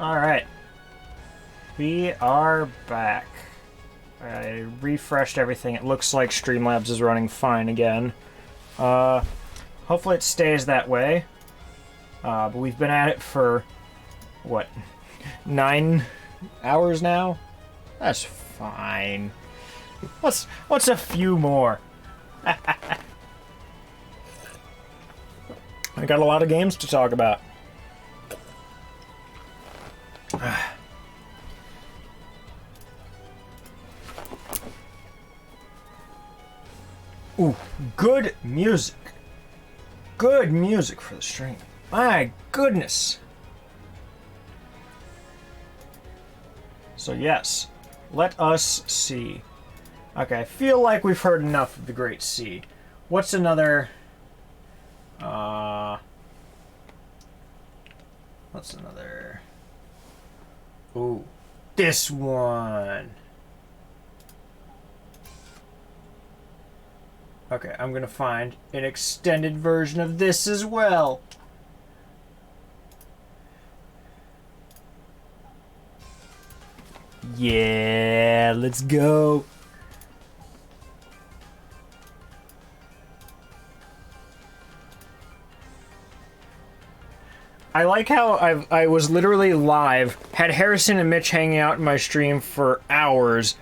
Alright. We are back. I refreshed everything. It looks like Streamlabs is running fine again. Hopefully it stays that way. But we've been at it for, what, 9 hours now? That's fine. What's a few more? I got a lot of games to talk about. Ooh, good music. Good music for the stream. My goodness. So yes, let us see. Okay, I feel like we've heard enough of the Great Sea. What's another... What's another... Ooh, this one. Okay, I'm gonna find an extended version of this as well. Yeah, let's go. I like how I was literally live, had Harrison and Mitch hanging out in my stream for hours,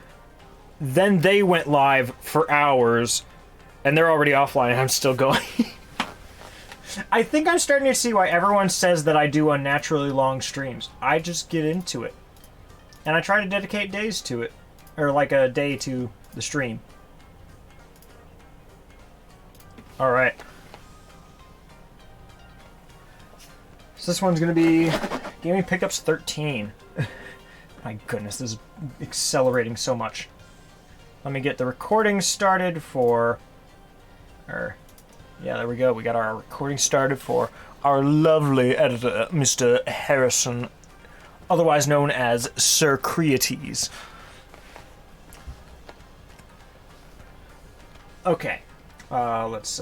then they went live for hours, and they're already offline and I'm still going. I think I'm starting to see why everyone says that I do unnaturally long streams. I just get into it. And I try to dedicate days to it. Or like a day to the stream. Alright. So this one's gonna be Gaming Pickups 13. My goodness, this is accelerating so much. Let me get the recording started for... yeah, there we go. We got our recording started for our lovely editor, Mr. Harrison, otherwise known as Sir Creates. Okay. Let's,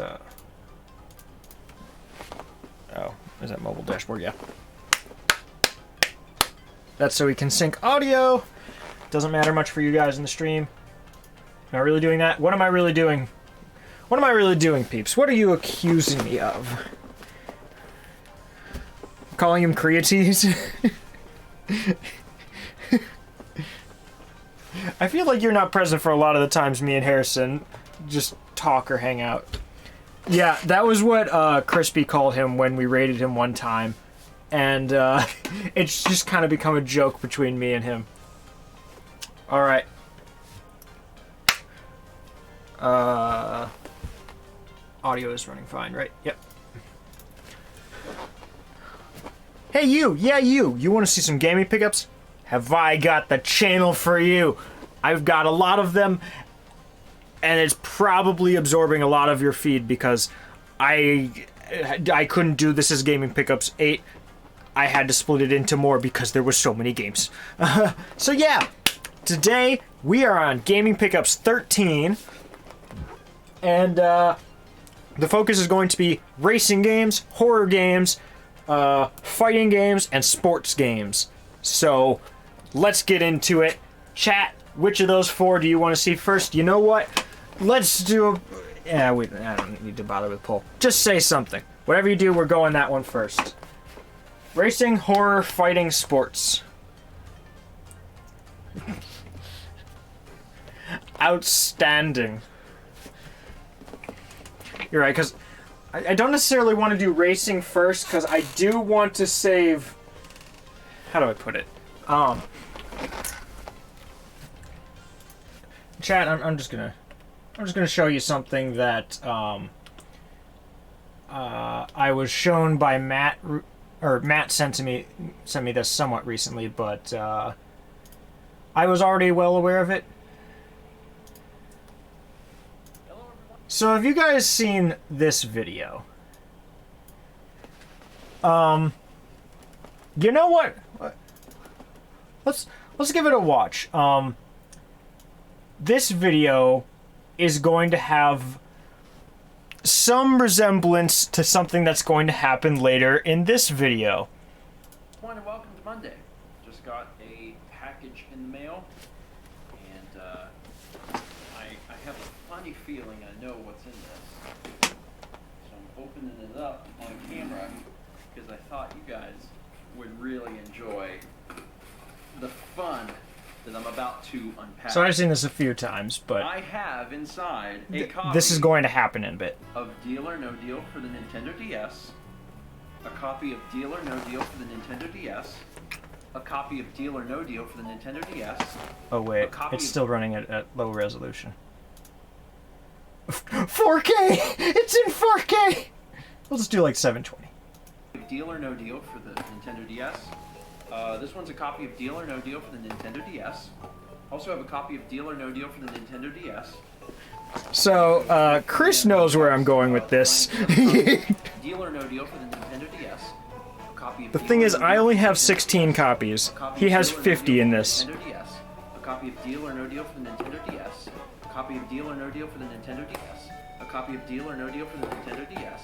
Oh, is that mobile dashboard? Yeah. That's so we can sync audio. Doesn't matter much for you guys in the stream. Not really doing that? What am I really doing? What am I really doing, peeps? What are you accusing me of? Calling him Creates? I feel like you're not present for a lot of the times me and Harrison just talk or hang out. Yeah, that was what Crispy called him when we raided him one time. And it's just kind of become a joke between me and him. Alright. Audio is running fine, right? Yep. Hey you! Yeah you! You want to see some gaming pickups? Have I got the channel for you? I've got a lot of them, and it's probably absorbing a lot of your feed because I couldn't do This Is Gaming Pickups 8. I had to split it into more because there were so many games. So yeah, today we are on Gaming Pickups 13, and the focus is going to be racing games, horror games, fighting games, and sports games. So let's get into it. Chat, which of those 4 do you want to see first? You know what? Let's do a... Yeah, I don't need to bother with poll. Just say something. Whatever you do, we're going that one first. Racing, horror, fighting, sports. Outstanding. You're right, because I don't necessarily want to do racing first, because I do want to save... How do I put it? Chat, I'm just gonna show you something that I was shown by Matt, or Matt sent me this somewhat recently, but I was already well aware of it. So have you guys seen this video? You know what? Let's give it a watch. This video is going to have some resemblance to something that's going to happen later in this video. And welcome to Monday. just got a package in the mail, and I have a funny feeling I know what's in this. So I'm opening it up on camera because I thought you guys would really enjoy the fun that I'm about to unpack. So I've seen this a few times, but I have inside a copy this is going to happen in a bit. of Deal or No Deal for the Nintendo DS, a copy of Deal or No Deal for the Nintendo DS, a copy of Deal or No Deal for the Nintendo DS. Oh wait, copy it's of- still running at low resolution. 4K! It's in 4K! We'll just do like 720. Deal or No Deal for the Nintendo DS. This one's a copy of Deal or No Deal for the Nintendo DS. Also have a copy of Deal or No Deal for the Nintendo DS. So, Chris knows where I'm going with this. Deal or No Deal for the Nintendo DS. A copy of The Deal thing or is, No I Deal only for the have Nintendo 16 copies. A copy He of has Deal or No 50 Deal in for the this. Nintendo DS. A copy of Deal or No Deal for the Nintendo DS. A copy of Deal or No Deal for the Nintendo DS. A copy of Deal or No Deal for the Nintendo DS.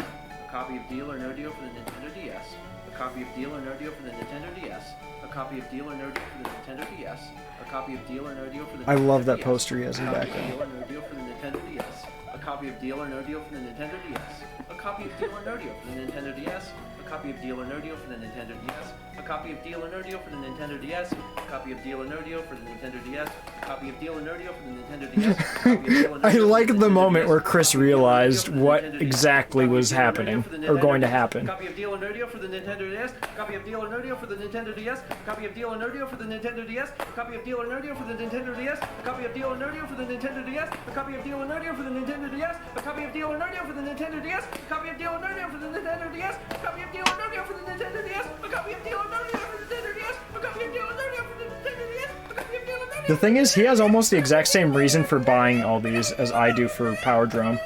A copy of Deal or No Deal for the Nintendo DS. A copy of Deal or No Deal for the Nintendo DS. A copy of Deal or No Deal for the Nintendo DS. A copy of Deal or No Deal for the I Nintendo love that DS. poster he has in the A copy of background. Deal or No Deal for the Nintendo DS. A copy of Deal or No Deal for the Nintendo DS. A copy of Deal or No Deal for the Nintendo DS. A copy of Deal or No Deal for the Nintendo DS. A copy of Deal or No Deal for the Nintendo DS. A copy of Deal or No Deal for the Nintendo DS. A copy of Deal or No Deal for the Nintendo DS. A copy of Deal or No I Deal for like the Nintendo moment DS. where Chris A copy of Deal or No Deal realized for the what Nintendo DS. exactly A copy of was Deal or No Deal happening, for the or Nintendo going to DS. happen. A copy of Deal or No Deal for the Nintendo DS. A copy of Deal or No Deal for the Nintendo DS. A copy of Deal or No Deal for the Nintendo DS. A copy of Deal or No Deal for the Nintendo DS. A copy of Deal or No Deal for the Nintendo DS. A copy of Deal or No Deal for the Nintendo DS. A copy of Deal or No Deal for the Nintendo DS. A copy of Deal or No Deal for the Nintendo DS. A copy of Deal or No Deal for the Nintendo DS. A copy of Deal or No Deal for the Nintendo DS. A copy of Deal or No Deal for the Nintendo DS. A copy of Deal or No Deal. The thing is, he has almost the exact same reason for buying all these as I do for Power Drone.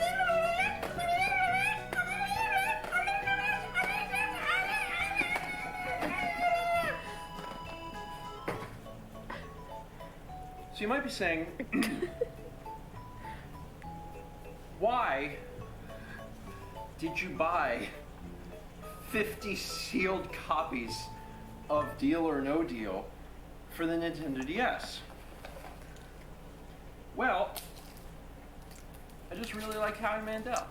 So you might be saying, why did you buy 50 sealed copies of Deal or No Deal for the Nintendo DS? Well, I just really like Howie Mandel.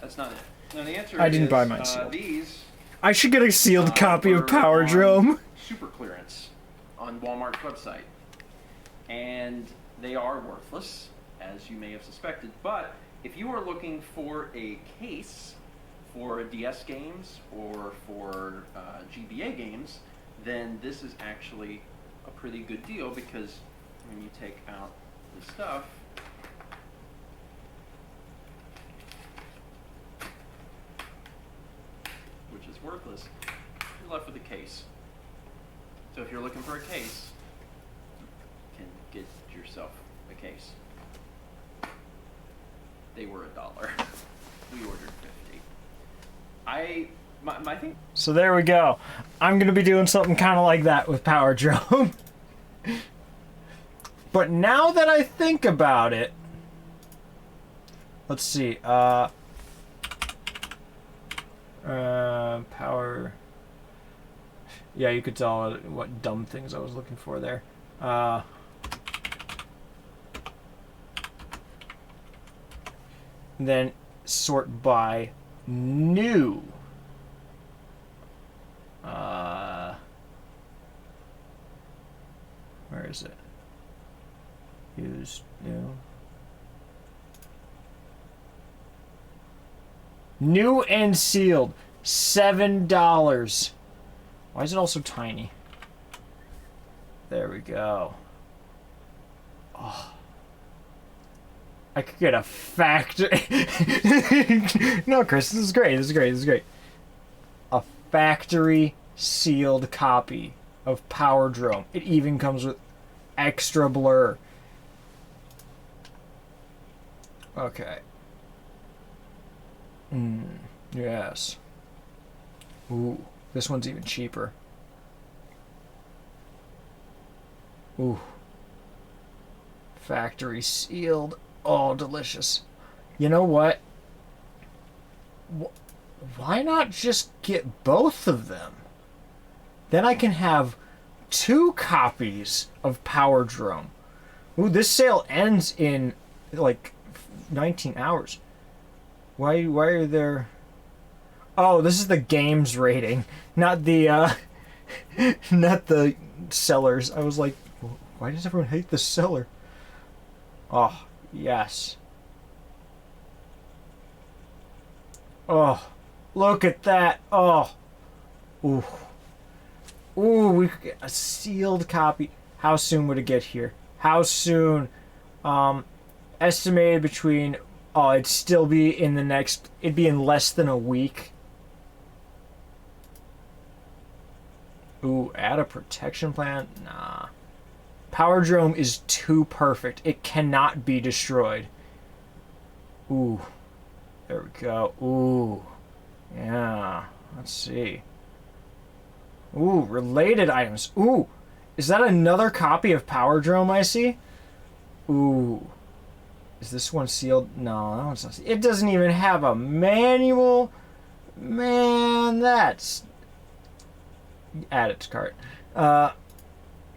That's not it. No, the answer I didn't is, buy mine sealed. These I should get a sealed copy of were Power on Drone. super clearance on Walmart's website. And they are worthless, as you may have suspected. But if you are looking for a case for DS games or for GBA games, then this is actually a pretty good deal, because when you take out the stuff, which is worthless, you're left with a case. So if you're looking for a case, you can get yourself a case. They were $1. We ordered 50. My thing. So there we go. I'm gonna be doing something kind of like that with Power Drone. But now that I think about it, let's see. Power. Yeah, you could tell what dumb things I was looking for there. Then sort by new. Where is it? Use new. New and sealed. $7. Why is it all so tiny? There we go. Oh. I could get a factory. No, Chris, this is great. This is great. This is great. A factory sealed copy of Power Drone. It even comes with extra blur. Okay. Yes. Ooh, this one's even cheaper. Ooh. Factory sealed. Oh, delicious. You know what? Why not just get both of them? Then I can have 2 copies of Power Drome. Ooh, this sale ends in like 19 hours. Why are there... Oh, this is the games rating, not the not the sellers. I was like, why does everyone hate the seller? Oh, yes. Oh, look at that. Oh. Ooh. Ooh, we could get a sealed copy. How soon would it get here? How soon? Estimated between... Oh, it'd still be in the next... It'd be in less than a week. Ooh, add a protection plan? Nah. Power Drome is too perfect. It cannot be destroyed. Ooh. There we go. Ooh. Yeah. Let's see. Ooh, related items. Ooh. Is that another copy of Power Drome I see? Ooh. Is this one sealed? No, that one's not sealed. It doesn't even have a manual. Man, that's... Add it to cart.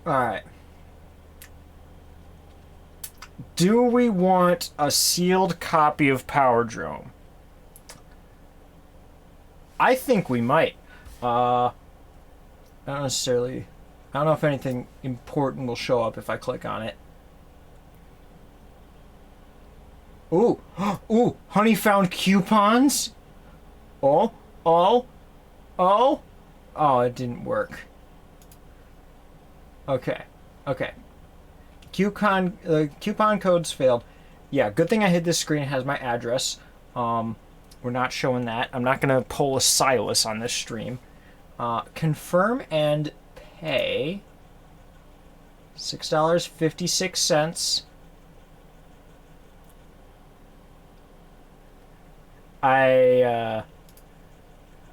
Alright. Do we want a sealed copy of Power Drome? I think we might. Not necessarily. I don't know if anything important will show up if I click on it. Ooh. Ooh. Honey found coupons? Oh. Oh. Oh. Oh, it didn't work. Okay. Okay. Coupon codes failed. Yeah, good thing I hid this screen. It has my address. We're not showing that. I'm not going to pull a Silas on this stream. Confirm and pay. $6.56.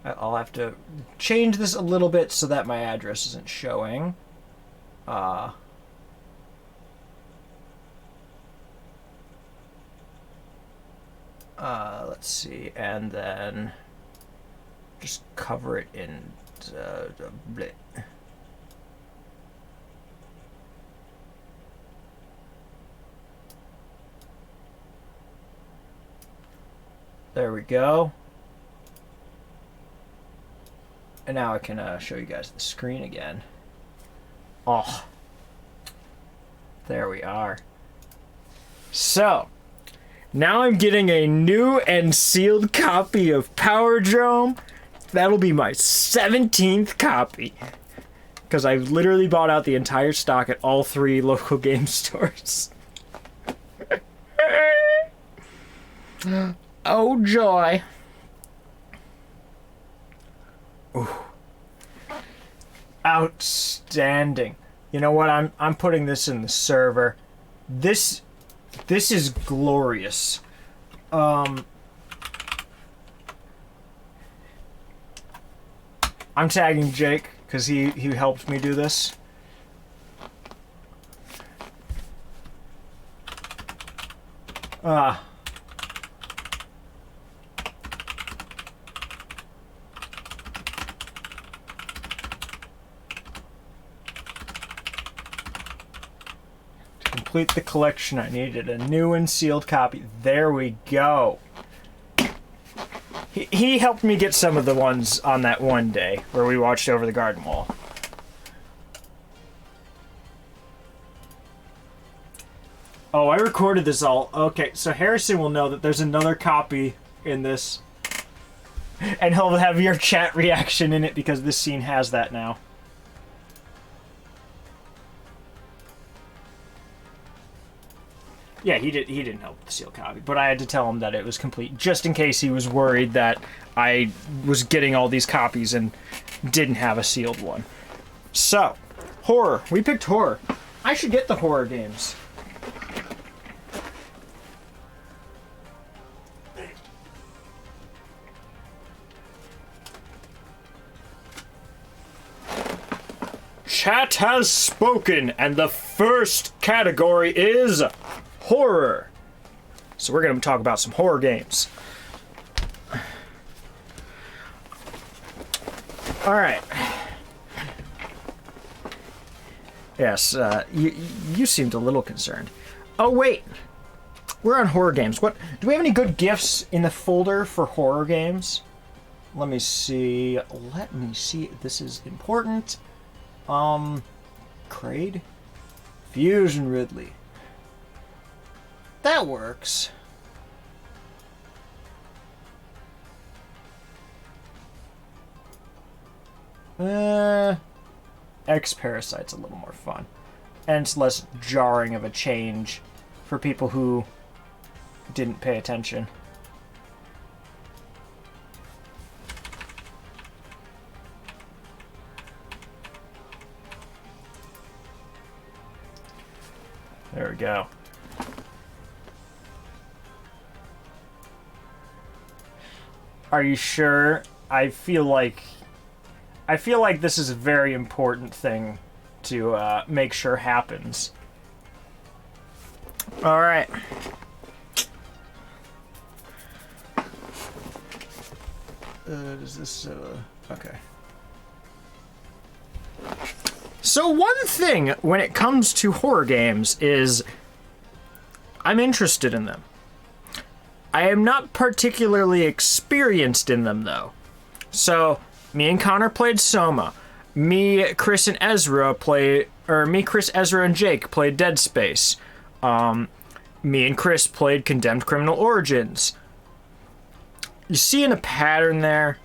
I'll have to change this a little bit so that my address isn't showing. Let's see, and then just cover it in bleh. There we go. And now I can show you guys the screen again. Oh, there we are. So, now I'm getting a new and sealed copy of Power Drome. That'll be my 17th copy. Because I've literally bought out the entire stock at all 3 local game stores. Oh joy. Ooh. Outstanding. You know what? I'm putting this in the server. This is glorious. I'm tagging Jake because he helped me do this. Complete the collection, I needed a new and sealed copy. There we go. He helped me get some of the ones on that one day where we watched Over the Garden Wall. Oh, I recorded this all. Okay, so Harrison will know that there's another copy in this. And he'll have your chat reaction in it because this scene has that now. Yeah, he didn't help with the sealed copy, but I had to tell him that it was complete, just in case he was worried that I was getting all these copies and didn't have a sealed one. So, horror. We picked horror. I should get the horror games. Chat has spoken, and the first category is horror. So we're going to talk about some horror games. All right. Yes, you seemed a little concerned. Oh, wait. We're on horror games. What? Do we have any good gifts in the folder for horror games? Let me see. This is important. Kraid? Fusion Ridley. That works. X-Parasite's a little more fun. And it's less jarring of a change for people who didn't pay attention. There we go. Are you sure? I feel like this is a very important thing to make sure happens. All right. Does this okay. So one thing when it comes to horror games is I'm interested in them. I am not particularly experienced in them though. So me and Connor played Soma. Chris, Ezra, and Jake played Dead Space. Me and Chris played Condemned Criminal Origins. You seeing a pattern there?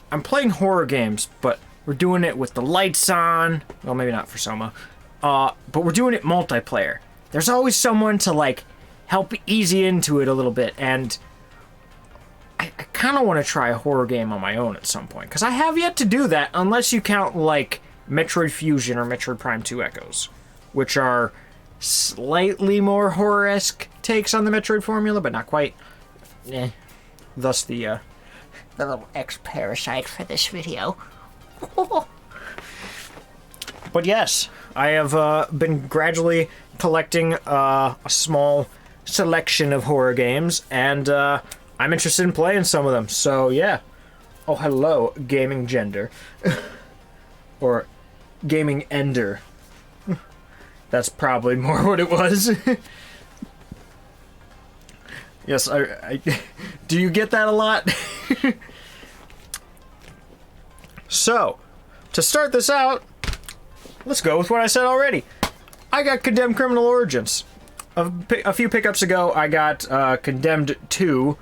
I'm playing horror games, but we're doing it with the lights on. Well, maybe not for Soma. But we're doing it multiplayer. There's always someone to, like, help ease you into it a little bit, and I kind of want to try a horror game on my own at some point, because I have yet to do that, unless you count, like, Metroid Fusion or Metroid Prime 2 Echoes, which are slightly more horror-esque takes on the Metroid formula, but not quite. Thus the little X-Parasite for this video. But yes, I have been gradually collecting a small selection of horror games, and I'm interested in playing some of them, so yeah. Oh, hello, Gaming Gender. Or Gaming Ender. That's probably more what it was. Yes, I do you get that a lot? So, to start this out, let's go with what I said already. I got Condemned Criminal Origins. A few pickups ago, I got Condemned 2.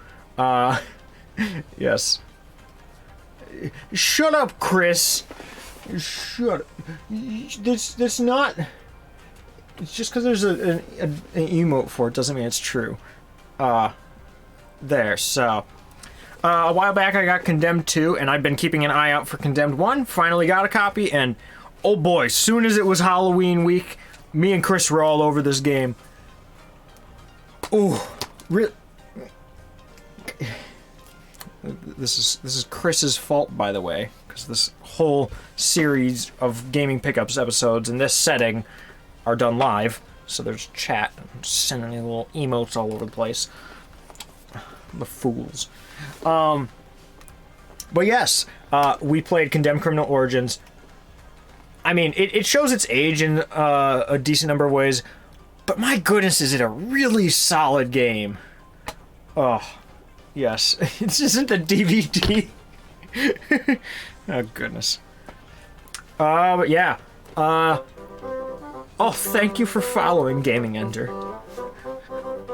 Yes. Shut up, Chris. Shut up. That's not... It's just because there's an emote for it doesn't mean it's true. There, so... a while back I got Condemned 2, and I've been keeping an eye out for Condemned 1. Finally got a copy, and oh boy, soon as it was Halloween week, me and Chris were all over this game. Ooh, This is Chris's fault, by the way, because this whole series of gaming pickups episodes in this setting are done live, so there's chat, I'm sending me little emotes all over the place. The fools. But yes, we played Condemned Criminal Origins. I mean, it shows its age in a decent number of ways, but my goodness, is it a really solid game. Oh, yes. This isn't the DVD. Oh, goodness. But yeah. Oh, thank you for following Gaming Ender.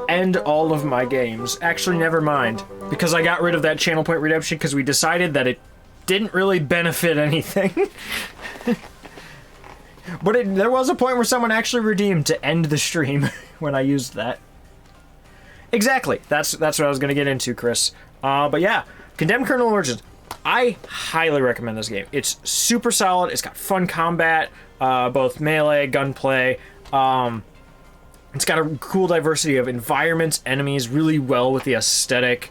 And all of my games. Actually, never mind. Because I got rid of that channel point redemption because we decided that it didn't really benefit anything. But there was a point where someone actually redeemed to end the stream when I used that. Exactly. That's what I was going to get into, Chris. But yeah, Condemned Criminal Origins. I highly recommend this game. It's super solid. It's got fun combat, both melee, gunplay. It's got a cool diversity of environments, enemies, really well with the aesthetic.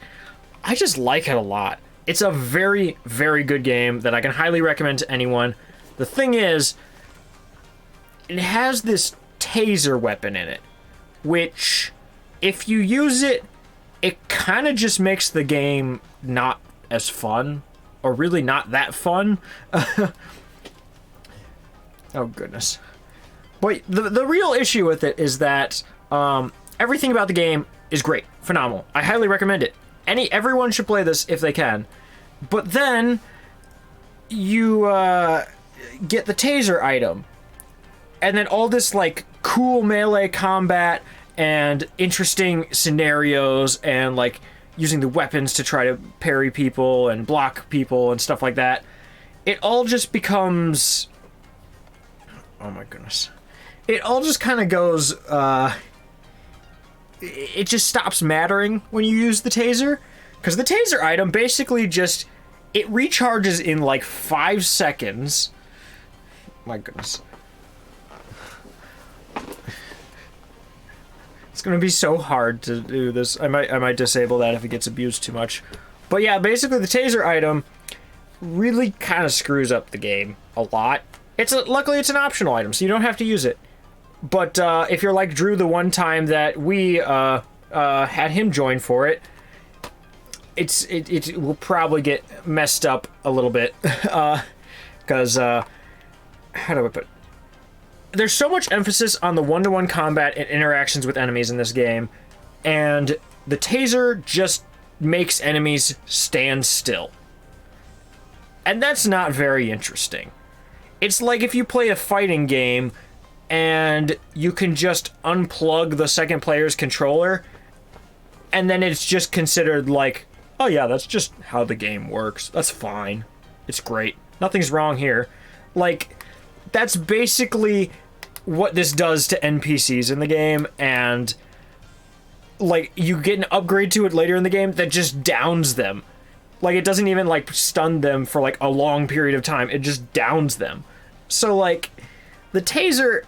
I just like it a lot. It's a very, very good game that I can highly recommend to anyone. The thing is, it has this taser weapon in it, which, if you use it, it kind of just makes the game not as fun, or really not that fun. Oh, goodness. But the real issue with it is that everything about the game is great. Phenomenal. I highly recommend it. Everyone should play this if they can. But then you get the taser item. And then all this, like, cool melee combat and interesting scenarios and, like, using the weapons to try to parry people and block people and stuff like that. It all just becomes... Oh my goodness. It all just kind of goes, it just stops mattering when you use the taser. Because the taser item basically just... It recharges in like 5 seconds. My goodness. It's gonna be so hard to do this. I might disable that if it gets abused too much. But yeah, basically the taser item really kind of screws up the game a lot. Luckily it's an optional item, so you don't have to use it. But if you're like Drew the one time that we had him join for it, it will probably get messed up a little bit. Because, how do I put it? There's so much emphasis on the one-to-one combat and interactions with enemies in this game, and the taser just makes enemies stand still. And that's not very interesting. It's like if you play a fighting game and you can just unplug the second player's controller, and then it's just considered like, oh yeah, that's just how the game works. That's fine. It's great. Nothing's wrong here. Like, that's basically what this does to NPCs in the game, and like you get an upgrade to it later in the game that just downs them. Like, it doesn't even like stun them for like a long period of time. It just downs them. So like the taser,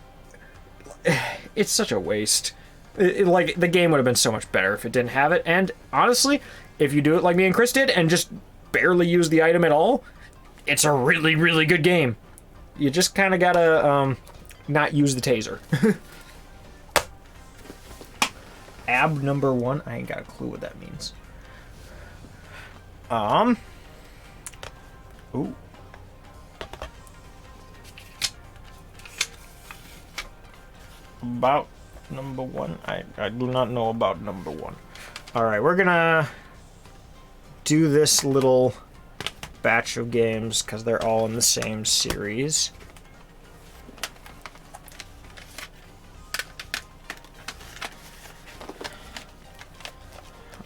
it's such a waste. Like, the game would have been so much better if it didn't have it. And honestly, if you do it like me and Chris did and just barely use the item at all, it's a really, really good game. You just kind of gotta not use the taser. Ab number 1? I ain't got a clue what that means. Ooh. About number 1? I do not know about number 1. Alright, we're gonna do this little batch of games because they're all in the same series.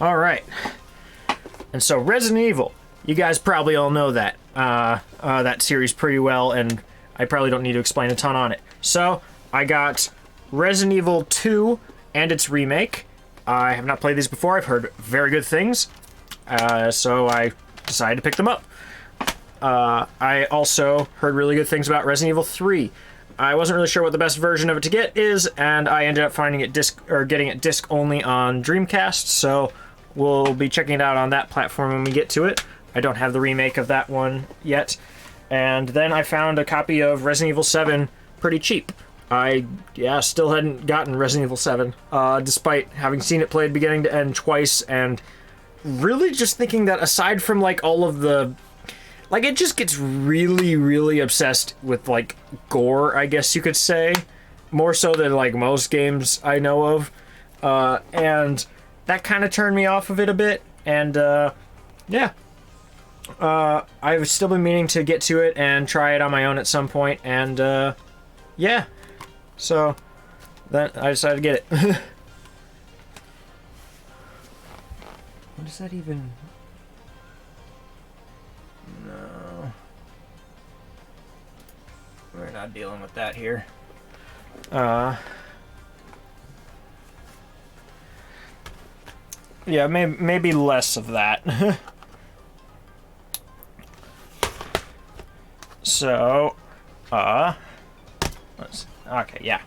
Alright. And so Resident Evil, you guys probably all know that that series pretty well, and I probably don't need to explain a ton on it. So I got Resident Evil 2 and its remake. I have not played these before. I've heard very good things, so I decided to pick them up. I also heard really good things about Resident Evil 3. I wasn't really sure what the best version of it to get is, and I ended up finding it getting it disc only on Dreamcast, so we'll be checking it out on that platform when we get to it. I don't have the remake of that one yet. And then I found a copy of Resident Evil 7 pretty cheap. I still hadn't gotten Resident Evil 7, despite having seen it played beginning to end twice, and really just thinking that aside from like all of the... Like, it just gets really, really obsessed with, like, gore, I guess you could say. More so than, like, most games I know of. And that kind of turned me off of it a bit. And, yeah. I've still been meaning to get to it and try it on my own at some point. And, yeah. So, then I decided to get it. What does that even... No. We're not dealing with that here. Yeah, maybe less of that. So, okay, yeah.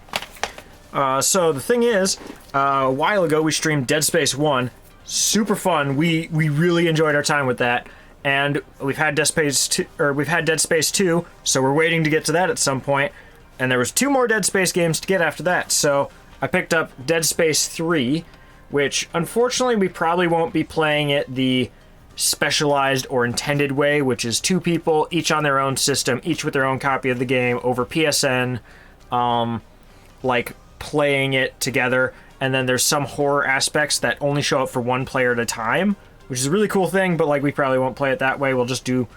So the thing is, a while ago we streamed Dead Space 1. Super fun. We really enjoyed our time with that. And we've had Dead Space 2, so we're waiting to get to that at some point. And there was 2 more Dead Space games to get after that. So I picked up Dead Space 3, which unfortunately we probably won't be playing it the specialized or intended way, which is 2 people, each on their own system, each with their own copy of the game over PSN, like playing it together. And then there's some horror aspects that only show up for 1 player at a time, which is a really cool thing, but like we probably won't play it that way. We'll just do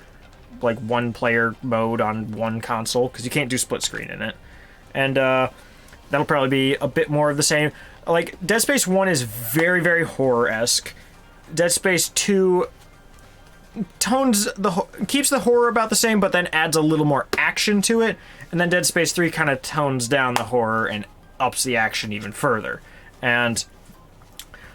like 1 player mode on 1 console, because you can't do split screen in it. And that'll probably be a bit more of the same. Like, Dead Space 1 is very, very horror-esque. Dead Space 2 keeps the horror about the same, but then adds a little more action to it. And then Dead Space 3 kind of tones down the horror and ups the action even further. And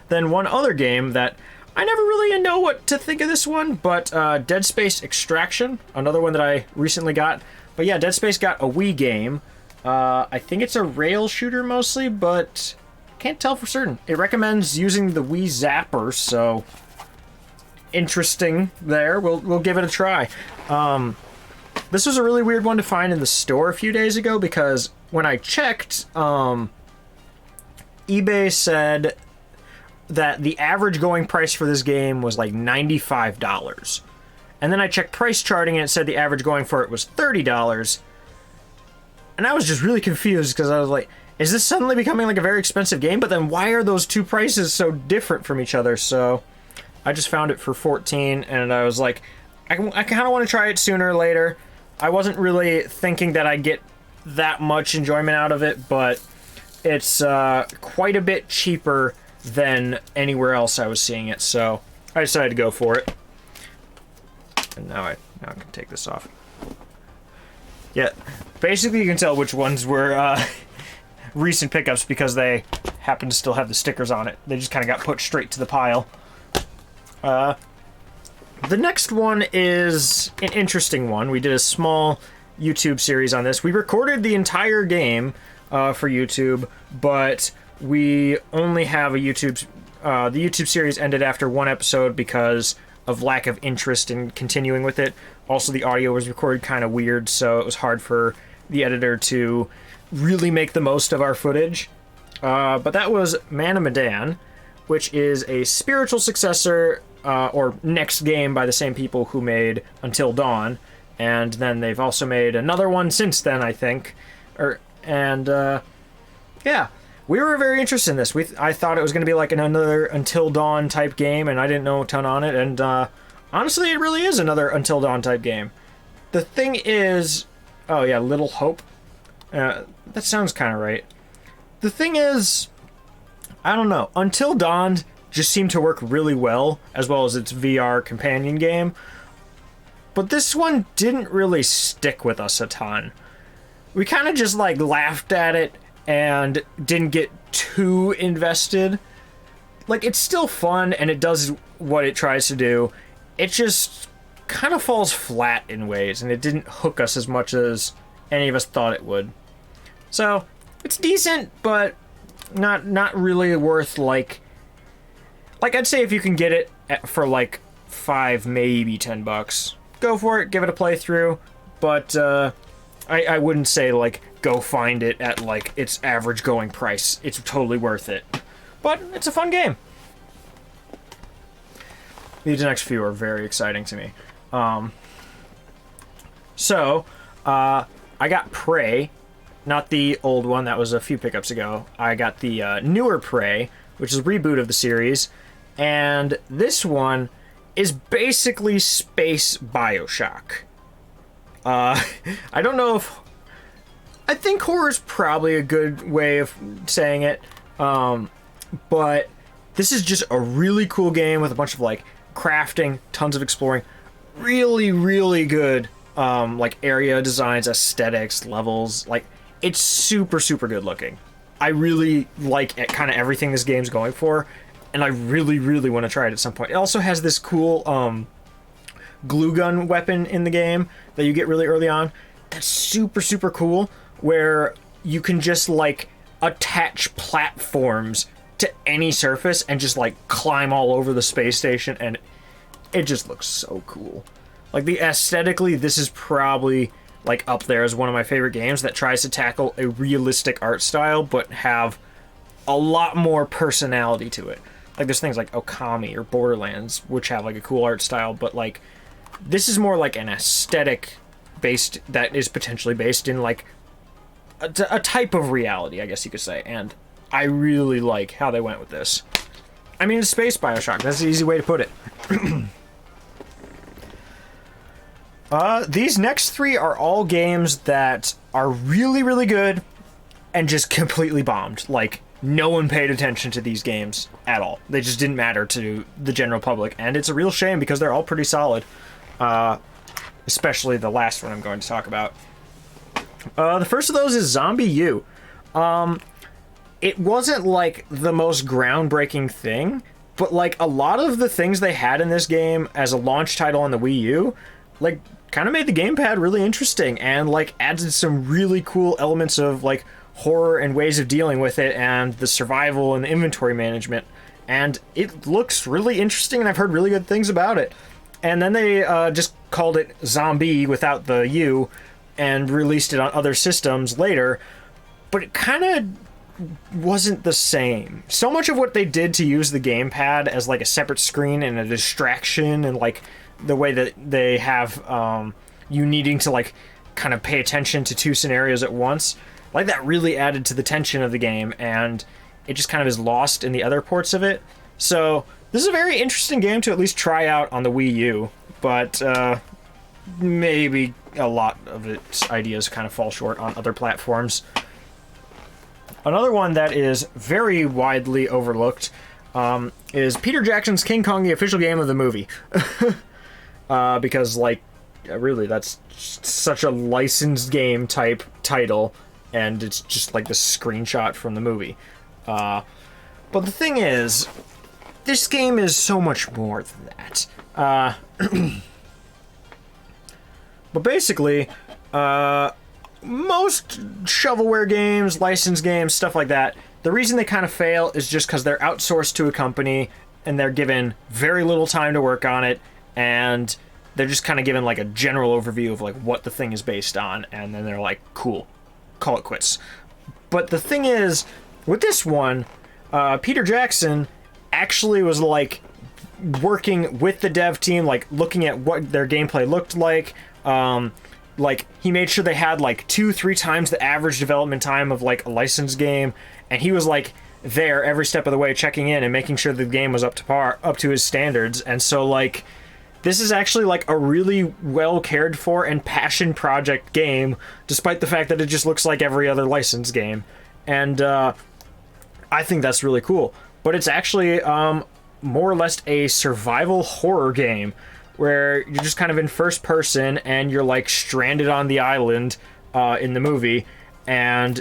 then one other game that I never really know what to think of this one, but Dead Space Extraction, another one that I recently got. But yeah, Dead Space got a Wii game. I think it's a rail shooter mostly, but can't tell for certain. It recommends using the Wii Zapper, so interesting there. We'll give it a try. This was a really weird one to find in the store a few days ago, because when I checked, eBay said that the average going price for this game was like $95. And then I checked price charting and it said the average going for it was $30. And I was just really confused, because I was like, is this suddenly becoming like a very expensive game? But then why are those 2 prices so different from each other? So I just found it for $14, and I was like, I kind of want to try it sooner or later. I wasn't really thinking that I'd get that much enjoyment out of it, but it's quite a bit cheaper than anywhere else I was seeing it, so I decided to go for it. And now I can take this off. Yeah, basically you can tell which ones were recent pickups because they happen to still have the stickers on it. They just kind of got put straight to the pile. The next one is an interesting one. We did a small YouTube series on this. We recorded the entire game for YouTube, but we only have a YouTube... the YouTube series ended after 1 episode because of lack of interest in continuing with it. Also, the audio was recorded kind of weird, so it was hard for the editor to really make the most of our footage. But that was Man of Medan, which is a spiritual successor or next game by the same people who made Until Dawn. And then they've also made another one since then, I think. Yeah, we were very interested in this. I thought it was going to be like another Until Dawn type game, and I didn't know a ton on it. And honestly, it really is another Until Dawn type game. The thing is... Oh yeah, Little Hope. That sounds kind of right. The thing is... I don't know. Until Dawn just seemed to work really well as its VR companion game. But this one didn't really stick with us a ton. We kind of just like laughed at it and didn't get too invested. Like, it's still fun and it does what it tries to do. It just kind of falls flat in ways, and it didn't hook us as much as any of us thought it would. So, it's decent, but not really worth like I'd say if you can get it for like $5, maybe $10, go for it, give it a playthrough. But I wouldn't say like go find it at like its average going price. It's totally worth it, but it's a fun game. These next few are very exciting to me. So I got Prey, not the old one that was a few pickups ago. I got the newer Prey, which is a reboot of the series, and this one is basically space BioShock. I don't know if... I think horror is probably a good way of saying it, but this is just a really cool game with a bunch of like crafting, tons of exploring, really, really good like area designs, aesthetics, levels. Like, it's super, super good looking. I really like kind of everything this game's going for, and I really, really want to try it at some point. It also has this cool glue gun weapon in the game that you get really early on. That's super, super cool, where you can just like attach platforms to any surface and just like climb all over the space station, and it just looks so cool. Like, aesthetically, this is probably like up there as one of my favorite games that tries to tackle a realistic art style but have a lot more personality to it. Like there's things like Okami or Borderlands, which have like a cool art style, but like this is more like an aesthetic based that is potentially based in like a type of reality, I guess you could say. And I really like how they went with this. I mean, it's space Bioshock. That's the easy way to put it. These next three are all games that are really, really good and just completely bombed. Like, no one paid attention to these games at all. They just didn't matter to the general public. And it's a real shame because they're all pretty solid. Especially the last one I'm going to talk about. The first of those is ZombiU. It wasn't like the most groundbreaking thing, but like a lot of the things they had in this game as a launch title on the Wii U, like kind of made the gamepad really interesting and like added some really cool elements of like horror and ways of dealing with it and the survival and the inventory management. And it looks really interesting and I've heard really good things about it. And then they just called it Zombie without the U and released it on other systems later, but it kind of wasn't the same. So much of what they did to use the gamepad as like a separate screen and a distraction and like the way that they have you needing to like kind of pay attention to two scenarios at once, like that really added to the tension of the game and it just kind of is lost in the other ports of it. So this is a very interesting game to at least try out on the Wii U, but maybe a lot of its ideas kind of fall short on other platforms. Another one that is very widely overlooked is Peter Jackson's King Kong, the official game of the movie. Because, like, really, that's such a licensed game type title, and it's just like the screenshot from the movie. But the thing is, this game is so much more than that. But basically, most shovelware games, licensed games, stuff like that, the reason they kind of fail is just because they're outsourced to a company and they're given very little time to work on it, and they're just kind of given like a general overview of like what the thing is based on, and then they're like, cool, call it quits. But the thing is, with this one, Peter Jackson actually was like working with the dev team, like looking at what their gameplay looked like. Like he made sure they had like 2-3 times the average development time of like a licensed game, and he was like there every step of the way checking in and making sure the game was up to par, up to his standards. And so like this is actually like a really well cared for and passion project game, despite the fact that it just looks like every other licensed game. And I think that's really cool. But it's actually more or less a survival horror game where you're just kind of in first person and you're like stranded on the island in the movie, and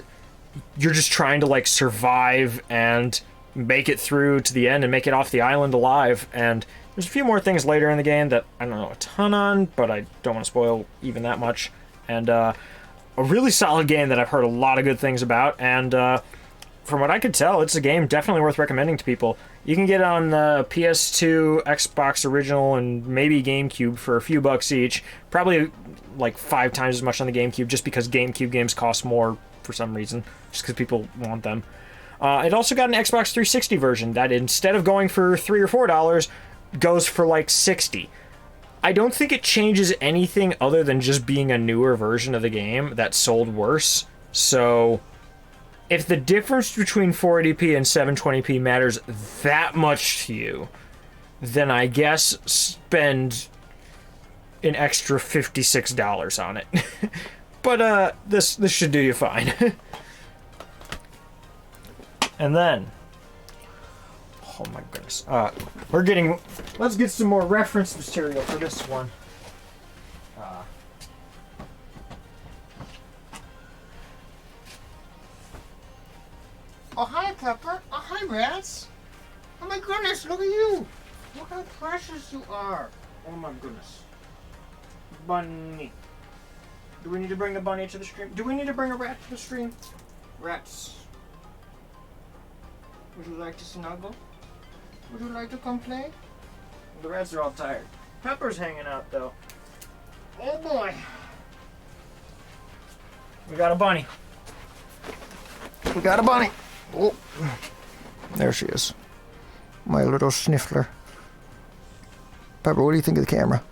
you're just trying to like survive and make it through to the end and make it off the island alive. And there's a few more things later in the game that I don't know a ton on, but I don't want to spoil even that much. And a really solid game that I've heard a lot of good things about, and from what I could tell, it's a game definitely worth recommending to people. You can get it on the PS2, Xbox Original, and maybe GameCube for a few bucks each. Probably like 5 times as much on the GameCube, just because GameCube games cost more for some reason, just because people want them. It also got an Xbox 360 version that instead of going for $3 or $4, goes for like $60. I don't think it changes anything other than just being a newer version of the game that sold worse. So if the difference between 480p and 720p matters that much to you, then I guess spend an extra $56 on it. But this should do you fine. And then, oh my goodness, let's get some more reference material for this one. Oh, hi, Pepper. Oh, hi, Rats. Oh, my goodness, look at you. Look how precious you are. Oh my goodness. Bunny. Do we need to bring the bunny to the stream? Do we need to bring a rat to the stream? Rats. Would you like to snuggle? Would you like to come play? The rats are all tired. Pepper's hanging out, though. Oh, boy. We got a bunny. We got a bunny. Oh. There she is. My little sniffler. Pepper, what do you think of the camera?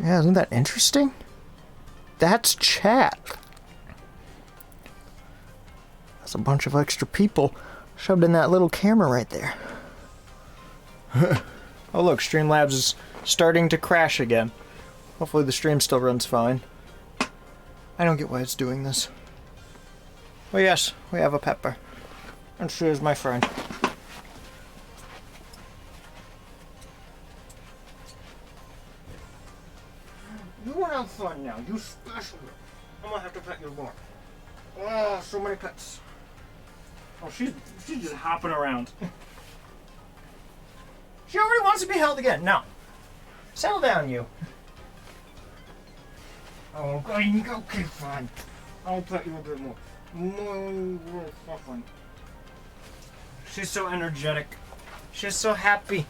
Yeah, isn't that interesting? That's chat. That's a bunch of extra people shoved in that little camera right there. Oh look, Streamlabs is starting to crash again. Hopefully the stream still runs fine. I don't get why it's doing this. Oh yes, we have a Pepper. And she is my friend. You want to have fun now, you special. I'm gonna have to pet you more. Oh, so many pets. Oh, she's just hopping around. She already wants to be held again. No. Settle down, you. Oh, okay, fine. I'll pet you a bit more. More fun. She's so energetic. She's so happy.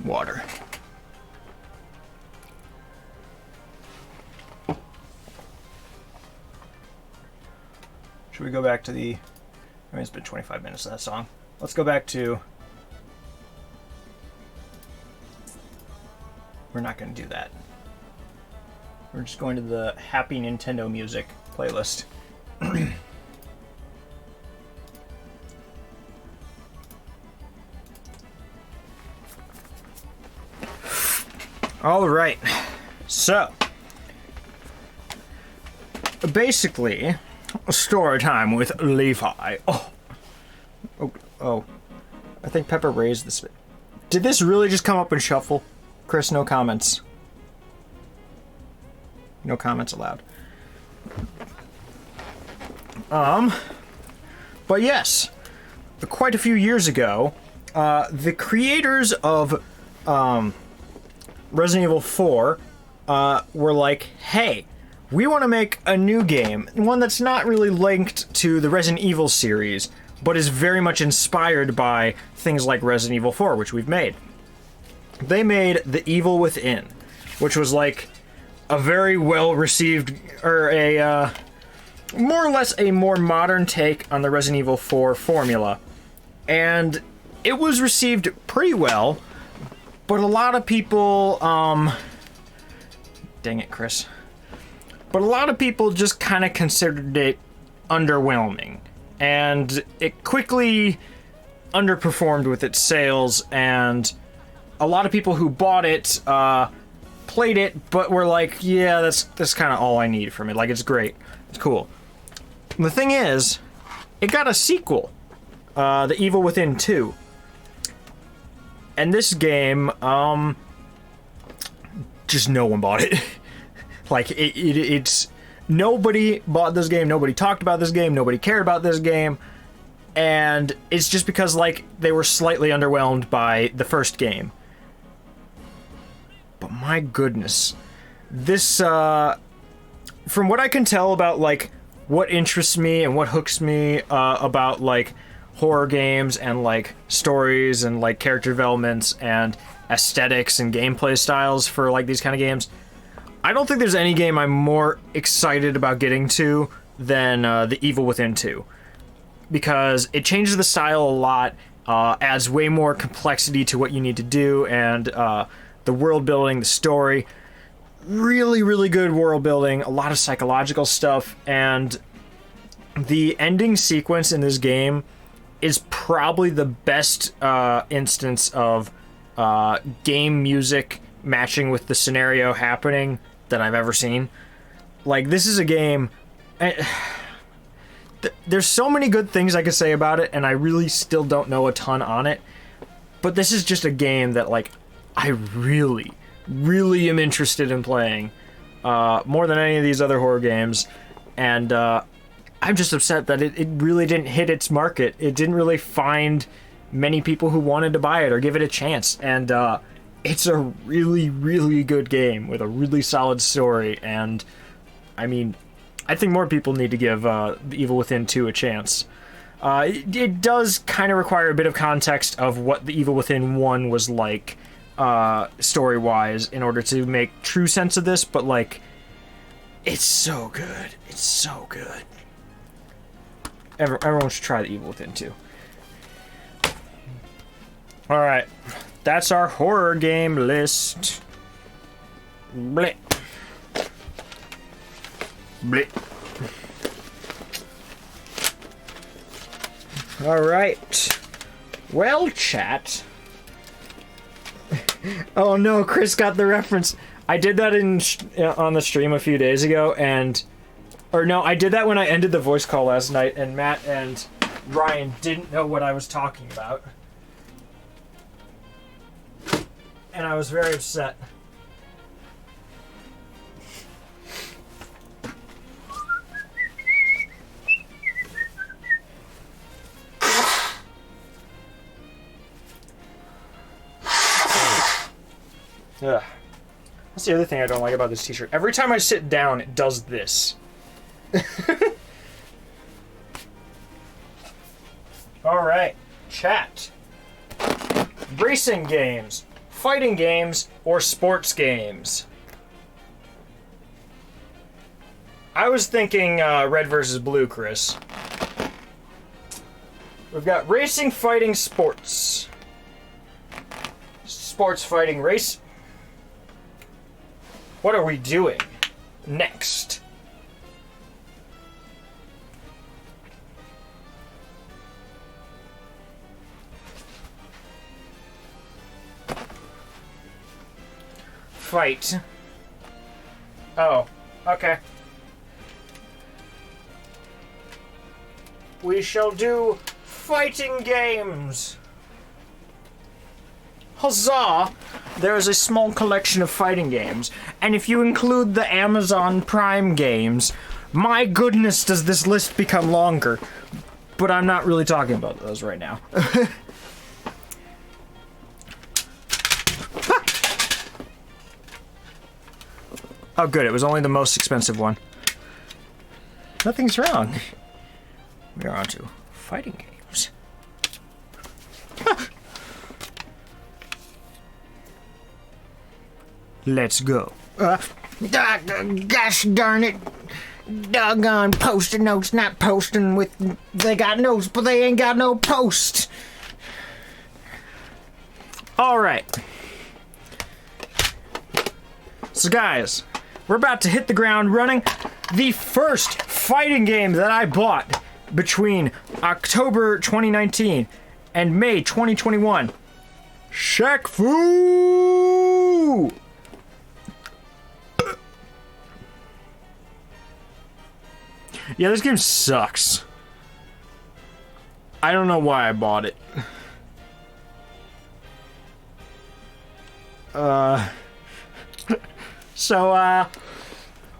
Water. Should we go back to the... I mean, it's been 25 minutes of that song. Let's go back to... We're not going to do that. We're just going to the Happy Nintendo Music playlist. All right. So, basically, story time with Levi. Oh. I think Pepper raised this. Did this really just come up in shuffle? Chris, no comments. No comments allowed. But yes, quite a few years ago, the creators of Resident Evil 4 were like, hey, we want to make a new game, one that's not really linked to the Resident Evil series, but is very much inspired by things like Resident Evil 4, which we've made. They made The Evil Within, which was like a very well-received, or a, more or less a more modern take on the Resident Evil 4 formula. And it was received pretty well, but a lot of people, dang it, Chris. But a lot of people just kind of considered it underwhelming. And it quickly underperformed with its sales, and a lot of people who bought it, played it, but were like, yeah, that's kind of all I need from it. Like, it's great. It's cool. The thing is, it got a sequel, The Evil Within 2. And this game, just no one bought it. Like, it's... Nobody bought this game, nobody talked about this game, nobody cared about this game, and it's just because, like, they were slightly underwhelmed by the first game. But my goodness, this, from what I can tell about, like, what interests me and what hooks me, about, like, horror games and, like, stories and, like, character developments and aesthetics and gameplay styles for, like, these kind of games, I don't think there's any game I'm more excited about getting to than The Evil Within 2. Because it changes the style a lot, adds way more complexity to what you need to do, and the world building, the story. Really, really good world building, a lot of psychological stuff, and the ending sequence in this game is probably the best instance of game music matching with the scenario happening that I've ever seen. Like, this is a game... there's so many good things I could say about it, and I really still don't know a ton on it. But this is just a game that, like, I really, really am interested in playing. More than any of these other horror games. And I'm just upset that it really didn't hit its market. It didn't really find many people who wanted to buy it or give it a chance. And it's a really, really good game with a really solid story. And, I mean, I think more people need to give The Evil Within 2 a chance. It does kind of require a bit of context of what The Evil Within 1 was like, story-wise, in order to make true sense of this, but, like, It's so good. It's so good. Everyone should try The Evil Within too. Alright. That's our horror game list. Bleh. Bleh. Alright. Well, chat. Oh no, Chris got the reference. I did that on the stream a few days ago, or no, I did that when I ended the voice call last night, and Matt and Ryan didn't know what I was talking about. And I was very upset. Ugh. That's the other thing I don't like about this t-shirt. Every time I sit down, it does this. Alright, chat. Racing games, fighting games, or sports games? I was thinking red versus blue, Chris. We've got racing, fighting, sports. Sports, fighting, race. What are we doing next? Fight. Oh, okay. We shall do fighting games. Huzzah! There is a small collection of fighting games, and if you include the Amazon Prime games, my goodness does this list become longer. But I'm not really talking about those right now. Oh good, it was only the most expensive one. Nothing's wrong. We're on to fighting games. Let's go. Gosh darn it. Doggone post-it notes not posting with... They got notes, but they ain't got no post. Alright. So guys, we're about to hit the ground running. The first fighting game that I bought between October 2019 and May 2021. Shaq Fu! Yeah, this game sucks. I don't know why I bought it. So,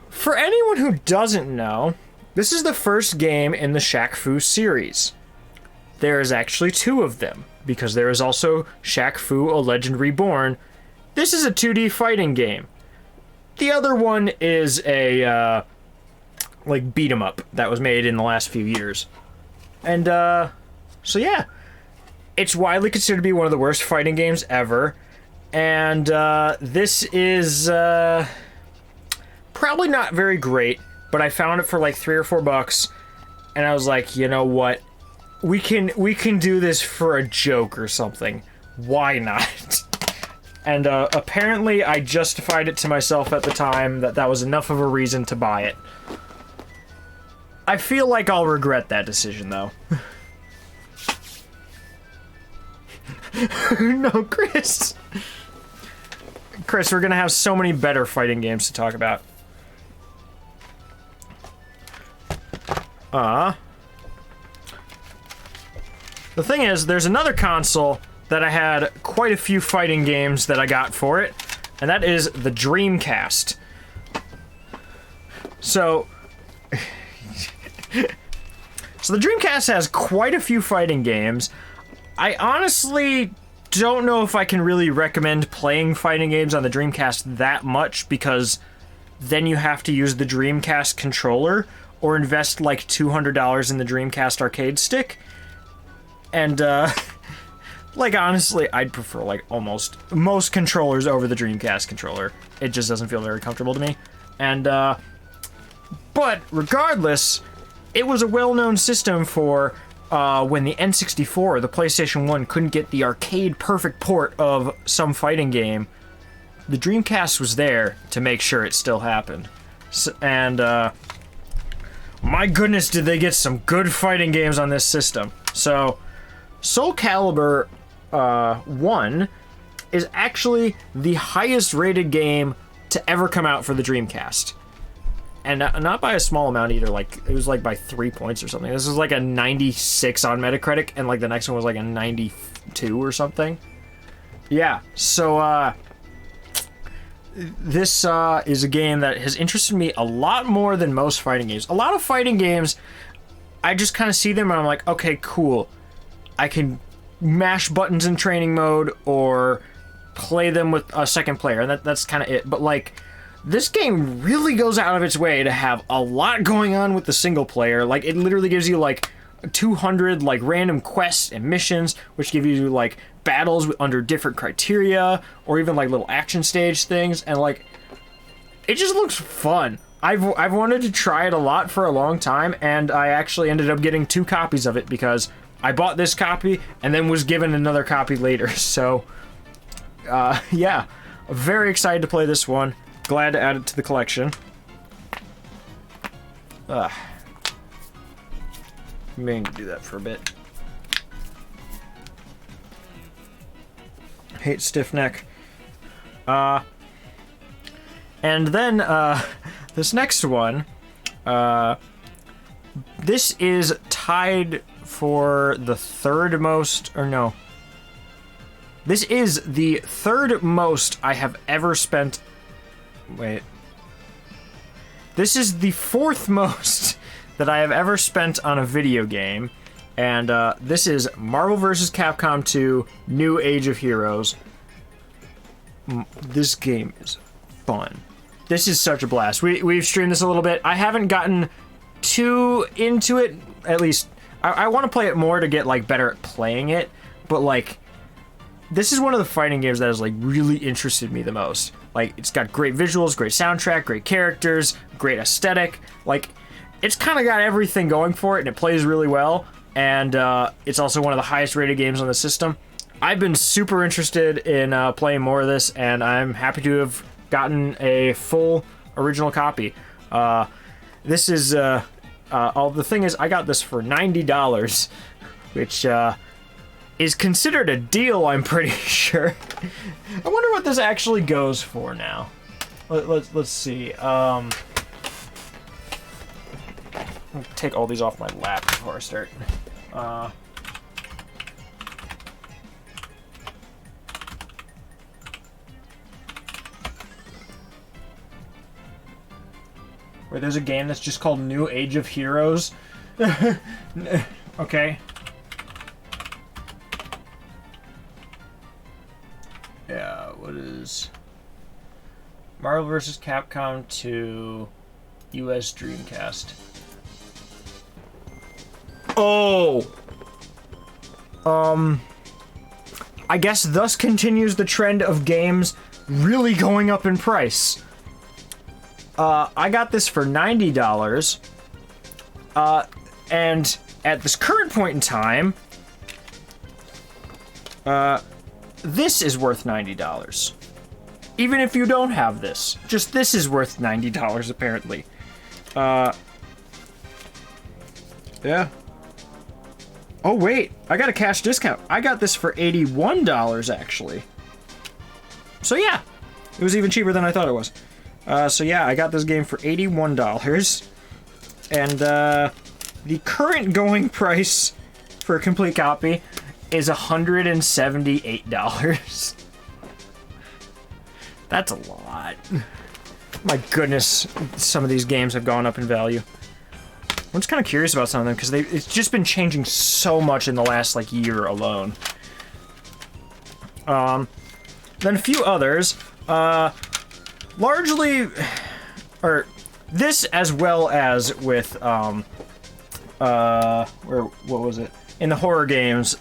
for anyone who doesn't know, this is the first game in the Shaq Fu series. There is actually 2 of them, because there is also Shaq Fu: A Legend Reborn. This is a 2D fighting game. The other one is a, like, beat 'em up that was made in the last few years. And, so yeah. It's widely considered to be one of the worst fighting games ever. And, this is, probably not very great, but I found it for like $3 or $4, and I was like, you know what? We can do this for a joke or something. Why not? And, apparently I justified it to myself at the time that was enough of a reason to buy it. I feel like I'll regret that decision, though. No, Chris. Chris, we're gonna have so many better fighting games to talk about. The thing is, there's another console that I had quite a few fighting games that I got for it, and that is the Dreamcast. So the Dreamcast has quite a few fighting games. I honestly don't know if I can really recommend playing fighting games on the Dreamcast that much, because then you have to use the Dreamcast controller or invest like $200 in the Dreamcast arcade stick. And, like, honestly, I'd prefer, like, almost most controllers over the Dreamcast controller. It just doesn't feel very comfortable to me. And, But regardless, it was a well-known system for when the N64, the PlayStation 1, couldn't get the arcade perfect port of some fighting game. The Dreamcast was there to make sure it still happened. My goodness, did they get some good fighting games on this system. So, Soul Calibur 1 is actually the highest rated game to ever come out for the Dreamcast. And not by a small amount either, like, it was like by 3 points or something. This was like a 96 on Metacritic, and like the next one was like a 92 or something. Yeah, so, this is a game that has interested me a lot more than most fighting games. A lot of fighting games, I just kind of see them and I'm like, okay, cool. I can mash buttons in training mode or play them with a second player, and that's kind of it. But like, this game really goes out of its way to have a lot going on with the single player. Like, it literally gives you like 200 like random quests and missions, which give you like battles under different criteria, or even like little action stage things, and like, it just looks fun. I've wanted to try it a lot for a long time, and I actually ended up getting 2 copies of it because I bought this copy and then was given another copy later. So yeah, very excited to play this one. Glad to add it to the collection. Meaning to do that for a bit. Hate stiff neck. And then this next one, this is tied for the third most, or no. This is the third most I have ever spent. Wait. This is the 4th most that I have ever spent on a video game. And this is Marvel vs. Capcom 2 New Age of Heroes. This game is fun. This is such a blast. We've streamed this a little bit. I haven't gotten too into it. At least, I want to play it more to get like better at playing it. But like, this is one of the fighting games that has like really interested me the most. Like, it's got great visuals, great soundtrack, great characters, great aesthetic. Like, it's kind of got everything going for it, and it plays really well. And it's also one of the highest rated games on the system. I've been super interested in playing more of this, and I'm happy to have gotten a full original copy. This is the thing is, I got this for $90, which is considered a deal, I'm pretty sure. I wonder what this actually goes for now. Let's see. I'll take all these off my lap before I start. Where there's a game that's just called New Age of Heroes. Okay. Yeah, what is Marvel vs. Capcom 2 US Dreamcast? Oh! I guess thus continues the trend of games really going up in price. I got this for $90, and at this current point in time, this is worth $90. Even if you don't have this, just this is worth $90 apparently. Yeah. Oh wait, I got a cash discount. I got this for $81 actually. So yeah, it was even cheaper than I thought it was. So yeah, I got this game for $81, and the current going price for a complete copy is $178. That's a lot. My goodness, some of these games have gone up in value. I'm just kind of curious about some of them because it's just been changing so much in the last like year alone. Then a few others. Largely, or this as well as with what was it? In the horror games,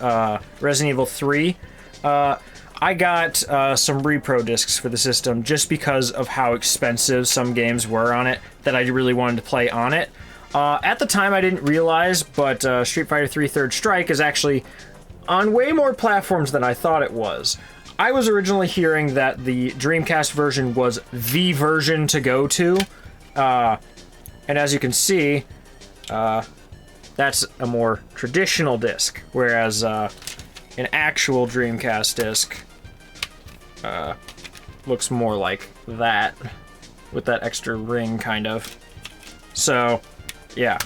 Resident Evil 3. I I got some repro discs for the system just because of how expensive some games were on it that I really wanted to play on it. At the time, I didn't realize, but Street Fighter 3 Third Strike is actually on way more platforms than I thought it was. I was originally hearing that the Dreamcast version was the version to go to, and as you can see, that's a more traditional disc, whereas an actual Dreamcast disc looks more like that, with that extra ring, kind of. So, yeah.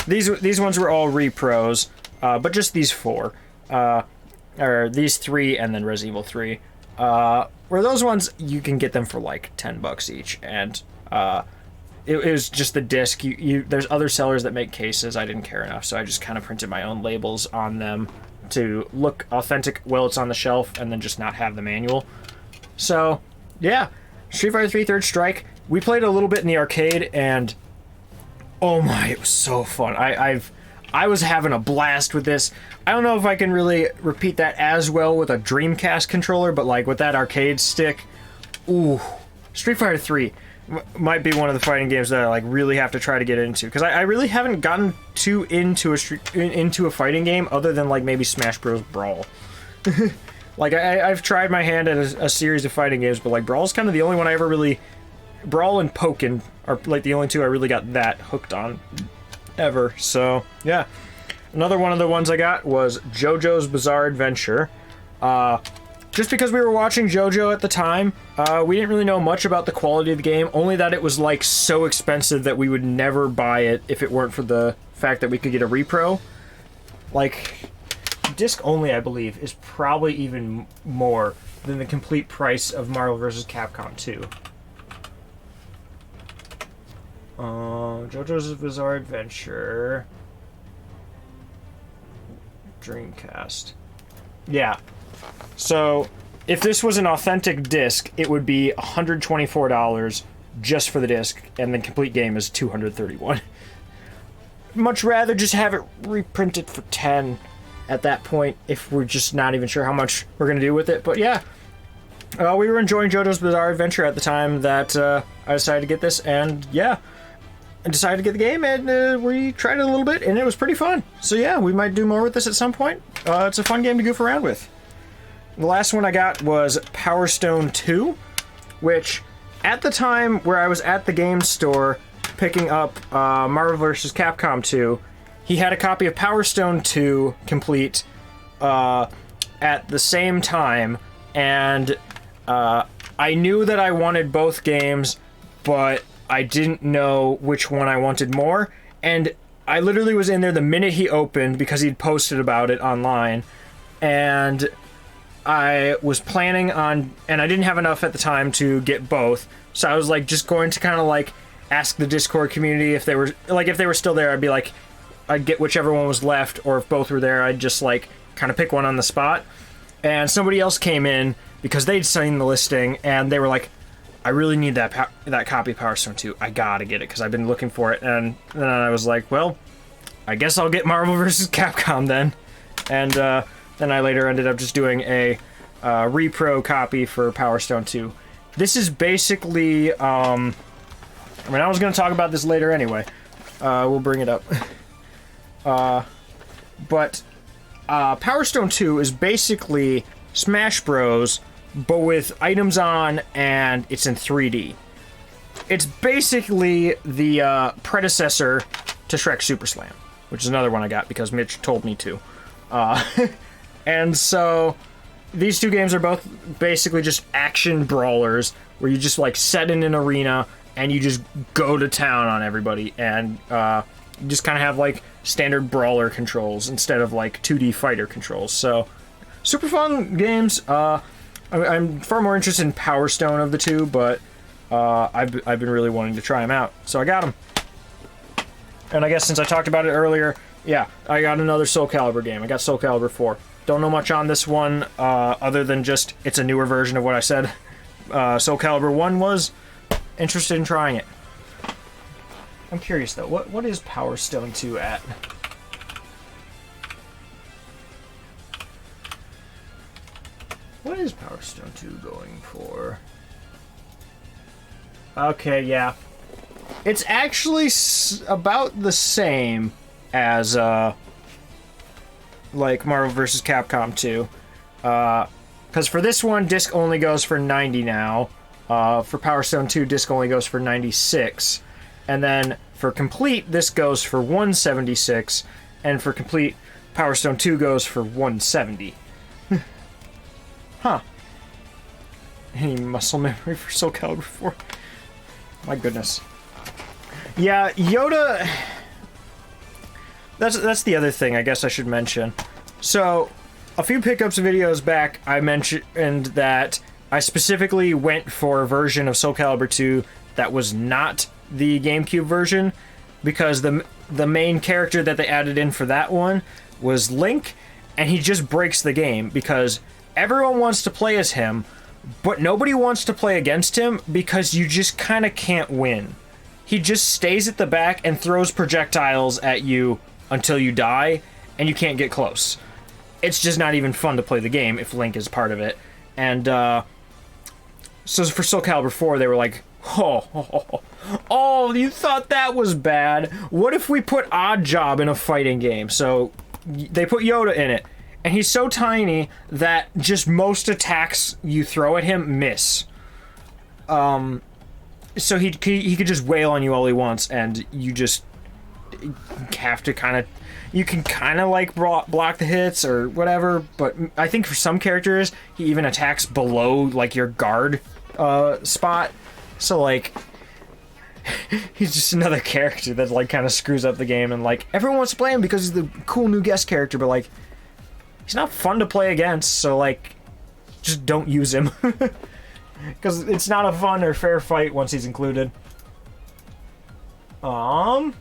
These ones were all repros, but just these 4. Or these 3 and then Resident Evil 3. Where those ones, you can get them for like $10 each, and it was just the disc. There's other sellers that make cases. I didn't care enough, so I just kind of printed my own labels on them to look authentic while it's on the shelf, and then just not have the manual. So, yeah, Street Fighter 3 Third Strike. We played a little bit in the arcade, and oh my, it was so fun. I was having a blast with this. I don't know if I can really repeat that as well with a Dreamcast controller, but like with that arcade stick, ooh, Street Fighter 3 might be one of the fighting games that I like really have to try to get into, because I really haven't gotten too into a fighting game other than like maybe Smash Bros. Brawl. Like I've tried my hand at a series of fighting games, but like Brawl's kind of the only one I ever really. Brawl and Pokken are like the only 2 I really got that hooked on ever. So yeah. Another one of the ones I got was JoJo's Bizarre Adventure. Just because we were watching JoJo at the time, we didn't really know much about the quality of the game, only that it was like so expensive that we would never buy it if it weren't for the fact that we could get a repro. Like, disc only, I believe, is probably even more than the complete price of Marvel vs. Capcom 2. JoJo's Bizarre Adventure... Dreamcast. Yeah. So, if this was an authentic disc, it would be $124 just for the disc, and the complete game is $231. Much rather just have it reprinted for $10 at that point, if we're just not even sure how much we're going to do with it. But yeah, we were enjoying JoJo's Bizarre Adventure at the time that I decided to get this, and yeah, I decided to get the game, and we tried it a little bit, and it was pretty fun. So yeah, we might do more with this at some point. It's a fun game to goof around with. The last one I got was Power Stone 2, which at the time where I was at the game store picking up Marvel vs. Capcom 2, he had a copy of Power Stone 2 complete at the same time, and I knew that I wanted both games, but I didn't know which one I wanted more, and I literally was in there the minute he opened because he'd posted about it online, and I was planning on, and I didn't have enough at the time to get both, so I was like just going to kind of like ask the Discord community if they were still there. I'd be like, I'd get whichever one was left, or if both were there, I'd just like kind of pick one on the spot. And somebody else came in because they'd seen the listing, and they were like, I really need that copy of Power Stone 2. I gotta get it because I've been looking for it. And then I was like, well, I guess I'll get Marvel vs. Capcom then. And then I later ended up just doing a repro copy for Power Stone 2. This is basically, I mean, I was going to talk about this later anyway. We'll bring it up. But Power Stone 2 is basically Smash Bros, but with items on, and it's in 3D. It's basically the predecessor to Shrek Super Slam, which is another one I got because Mitch told me to. And so these two games are both basically just action brawlers where you just like set in an arena and you just go to town on everybody, and you just kind of have like standard brawler controls instead of like 2D fighter controls. So super fun games. I'm far more interested in Power Stone of the two, but I've been really wanting to try them out, so I got them. And I guess since I talked about it earlier, yeah, I got another Soul Calibur game. I got Soul Calibur 4. Don't know much on this one, other than just it's a newer version of what I said. Soul Calibur 1 was. Interested in trying it. I'm curious though, what is Power Stone 2 at? What is Power Stone 2 going for? Okay, yeah. It's actually about the same as, like, Marvel vs. Capcom 2. Because for this one, disc only goes for 90 now. For Power Stone 2, disc only goes for 96. And then for Complete, this goes for 176. And for Complete, Power Stone 2 goes for 170. Huh. Any muscle memory for Soul Calibur 4? My goodness. Yeah, Yoda... That's the other thing I guess I should mention. So, a few pickups videos back, I mentioned that I specifically went for a version of Soul Calibur 2 that was not the GameCube version, because the main character that they added in for that one was Link, and he just breaks the game, because everyone wants to play as him, but nobody wants to play against him because you just kind of can't win. He just stays at the back and throws projectiles at you until you die, and you can't get close. It's just not even fun to play the game if Link is part of it. And, so for Soul Calibur 4, they were like, oh, you thought that was bad? What if we put Oddjob in a fighting game? So, they put Yoda in it. And he's so tiny that just most attacks you throw at him miss. So he could just wail on you all he wants, and you just have to kind of... You can kind of, like, block the hits or whatever, but I think for some characters, he even attacks below, like, your guard spot. So, like... he's just another character that, like, kind of screws up the game, and, like, everyone wants to play him because he's the cool new guest character, but, like... He's not fun to play against, so, like, just don't use him. Because it's not a fun or fair fight once he's included. Yeah.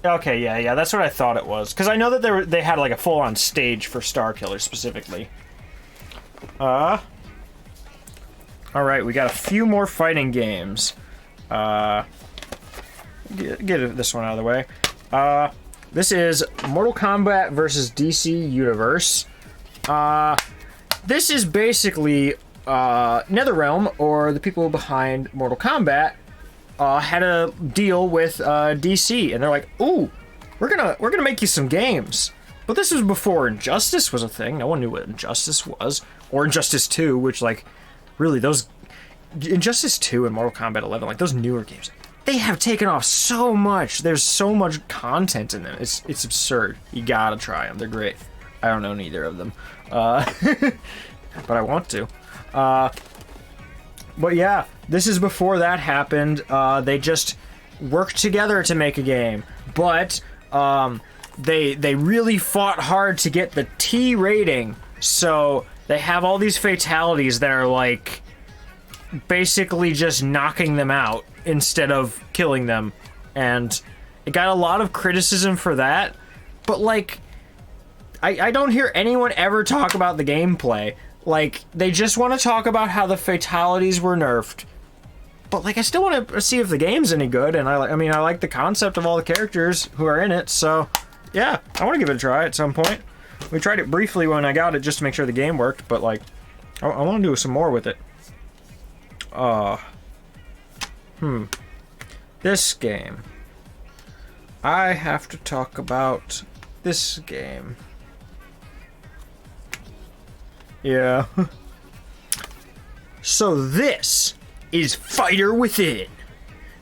Okay, yeah, that's what I thought it was. Because I know that they had, like, a full-on stage for Starkiller, specifically. Alright, we got a few more fighting games. Get this one out of the way. This is Mortal Kombat vs. DC Universe. This is basically NetherRealm, or the people behind Mortal Kombat, had a deal with DC, and they're like, "Ooh, we're gonna make you some games." But this was before Injustice was a thing. No one knew what Injustice was, or Injustice 2, which, like, really those Injustice 2 and Mortal Kombat 11, like, those newer games, they have taken off so much. There's so much content in them. It's absurd. You gotta try them. They're great. I don't know neither of them, but I want to. But yeah, this is before that happened. They just worked together to make a game, but they really fought hard to get the T rating. So they have all these fatalities that are, like, basically just knocking them out instead of killing them, and it got a lot of criticism for that, but, like, I don't hear anyone ever talk about the gameplay. Like, they just want to talk about how the fatalities were nerfed, but, like, I still want to see if the game's any good, and I like the concept of all the characters who are in it, so yeah, I want to give it a try at some point. We tried it briefly when I got it just to make sure the game worked, but, like, I want to do some more with it. This game. I have to talk about this game. Yeah. So this is Fighter Within.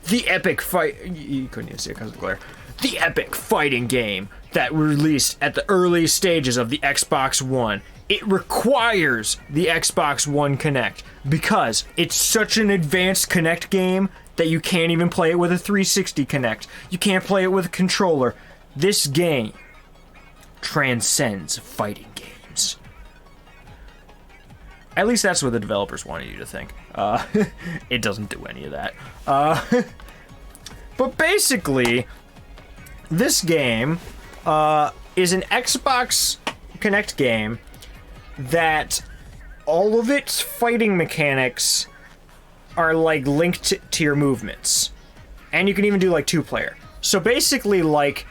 The epic fight... You couldn't even see it because of the glare. The epic fighting game that released at the early stages of the Xbox One. It requires the Xbox One Kinect because it's such an advanced Kinect game that you can't even play it with a 360 Kinect. You can't play it with a controller. This game transcends fighting games. At least that's what the developers wanted you to think. It doesn't do any of that. But basically, this game is an Xbox Kinect game that all of its fighting mechanics are, like, linked to your movements. And you can even do, like, 2-player. So basically, like,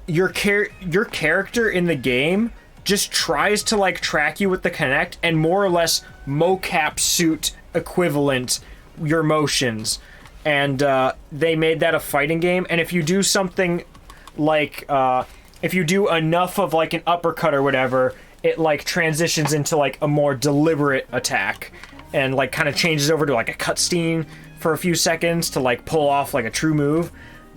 your character in the game just tries to like track you with the Kinect and more or less mocap suit equivalent your motions. And they made that a fighting game. And if you do something like if you do enough of like an uppercut or whatever, it like transitions into like a more deliberate attack and like kind of changes over to like a cutscene for a few seconds to like pull off like a true move.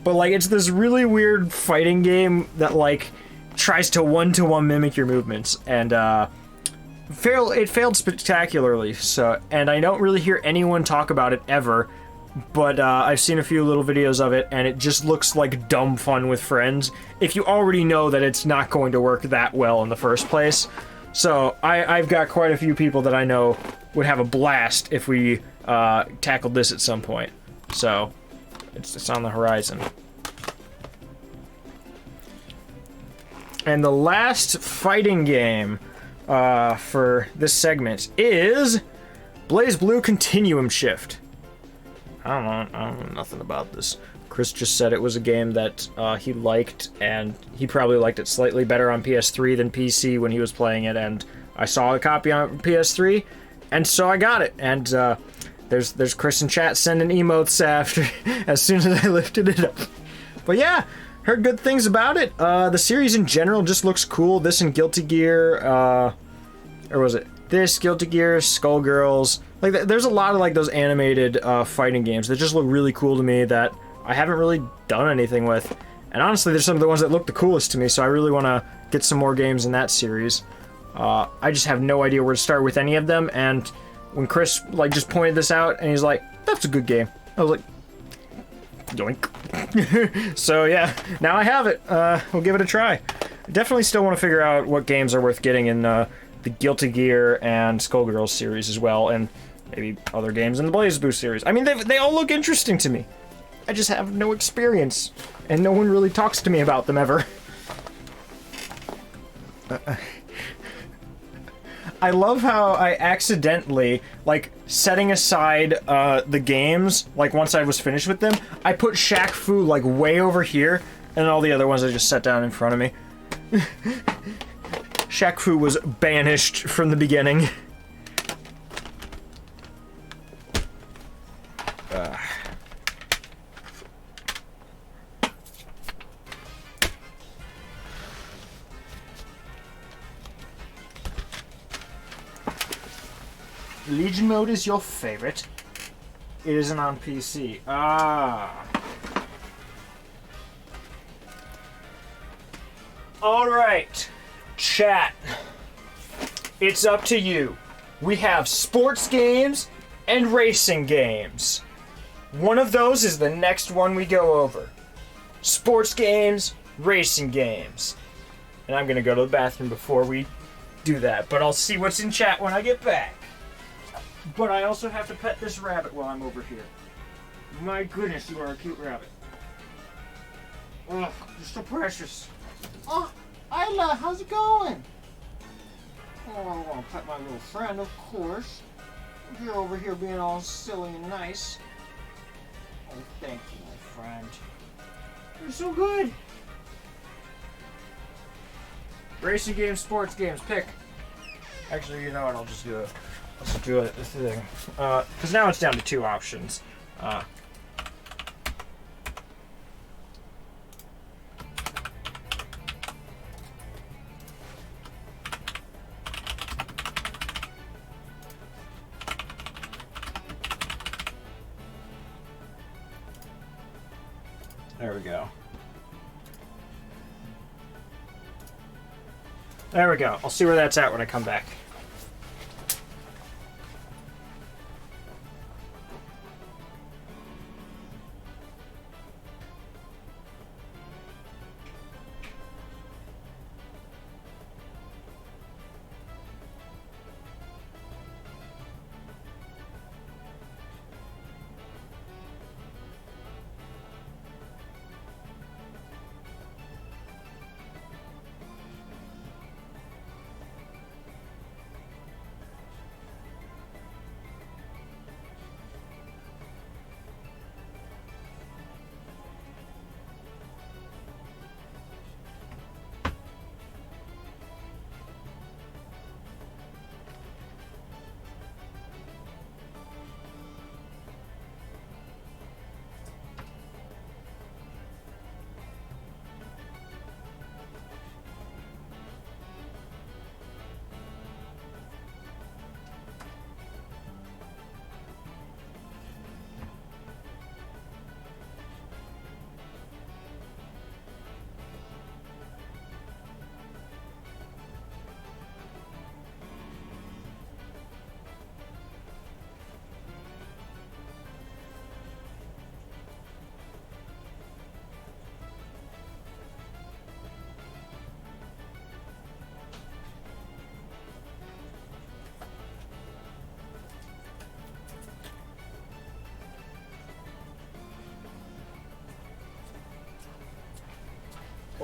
But like it's this really weird fighting game that like tries to one-to-one mimic your movements, and it failed spectacularly. So, and I don't really hear anyone talk about it ever, but I've seen a few little videos of it, and it just looks like dumb fun with friends if you already know that it's not going to work that well in the first place. So I've got quite a few people that I know would have a blast if we tackled this at some point. So it's on the horizon. And the last fighting game for this segment is BlazBlue Continuum Shift. I don't know nothing about this. Chris just said it was a game that he liked, and he probably liked it slightly better on PS3 than PC when he was playing it, and I saw a copy on PS3, and so I got it. And there's Chris in chat sending emotes after as soon as I lifted it up. But yeah, heard good things about it. The series in general just looks cool. This and Guilty Gear, or was it this, Guilty Gear, Skullgirls? Like, there's a lot of like those animated fighting games that just look really cool to me that I haven't really done anything with. And honestly, they're some of the ones that look the coolest to me, so I really want to get some more games in that series. I just have no idea where to start with any of them, and when Chris like just pointed this out, and he's like, "That's a good game," I was like, yoink. So yeah, now I have it. We'll give it a try. Definitely still want to figure out what games are worth getting in the Guilty Gear and Skullgirls series as well, and maybe other games in the BlazBlue series. I mean, they all look interesting to me. I just have no experience, and no one really talks to me about them ever. I love how I accidentally, like, setting aside the games, like, once I was finished with them, I put Shaq Fu, like, way over here, and all the other ones I just set down in front of me. Shaq Fu was banished from the beginning. Legion mode is your favorite. It isn't on PC. Alright, chat. It's up to you. We have sports games and racing games. One of those is the next one we go over. Sports games, racing games. And I'm gonna go to the bathroom before we do that, but I'll see what's in chat when I get back. But I also have to pet this rabbit while I'm over here. My goodness, you are a cute rabbit. Ugh, you're so precious. Oh, Isla, how's it going? Oh, I want to pet my little friend, of course. You're over here being all silly and nice. Oh, thank you, my friend. You're so good. Racing games, sports games, pick. Actually, you know what? I'll just do it. Let's do it. This thing. Because now it's down to two options. There we go. There we go. I'll see where that's at when I come back.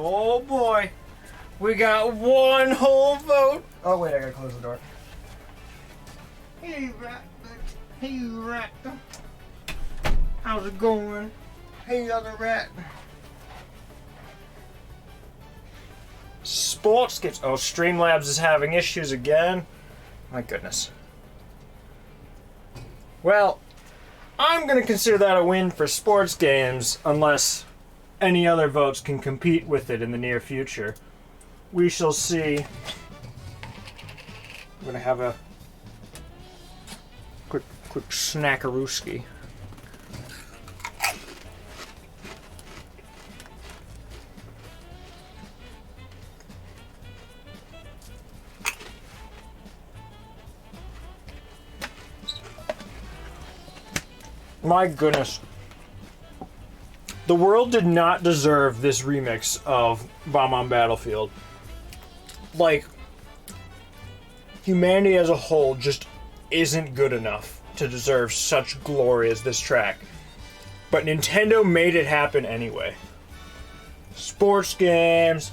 Oh boy. We got one whole vote. Oh wait, I gotta close the door. Hey, rat. Hey, rat. How's it going? Hey, other rat. Sports games. Oh, Streamlabs is having issues again. My goodness. Well, I'm gonna consider that a win for sports games unless any other votes can compete with it in the near future. We shall see. I'm gonna have a quick snackarooski. My goodness. The world did not deserve this remix of Bomb on Battlefield. Like, humanity as a whole just isn't good enough to deserve such glory as this track. But Nintendo made it happen anyway. Sports games.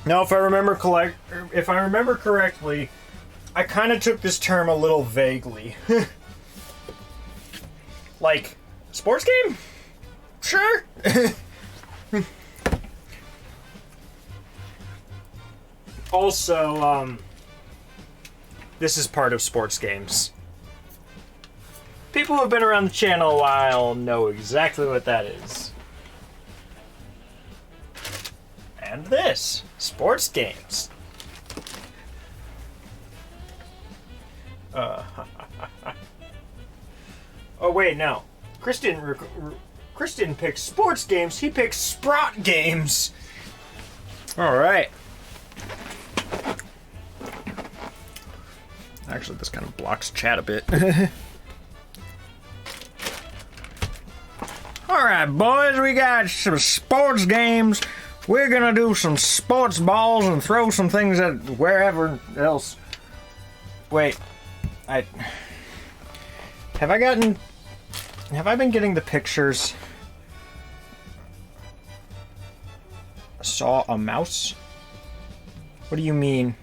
Now, if I remember correctly, I kind of took this term a little vaguely. Like, sports game? Sure. Also, this is part of sports games. People who have been around the channel a while know exactly what that is. And this, sports games. Oh wait, no. Chris didn't pick sports games. He picked Sprott games. All right. Actually, this kind of blocks chat a bit. All right, boys, we got some sports games. We're gonna do some sports balls and throw some things at wherever else. Wait, have I been getting the pictures? Saw a mouse? What do you mean?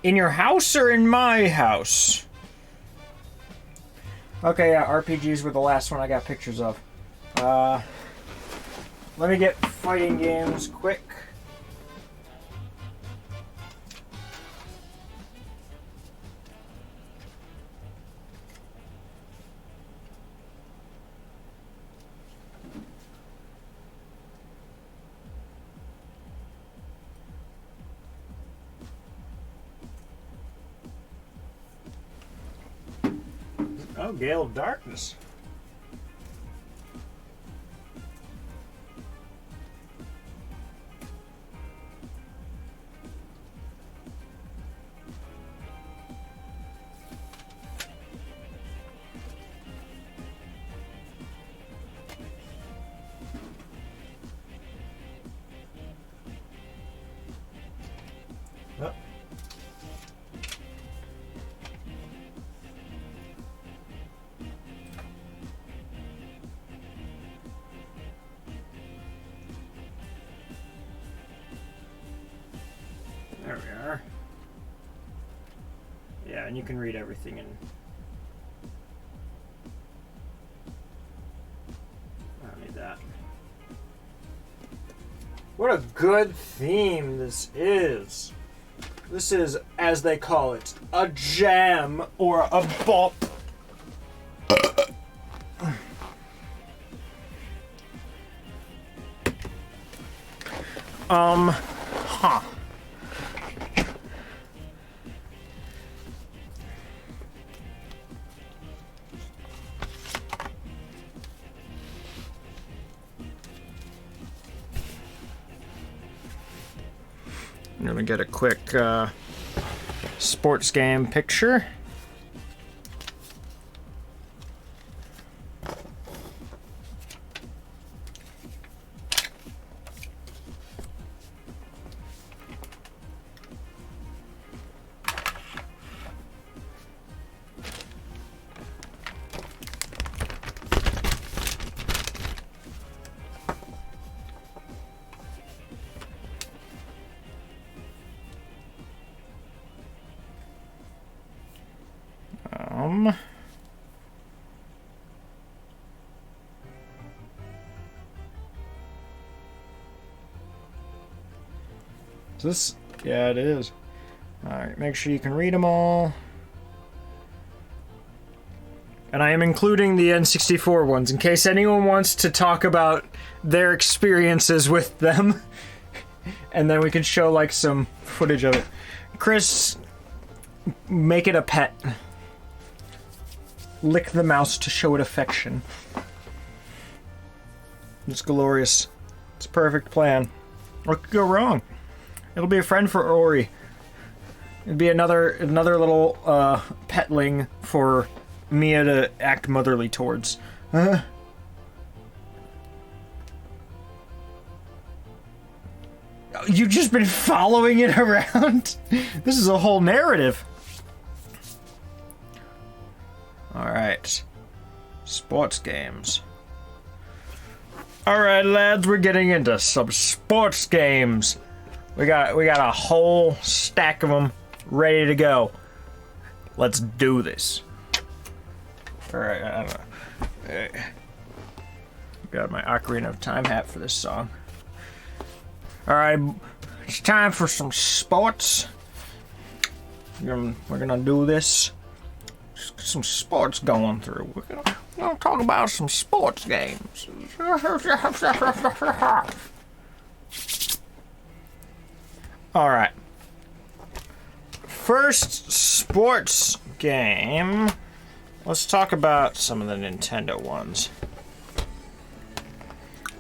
In your house or in my house? Okay, yeah, RPGs were the last one I got pictures of. Let me get fighting games quick. Oh, Gale of Darkness. Oh. There we are. Yeah, and you can read everything in... I don't need that. What a good theme this is. This is, as they call it, a jam or a bop. Huh. I'm gonna get a quick sports game picture. Is this? Yeah, it is. Alright, make sure you can read them all. And I am including the N64 ones in case anyone wants to talk about their experiences with them. And then we can show like some footage of it. Chris, make it a pet. Lick the mouse to show it affection. It's glorious. It's a perfect plan. What could go wrong? It'll be a friend for Ori. It'd be another little petling for Mia to act motherly towards. You've just been following it around? This is a whole narrative. Alright. Sports games. Alright, lads, we're getting into some sports games. We got a whole stack of them ready to go. Let's do this. Alright, I don't know. Got my Ocarina of Time hat for this song. Alright, it's time for some sports. We're gonna do this. Some sports going through. We're gonna talk about some sports games. Alright. First sports game. Let's talk about some of the Nintendo ones.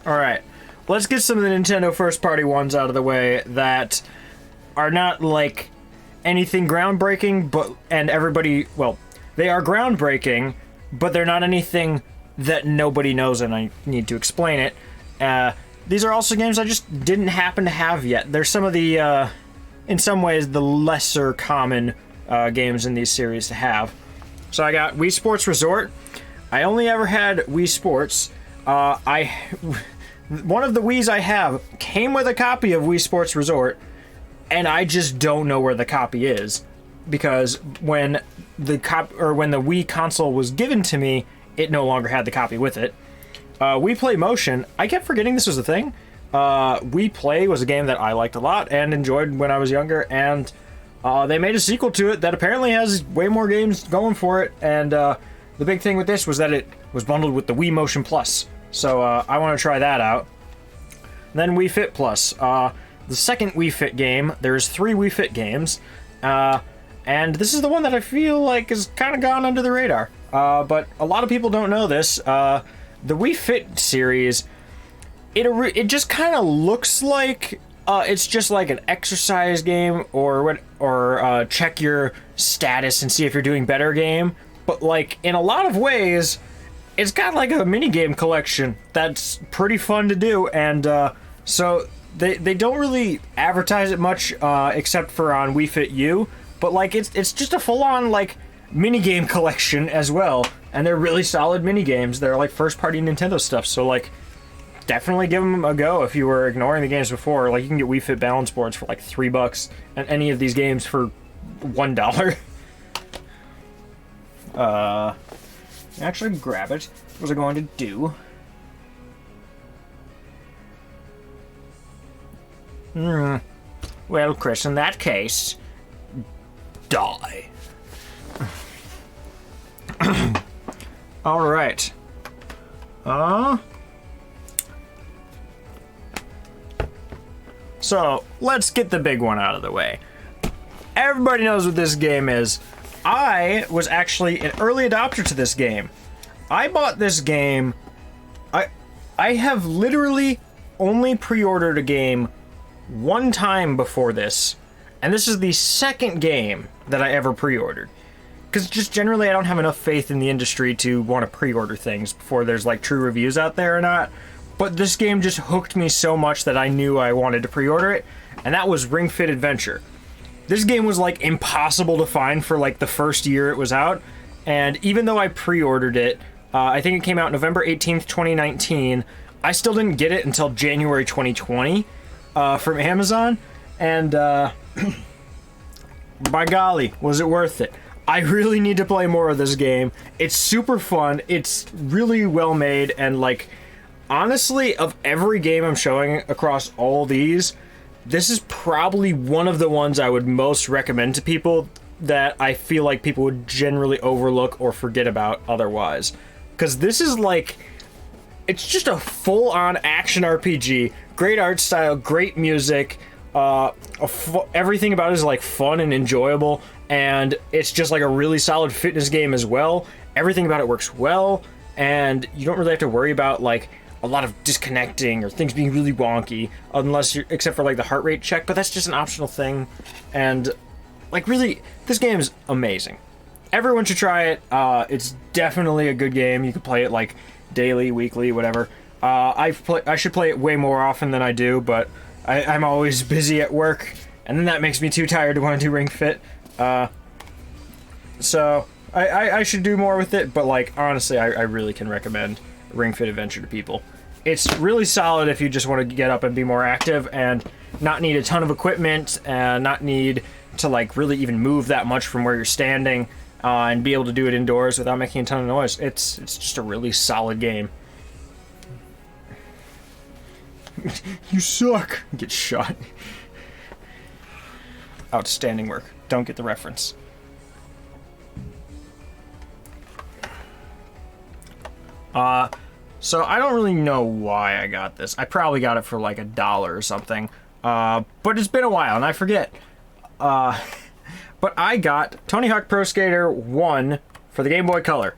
Alright. Let's get some of the Nintendo first-party ones out of the way that are not, like, anything groundbreaking, well, they are groundbreaking, but they're not anything that nobody knows, and I need to explain it. These are also games I just didn't happen to have yet. They're some of the, in some ways, the lesser common games in these series to have. So I got Wii Sports Resort. I only ever had Wii Sports. One of the Wiis I have came with a copy of Wii Sports Resort, and I just don't know where the copy is, because when the Wii console was given to me, it no longer had the copy with it. Wii Play Motion, I kept forgetting this was a thing. Wii Play was a game that I liked a lot and enjoyed when I was younger, and they made a sequel to it that apparently has way more games going for it, and the big thing with this was that it was bundled with the Wii Motion Plus. So I want to try that out. Then Wii Fit Plus. The second Wii Fit game. There's 3 Wii Fit games. And this is the one that I feel like has kind of gone under the radar. But a lot of people don't know this. The Wii Fit series, it just kind of looks like it's just like an exercise game or check your status and see if you're doing better game. But like in a lot of ways, it's got like a minigame collection that's pretty fun to do, and so they don't really advertise it much except for on Wii Fit U, but like it's just a full-on like minigame collection as well, and they're really solid minigames. They're like first-party Nintendo stuff, so like definitely give them a go if you were ignoring the games before. Like you can get Wii Fit balance boards for like $3, and any of these games for $1. Actually grab it. What was I going to do? Well, Chris, in that case, die. Alright. So, let's get the big one out of the way. Everybody knows what this game is. I was actually an early adopter to this game. I bought this game. I have literally only pre-ordered a game one time before this, and this is the second game that I ever pre-ordered. Because just generally I don't have enough faith in the industry to want to pre-order things before there's like true reviews out there or not. But this game just hooked me so much that I knew I wanted to pre-order it, and that was Ring Fit Adventure. This game was like impossible to find for like the first year it was out, and even though I pre-ordered it, I think it came out November 18th, 2019, I still didn't get it until January 2020 from Amazon, and by golly, was it worth it. I really need to play more of this game. It's super fun. It's really well made, and like, honestly, of every game I'm showing across all these, this is probably one of the ones I would most recommend to people that I feel like people would generally overlook or forget about otherwise. Because this is like, it's just a full-on action RPG. Great art style, great music. Everything about it is like fun and enjoyable, and it's just like a really solid fitness game as well. Everything about it works well, and you don't really have to worry about like a lot of disconnecting or things being really wonky, except for like the heart rate check, but that's just an optional thing. And like, really, this game is amazing. Everyone should try it. It's definitely a good game. You can play it like daily, weekly, whatever. I should play it way more often than I do, but I'm always busy at work, and then that makes me too tired to want to do Ring Fit. So I should do more with it, but like, honestly, I really can recommend Ring Fit Adventure to people. It's really solid if you just want to get up and be more active and not need a ton of equipment and not need to like really even move that much from where you're standing, and be able to do it indoors without making a ton of noise. It's just a really solid game. You suck. Get shot. Outstanding work. Don't get the reference. So I don't really know why I got this. I probably got it for like $1 or something. But it's been a while and I forget. But I got Tony Hawk Pro Skater 1 for the Game Boy Color.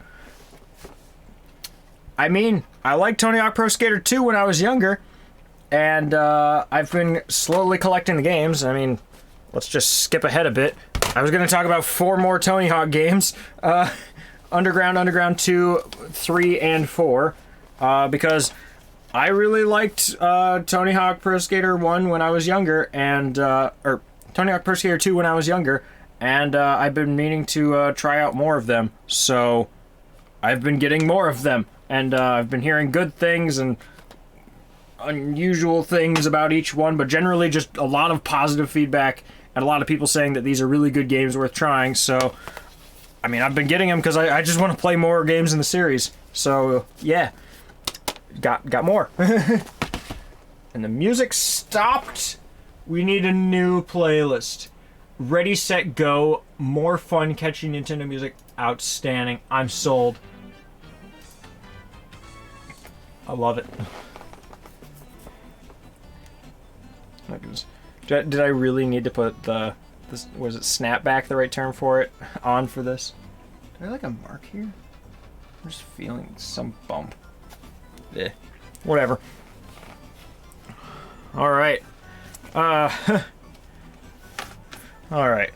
I mean, I liked Tony Hawk Pro Skater 2 when I was younger, and I've been slowly collecting the games. I mean, let's just skip ahead a bit. I was going to talk about 4 more Tony Hawk games. Underground 2, 3, and 4. Because I really liked Tony Hawk Pro Skater 1 when I was younger, and or Tony Hawk Pro Skater 2 when I was younger, and I've been meaning to try out more of them, so I've been getting more of them, and I've been hearing good things and unusual things about each one, but generally just a lot of positive feedback and a lot of people saying that these are really good games worth trying. So I mean, I've been getting them because I just want to play more games in the series. So yeah, got more. And the music stopped. We need a new playlist. Ready, set, go. More fun, catchy Nintendo music. Outstanding. I'm sold. I love it. Did I really need to put this, was it snapback the right term for it, on for this? Is there like a mark here? I'm just feeling some bump. Yeah. Whatever. Alright. Alright.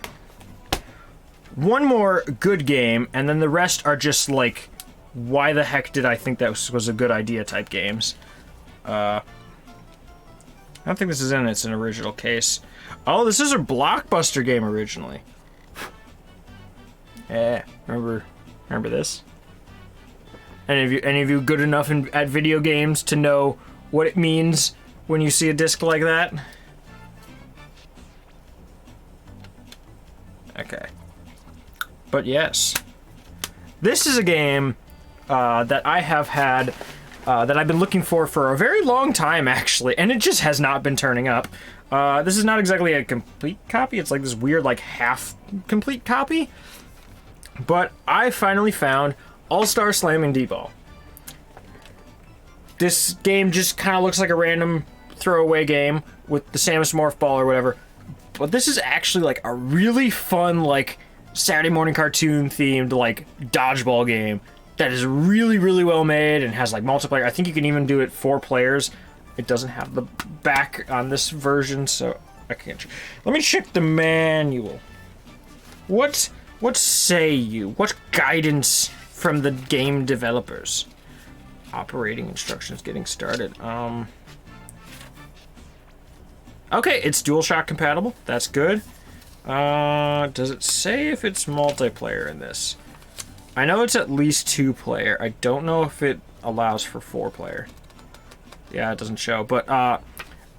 One more good game, and then the rest are just like, why the heck did I think that was a good idea type games. I don't think this is in its an original case. Oh, this is a Blockbuster game originally. Yeah, remember this? Any of you good enough at video games to know what it means when you see a disc like that? Okay. But yes. This is a game that I have had, that I've been looking for a very long time, actually, and it just has not been turning up. This is not exactly a complete copy. It's like this weird, like, half-complete copy. But I finally found All-Star Slamming D-Ball. This game just kind of looks like a random throwaway game with the Samus Morph Ball or whatever. But this is actually, like, a really fun, like, Saturday morning cartoon themed, like, dodgeball game that is really, really well made and has, like, multiplayer. I think you can even do it 4 players. It doesn't have the back on this version, so I can't. Let me check the manual. What say you? What guidance from the game developers? Operating instructions, getting started. Okay, it's DualShock compatible. That's good. Does it say if it's multiplayer in this? I know it's at least 2-player. I don't know if it allows for 4-player. Yeah, it doesn't show. But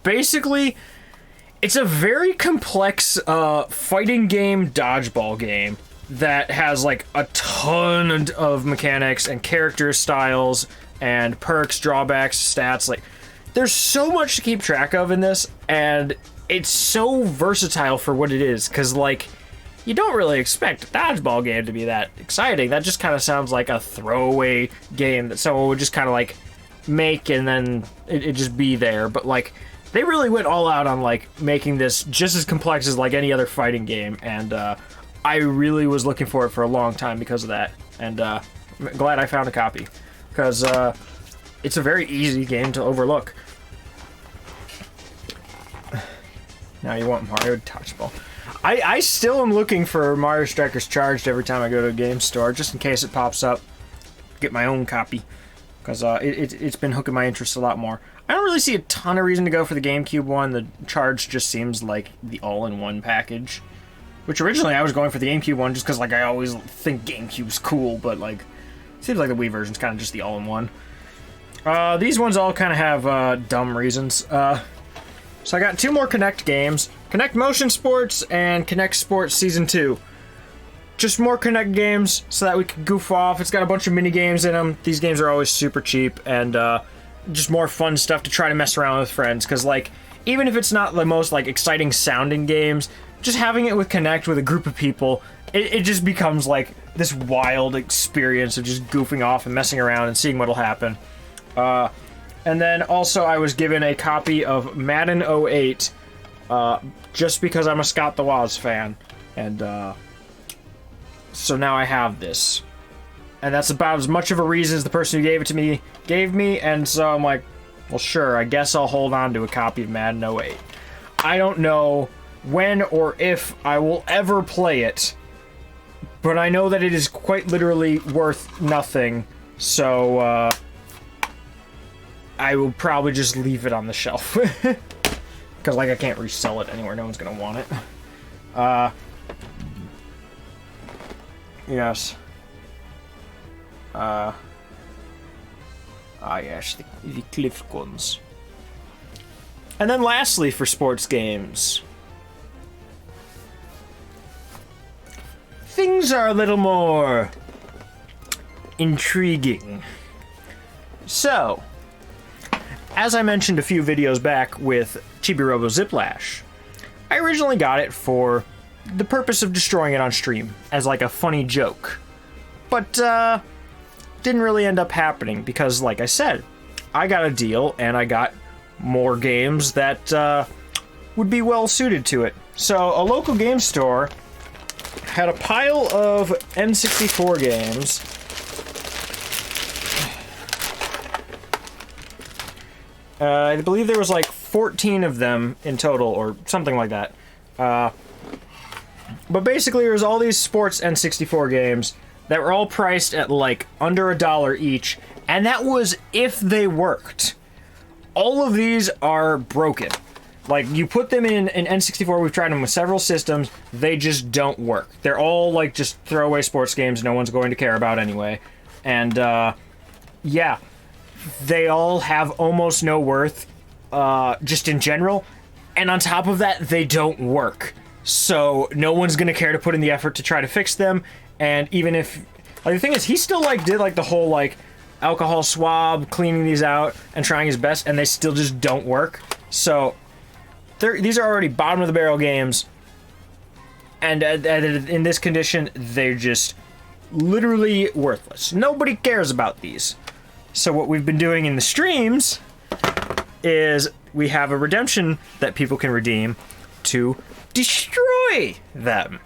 basically, it's a very complex fighting game, dodgeball game that has like a ton of mechanics and character styles and perks, drawbacks, stats. Like, there's so much to keep track of in this, and it's so versatile for what it is, because like, you don't really expect a dodgeball game to be that exciting. That just kind of sounds like a throwaway game that someone would just kind of like make and then it just be there. But like, they really went all out on like making this just as complex as like any other fighting game, and I really was looking for it for a long time because of that, and I'm glad I found a copy, because it's a very easy game to overlook. Now you want Mario Dodgeball. I still am looking for Mario Strikers Charged every time I go to a game store, just in case it pops up. Get my own copy, because it's been hooking my interest a lot more. I don't really see a ton of reason to go for the GameCube one. The Charged just seems like the all-in-one package, which originally I was going for the GameCube one just because like I always think GameCube's cool, but like it seems like the Wii version's kind of just the all-in-one. These ones all kind of have dumb reasons. So I got 2 more Kinect games. Kinect Motion Sports and Kinect Sports Season 2. Just more Kinect games so that we can goof off. It's got a bunch of mini games in them. These games are always super cheap, and just more fun stuff to try to mess around with friends. Because like, even if it's not the most like exciting sounding games, just having it with Kinect with a group of people, it just becomes like this wild experience of just goofing off and messing around and seeing what'll happen. And then also I was given a copy of Madden 08, just because I'm a Scott the Woz fan, and so now I have this, and that's about as much of a reason as the person who gave it to me gave me, and so I'm like, well sure, I guess I'll hold on to a copy of Madden 08. I don't know when or if I will ever play it, but I know that it is quite literally worth nothing, so I will probably just leave it on the shelf. Because, like, I can't resell it anywhere. No one's going to want it. Yes. Yes, the Cliff Guns. And then lastly, for sports games, things are a little more intriguing. So, as I mentioned a few videos back with Chibi Robo Ziplash, I originally got it for the purpose of destroying it on stream, as like a funny joke. But, didn't really end up happening, because like I said, I got a deal, and I got more games that, would be well suited to it. So, a local game store had a pile of N64 games. I believe there was like 14 of them in total, or something like that. But basically, there was all these sports N64 games that were all priced at like under $1 each, and that was if they worked. All of these are broken. Like, you put them in an N64, we've tried them with several systems, they just don't work. They're all like just throwaway sports games no one's going to care about anyway. And yeah, they all have almost no worth, just in general. And on top of that, they don't work. So no one's gonna care to put in the effort to try to fix them. And even if, like, the thing is, he still like did like the whole like alcohol swab, cleaning these out and trying his best, and they still just don't work. So these are already bottom of the barrel games, and in this condition, they're just literally worthless. Nobody cares about these. So what we've been doing in the streams is we have a redemption that people can redeem to destroy them.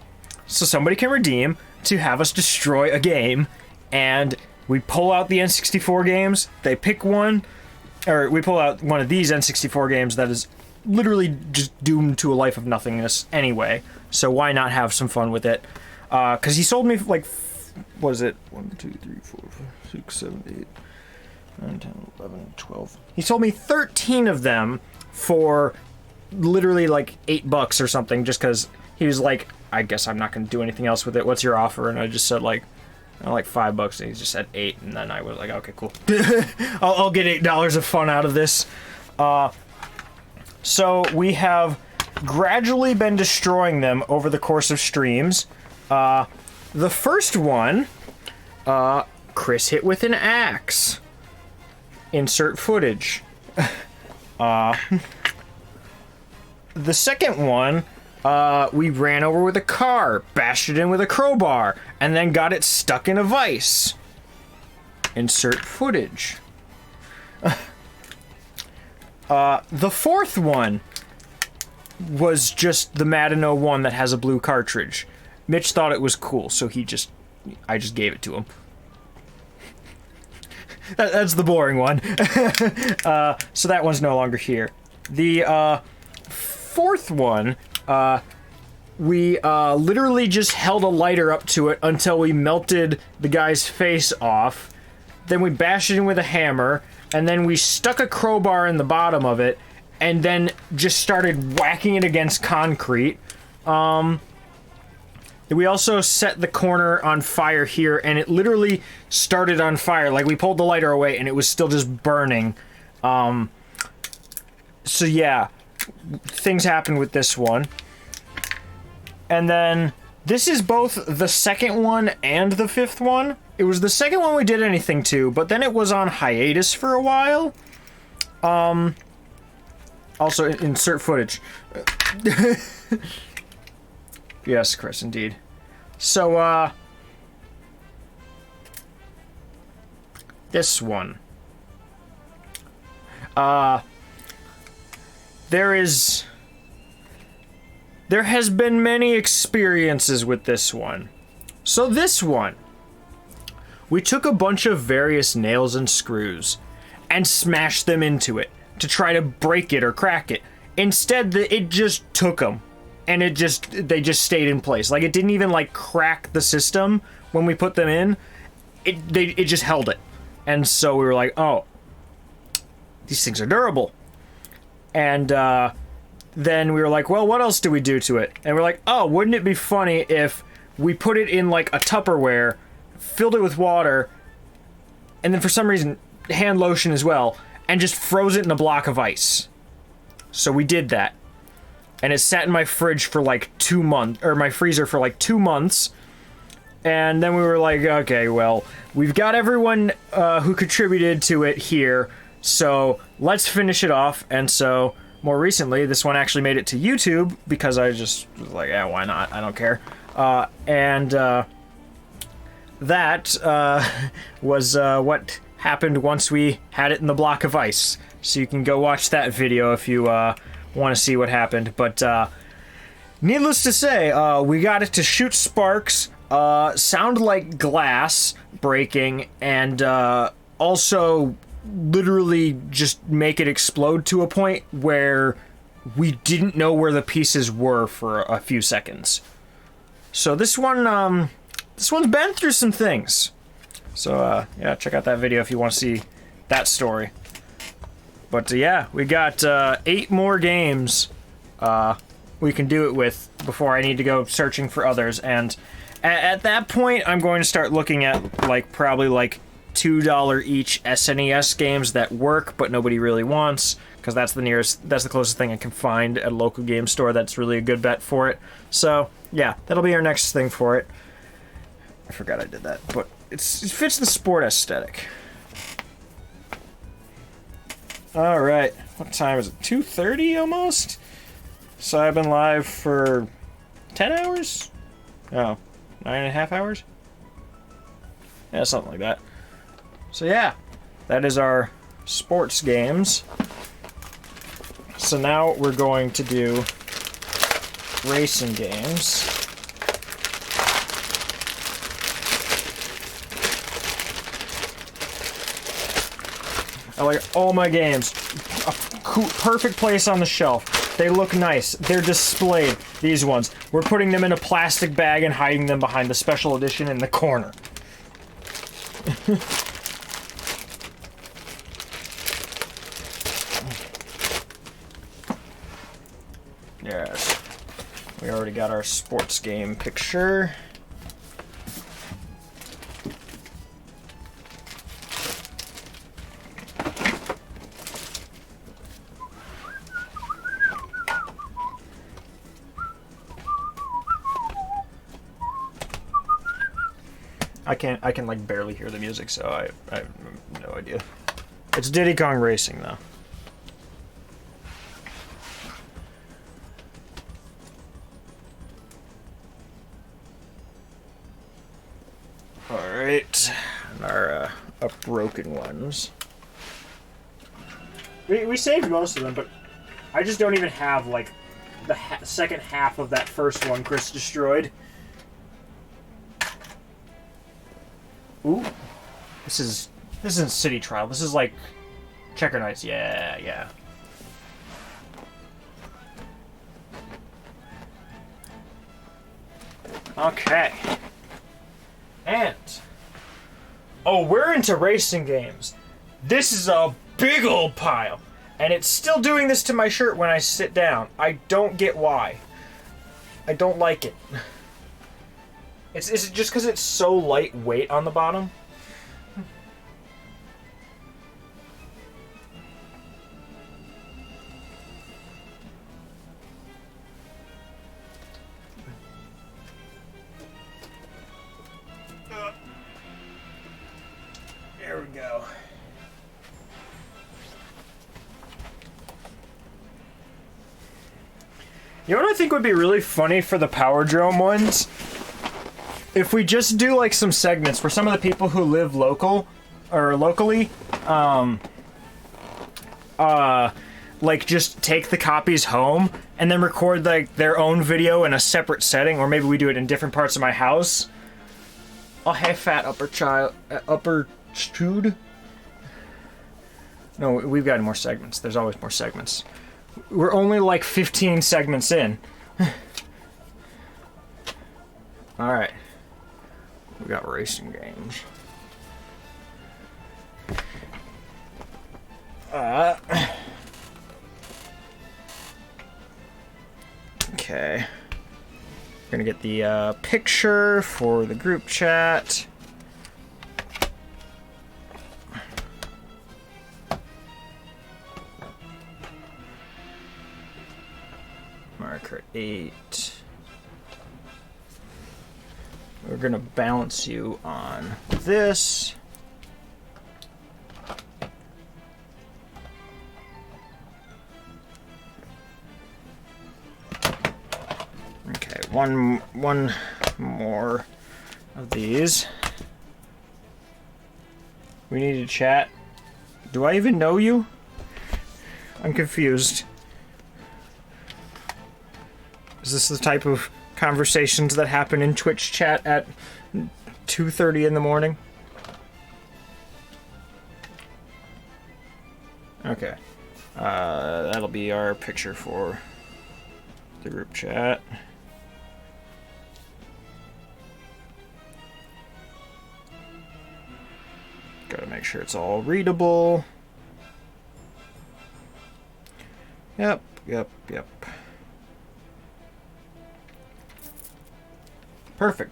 So somebody can redeem to have us destroy a game, and we pull out the N64 games, they pick one, or we pull out one of these N64 games that is literally just doomed to a life of nothingness anyway, so why not have some fun with it? Because he sold me, like, what is it? 1, 2, 3, 4, 5, 6, 7, 8, 9, 10, 11, 12. He sold me 13 of them for literally like $8 or something, just because he was like, I guess I'm not going to do anything else with it. What's your offer? And I just said like $5, and he just said 8, and then I was like, okay, cool. I'll get $8 of fun out of this. So we have gradually been destroying them over the course of streams. the first one, Chris hit with an axe. Insert footage. The second one, we ran over with a car, bashed it in with a crowbar, and then got it stuck in a vise. Insert footage. The fourth one was just the Madden 01 that has a blue cartridge. Mitch thought it was cool, so I just gave it to him. That's the boring one. So that one's no longer here. The fourth one, we literally just held a lighter up to it until we melted the guy's face off. Then we bashed it in with a hammer, and then we stuck a crowbar in the bottom of it, and then just started whacking it against concrete. We also set the corner on fire here, and it literally started on fire. Like, we pulled the lighter away, and it was still just burning. So yeah, things happened with this one. And then, this is both the second one and the fifth one. It was the second one we did anything to, but then it was on hiatus for a while. Also, insert footage. Yes, Chris, indeed. So, this one. There has been many experiences with this one. So this one, we took a bunch of various nails and screws and smashed them into it to try to break it or crack it. Instead, it just took them. And they just stayed in place. Like, it didn't even, like, crack the system when we put them in. It just held it. And so we were like, oh, these things are durable. And then we were like, well, what else do we do to it? And we're like, oh, wouldn't it be funny if we put it in, like, a Tupperware, filled it with water, and then for some reason, hand lotion as well, and just froze it in a block of ice. So we did that. And it sat in my fridge for like 2 months, or my freezer for like 2 months. And then we were like, okay, well, we've got everyone who contributed to it here, so let's finish it off. And so, more recently, this one actually made it to YouTube, because I just was like, yeah, why not? I don't care. That was what happened once we had it in the block of ice. So you can go watch that video if you want to see what happened. But needless to say, we got it to shoot sparks, sound like glass breaking, and also literally just make it explode to a point where we didn't know where the pieces were for a few seconds. So this one's been through some things. So yeah, check out that video if you want to see that story. But yeah, we got 8 more games we can do it with before I need to go searching for others. And at that point, I'm going to start looking at probably $2 each SNES games that work, but nobody really wants, because that's the closest thing I can find at a local game store that's really a good bet for it. So yeah, that'll be our next thing for it. I forgot I did that, but it fits the sport aesthetic. Alright, what time is it? 2:30 almost? So I've been live for 10 hours? Oh, 9.5 hours? Yeah, something like that. So yeah, that is our sports games. So now we're going to do racing games. I like all my games. A perfect place on the shelf. They look nice. They're displayed. These ones. We're putting them in a plastic bag and hiding them behind the special edition in the corner. Yes. We already got our sports game picture. I can like barely hear the music, so I have no idea. It's Diddy Kong Racing though. Alright, our broken ones. We saved most of them, but I just don't even have, like, the second half of that first one Chris destroyed. Ooh. This isn't City Trial. This is, like, Checker Knights. Yeah, yeah. Okay. And... oh, we're into racing games. This is a big old pile. And it's still doing this to my shirt when I sit down. I don't get why. I don't like it. Is it just because it's so lightweight on the bottom? There we go. You know what I think would be really funny for the Power Drome ones? If we just do like some segments for some of the people who live locally, like just take the copies home and then record like their own video in a separate setting, or maybe we do it in different parts of my house. Oh, hey, fat upper Strude. No, we've got more segments. There's always more segments. We're only like 15 segments in. Alright. We got racing games. Okay. We're gonna get the picture for the group chat. Marker 8. We're gonna balance you on this. Okay, one more of these. We need to chat. Do I even know you? I'm confused. Is this the type of conversations that happen in Twitch chat at 2:30 in the morning? Okay. That'll be our picture for the group chat. Gotta make sure it's all readable. Yep. Perfect.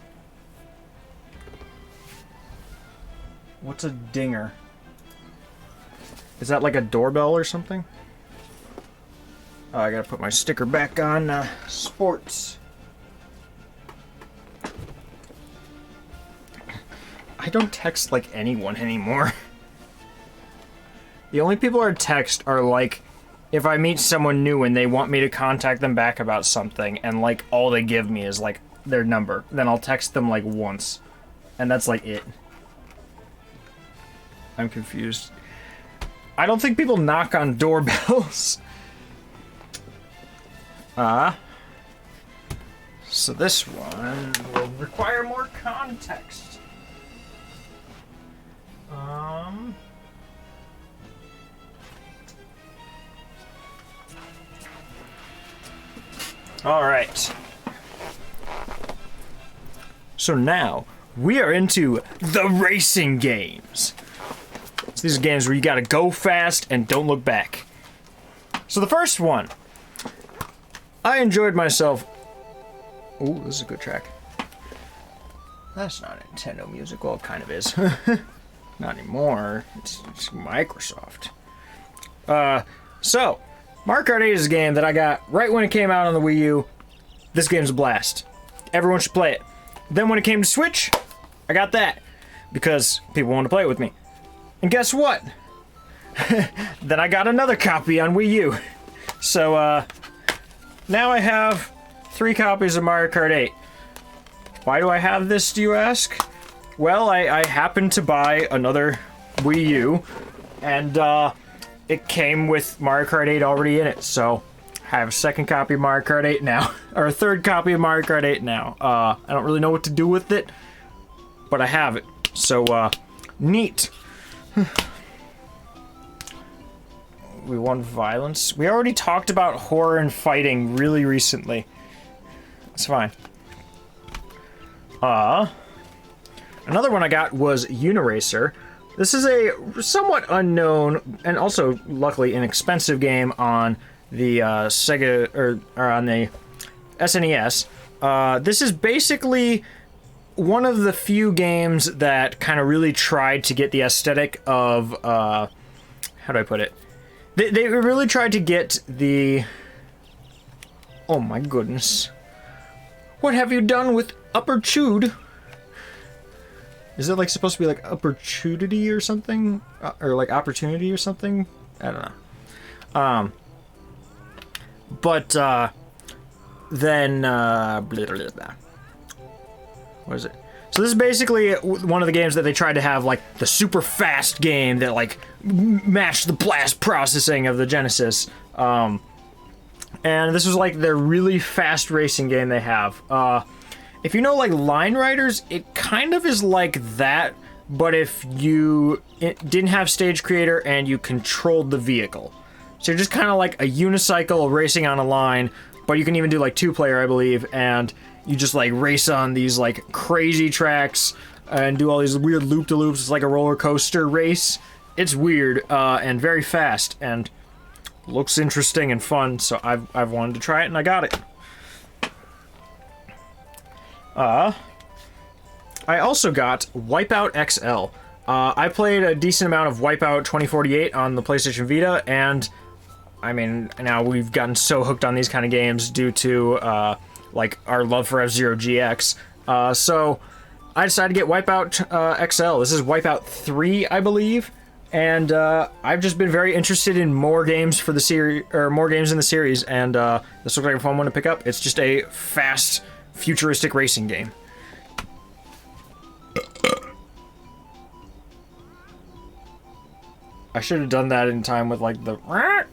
What's a dinger? Is that like a doorbell or something? Oh, I gotta put my sticker back on sports. I don't text like anyone anymore. The only people I text are like if I meet someone new and they want me to contact them back about something and like all they give me is like their number, then I'll text them like once, and that's like it. I'm confused. I don't think people knock on doorbells. So this one will require more context. All right. So now, we are into the racing games. So these are games where you gotta go fast and don't look back. So the first one, I enjoyed myself. Ooh, this is a good track. That's not Nintendo music. Well, it kind of is. Not anymore. It's Microsoft. So, Mario Kart 8 is a game that I got right when it came out on the Wii U. This game's a blast. Everyone should play it. Then when it came to Switch, I got that because people want to play it with me. And guess what? Then I got another copy on Wii U. So, now I have 3 copies of Mario Kart 8. Why do I have this, do you ask? Well, I happened to buy another Wii U, and it came with Mario Kart 8 already in it, so I have a second copy of Mario Kart 8 now, or a third copy of Mario Kart 8 now. I don't really know what to do with it, but I have it, so neat. We won violence. We already talked about horror and fighting really recently. It's fine. Another one I got was Uniracer. This is a somewhat unknown and also luckily inexpensive game on the Sega or on the SNES. This is basically one of the few games that kind of really tried to get the aesthetic of how do I put it? They really tried to get the... Oh my goodness. What have you done with Upper Chewed? Is it like supposed to be like opportunity or something? Or like opportunity or something? I don't know. Then blah, blah, blah. What is it? So this is basically one of the games that they tried to have like the super fast game that like matched the blast processing of the Genesis. And this was like their really fast racing game they have. If you know like Line Riders, it kind of is like that, but if you didn't have Stage Creator and you controlled the vehicle. So you're just kind of like a unicycle racing on a line, but you can even do like 2-player, I believe, and you just like race on these like crazy tracks and do all these weird loop-de-loops. It's like a roller coaster race. It's weird and very fast and looks interesting and fun, so I've wanted to try it and I got it. I also got Wipeout XL. I played a decent amount of Wipeout 2048 on the PlayStation Vita, and I mean, now we've gotten so hooked on these kind of games due to like our love for F-Zero GX. So I decided to get Wipeout XL. This is Wipeout 3, I believe, and I've just been very interested in more games for the series, or more games in the series, and this looks like a fun one to pick up. It's just a fast, futuristic racing game. I should have done that in time with like the... I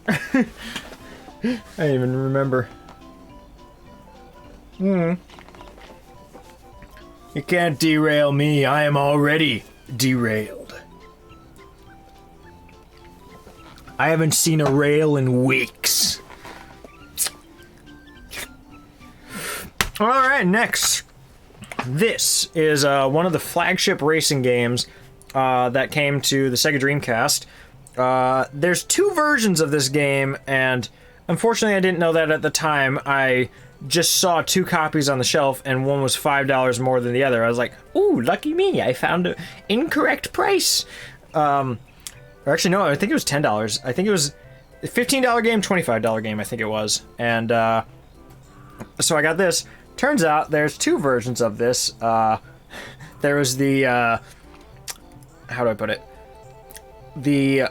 didn't even remember. You can't derail me. I am already derailed. I haven't seen a rail in weeks. Alright, next. This is one of the flagship racing games that came to the Sega Dreamcast. There's 2 versions of this game, and unfortunately I didn't know that at the time. I just saw 2 copies on the shelf, and one was $5 more than the other. I was like, ooh, lucky me, I found an incorrect price. Or actually, no, I think it was $10. I think it was a $15 game, $25 game, I think it was. And so I got this. Turns out there's 2 versions of this. There was the, how do I put it? The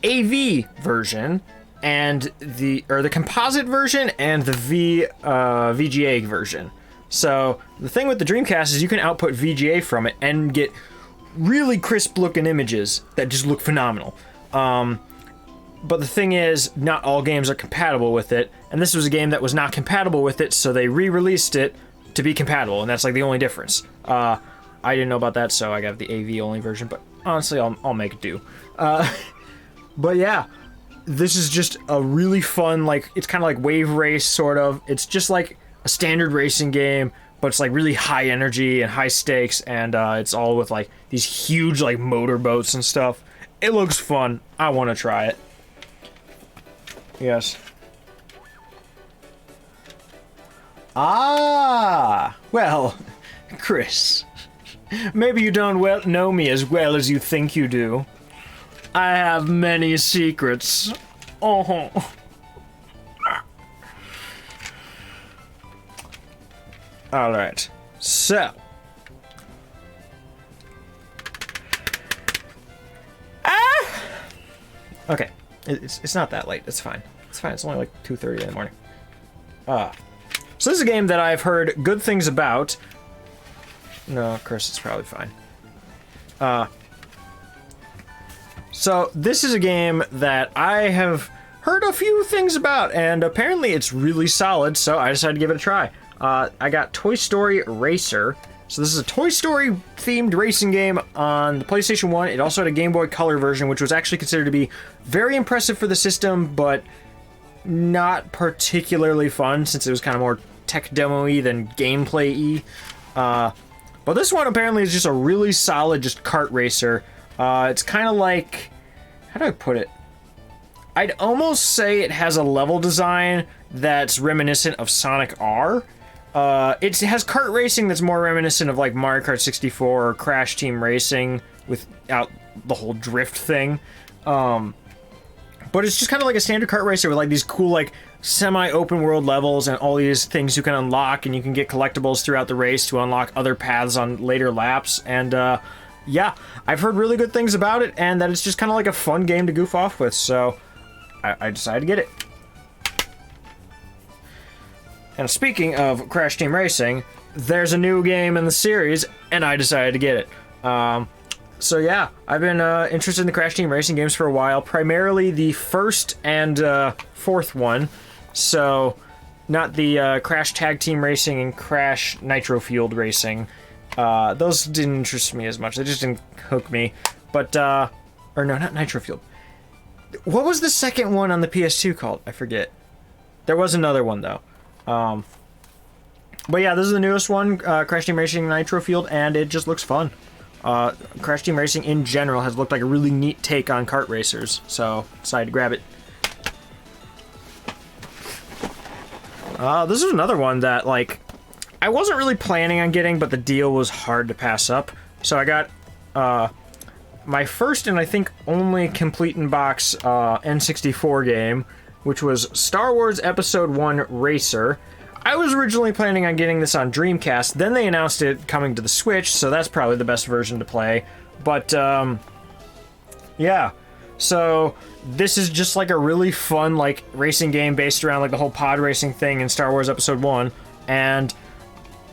AV version and the composite version and the VGA version. So the thing with the Dreamcast is you can output VGA from it and get really crisp looking images that just look phenomenal. But the thing is, not all games are compatible with it, and this was a game that was not compatible with it, so they re-released it to be compatible, and that's like the only difference. I didn't know about that, so I got the AV only version, but honestly, I'll make it do. But yeah, this is just a really fun, like, it's kind of like Wave Race, sort of. It's just like a standard racing game, but it's like really high energy and high stakes, and it's all with like these huge like motorboats and stuff. It looks fun. I want to try it. Yes. Ah, well, Chris, maybe you don't know me as well as you think you do. I have many secrets. Oh. Alright, so Okay, it's not that late. It's fine. It's fine. It's only like 2:30 in the morning. So this is a game that I've heard good things about. No, Chris, it's probably fine. So this is a game that I have heard a few things about, and apparently it's really solid, so I decided to give it a try. I got Toy Story Racer. So this is a Toy Story themed racing game on the PlayStation 1. It also had a Game Boy Color version, which was actually considered to be very impressive for the system, but not particularly fun since it was kind of more tech demo-y than gameplay-y. But this one apparently is just a really solid just kart racer. It's kind of like, how do I put it? I'd almost say it has a level design that's reminiscent of Sonic R. It has kart racing that's more reminiscent of like Mario Kart 64 or Crash Team Racing without the whole drift thing. But it's just kind of like a standard kart racer with like these cool like semi-open world levels and all these things you can unlock, and you can get collectibles throughout the race to unlock other paths on later laps. And yeah, I've heard really good things about it, and that it's just kind of like a fun game to goof off with, so I decided to get it. And speaking of Crash Team Racing, there's a new game in the series, and I decided to get it. So yeah, I've been interested in the Crash Team Racing games for a while, primarily the first and fourth one. So, not the Crash Tag Team Racing and Crash Nitro Fueled Racing. Those didn't interest me as much. They just didn't hook me. But, or no, not Nitro Fueled. What was the second one on the PS2 called? I forget. There was another one, though. But yeah, this is the newest one, Crash Team Racing Nitro Fueled, and it just looks fun. Crash Team Racing in general has looked like a really neat take on kart racers, so decided to grab it. This is another one that, like, I wasn't really planning on getting, but the deal was hard to pass up. So I got, my first and I think only complete in box, N64 game, which was Star Wars Episode 1 Racer. I was originally planning on getting this on Dreamcast, then they announced it coming to the Switch, so that's probably the best version to play. But, yeah. So, this is just like a really fun, like, racing game based around, like, the whole pod racing thing in Star Wars Episode 1, and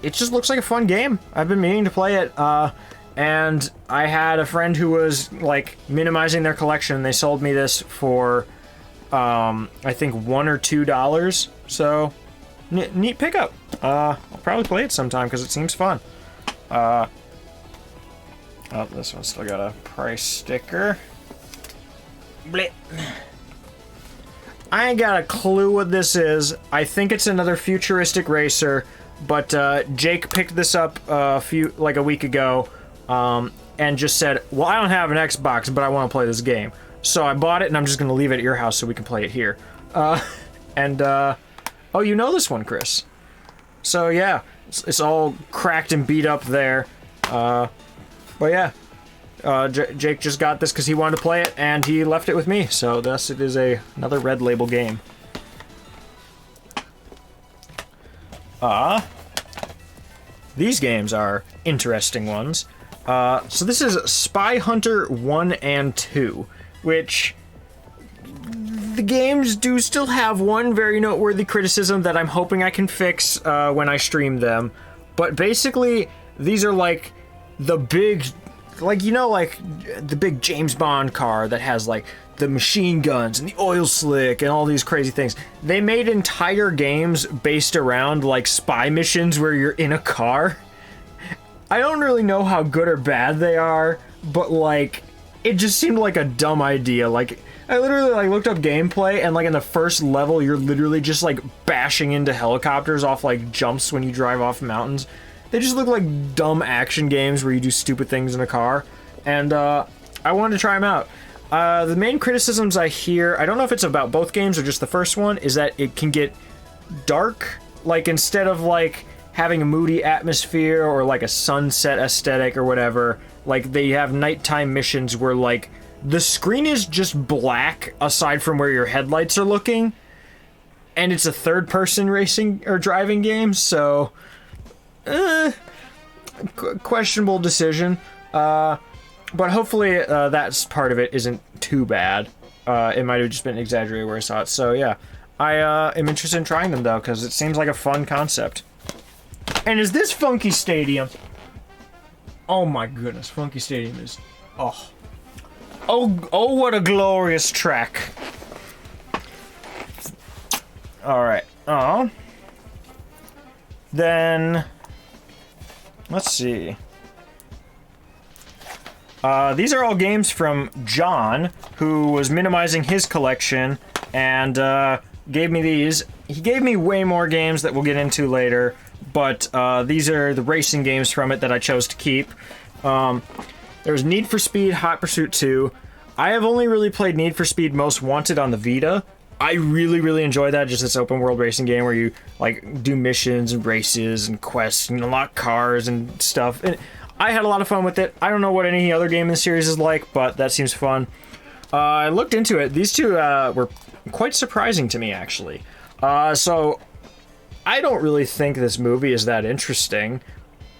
it just looks like a fun game. I've been meaning to play it, and I had a friend who was, like, minimizing their collection. They sold me this for, I think $1 or $2, so neat pickup. I'll probably play it sometime because it seems fun. Oh, this one's still got a price sticker. Blech. I ain't got a clue what this is. I think it's another futuristic racer, but Jake picked this up a week ago, and just said, well, I don't have an Xbox, but I want to play this game. So I bought it, and I'm just going to leave it at your house so we can play it here. Oh, you know this one, Chris. So yeah, it's all cracked and beat up there. But yeah. Jake just got this because he wanted to play it, and he left it with me, so thus it is another Red Label game. These games are interesting ones. So this is Spy Hunter 1 and 2, which the games do still have one very noteworthy criticism that I'm hoping I can fix when I stream them. But basically, these are like the big... like, you know, like, the big James Bond car that has, like, the machine guns and the oil slick and all these crazy things. They made entire games based around, like, spy missions where you're in a car. I don't really know how good or bad they are, but, like, it just seemed like a dumb idea. Like, I literally, like, looked up gameplay, and, like, in the first level, you're literally just, like, bashing into helicopters off, like, jumps when you drive off mountains. They just look like dumb action games where you do stupid things in a car, and I wanted to try them out. The main criticisms I hear, I don't know if it's about both games or just the first one, is that it can get dark. Like, instead of, like, having a moody atmosphere or, like, a sunset aesthetic or whatever, like, they have nighttime missions where, like, the screen is just black aside from where your headlights are looking, and it's a third-person racing or driving game, so... questionable decision, but hopefully that's part of it isn't too bad. It might have just been exaggerated where I saw it. So yeah, I am interested in trying them though, because it seems like a fun concept. And is this Funky Stadium? Oh my goodness, Funky Stadium is... Oh, what a glorious track. Alright, then... Let's see. These are all games from John, who was minimizing his collection, and gave me these. He gave me way more games that we'll get into later, but these are the racing games from it that I chose to keep. There's Need for Speed Hot Pursuit 2. I have only really played Need for Speed Most Wanted on the Vita. I really enjoy that, just this open world racing game where you like do missions and races and quests and unlock cars and stuff. And I had a lot of fun with it. I don't know what any other game in the series is like, but that seems fun. I looked into it. These two were quite surprising to me, actually. So I don't really think this movie is that interesting.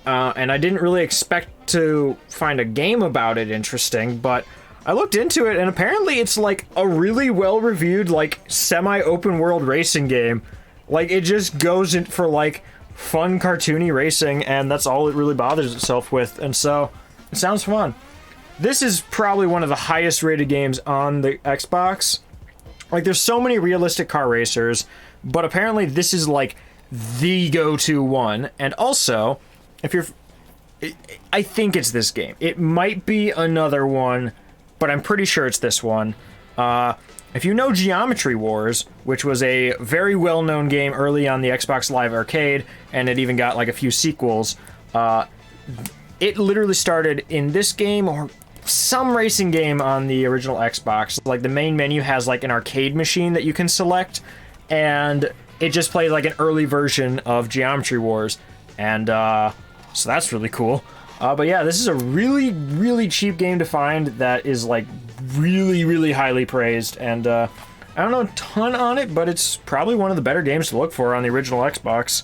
And I didn't really expect to find a game about it interesting, but I looked into it, and apparently it's like a really well-reviewed, like, semi-open world racing game. Like, it just goes in for, like, fun, cartoony racing, and that's all it really bothers itself with, and so it sounds fun. This is probably one of the highest rated games on the Xbox. Like, there's so many realistic car racers, but apparently this is, like, the go-to one, and also, if you're... I think it's this game. It might be another one, but I'm pretty sure it's this one. If you know Geometry Wars, which was a very well-known game early on the Xbox Live Arcade, and it even got like a few sequels, it literally started in this game or some racing game on the original Xbox. Like the main menu has like an arcade machine that you can select, and it just plays like an early version of Geometry Wars, and so that's really cool. But yeah, this is a really cheap game to find that is like really highly praised, and I don't know a ton on it, but it's probably one of the better games to look for on the original Xbox.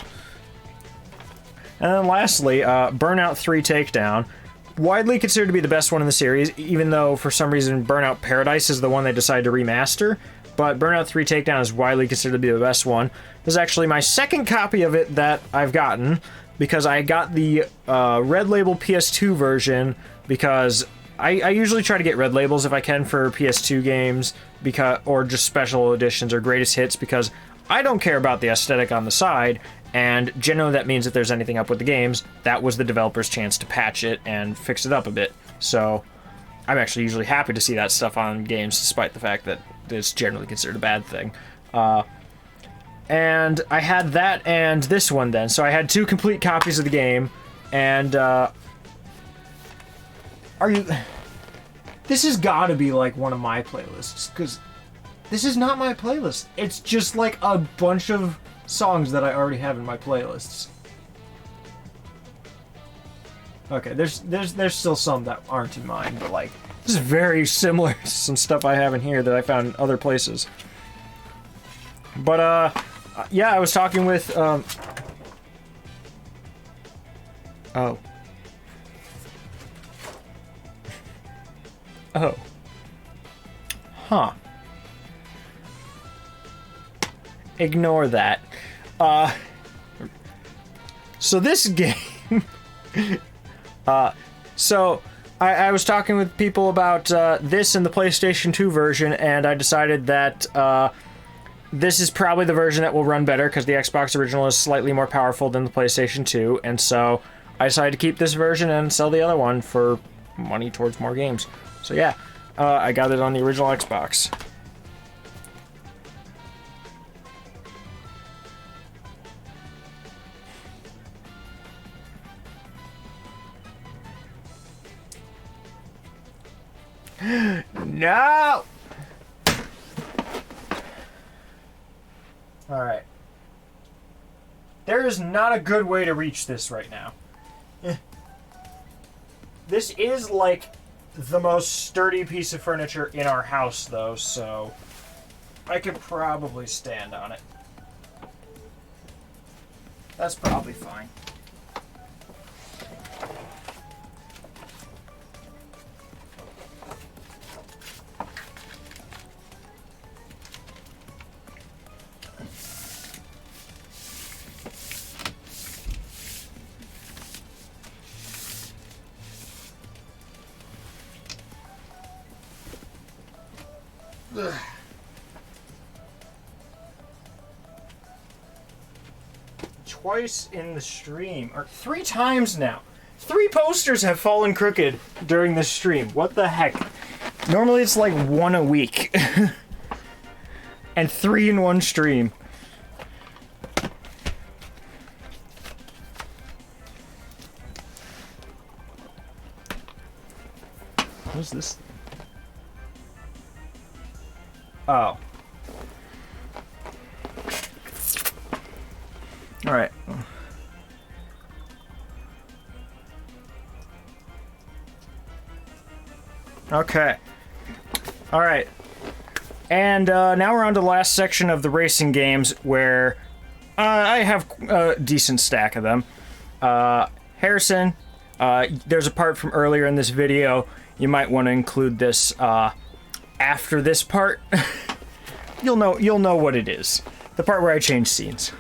And then lastly, Burnout 3 Takedown. Widely considered to be the best one in the series, even though for some reason Burnout Paradise is the one they decided to remaster, but Burnout 3 Takedown is widely considered to be the best one. This is actually my second copy of it that I've gotten, because I got the Red Label PS2 version, because I usually try to get Red Labels if I can for PS2 games, or just special editions or greatest hits, because I don't care about the aesthetic on the side, and generally that means if there's anything up with the games, that was the developer's chance to patch it and fix it up a bit. So I'm actually usually happy to see that stuff on games, despite the fact that it's generally considered a bad thing. And I had that and this one then. So I had two complete copies of the game. And, this has gotta be like one of my playlists, because this is not my playlist. It's just like a bunch of songs that I already have in my playlists. Okay, there's still some that aren't in mine, but like, this is very similar to some stuff I have in here that I found in other places. But, yeah, I was talking with, oh. Oh. Huh. Ignore that. So this game... so I was talking with people about this and the PlayStation 2 version, and I decided that this is probably the version that will run better, because the Xbox original is slightly more powerful than the PlayStation 2, and so I decided to keep this version and sell the other one for money towards more games. So yeah, I got it on the original Xbox. No! Alright. There is not a good way to reach this right now. This is like the most sturdy piece of furniture in our house, though, so I could probably stand on it. That's probably fine. Ugh. Twice in the stream, or 3 times now. 3 posters have fallen crooked during this stream. What the heck? Normally it's like 1 a week. And 3 in one stream. What is this? Oh. Alright. Okay. Alright. And now we're on to the last section of the racing games where I have a decent stack of them. Harrison, there's a part from earlier in this video. You might want to include this after this part. You'll know what it is. The part where I change scenes.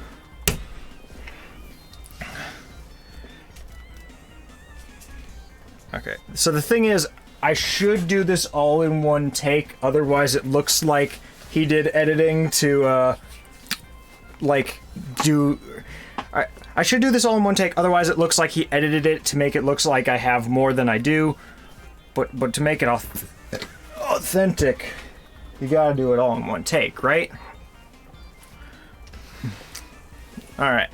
Okay, so the thing is, I should do this all in one take, otherwise it looks like he did editing to, I should do this all in one take, otherwise it looks like he edited it to make it look like I have more than I do. But to make it authentic, you gotta do it all in one take, right? Alright.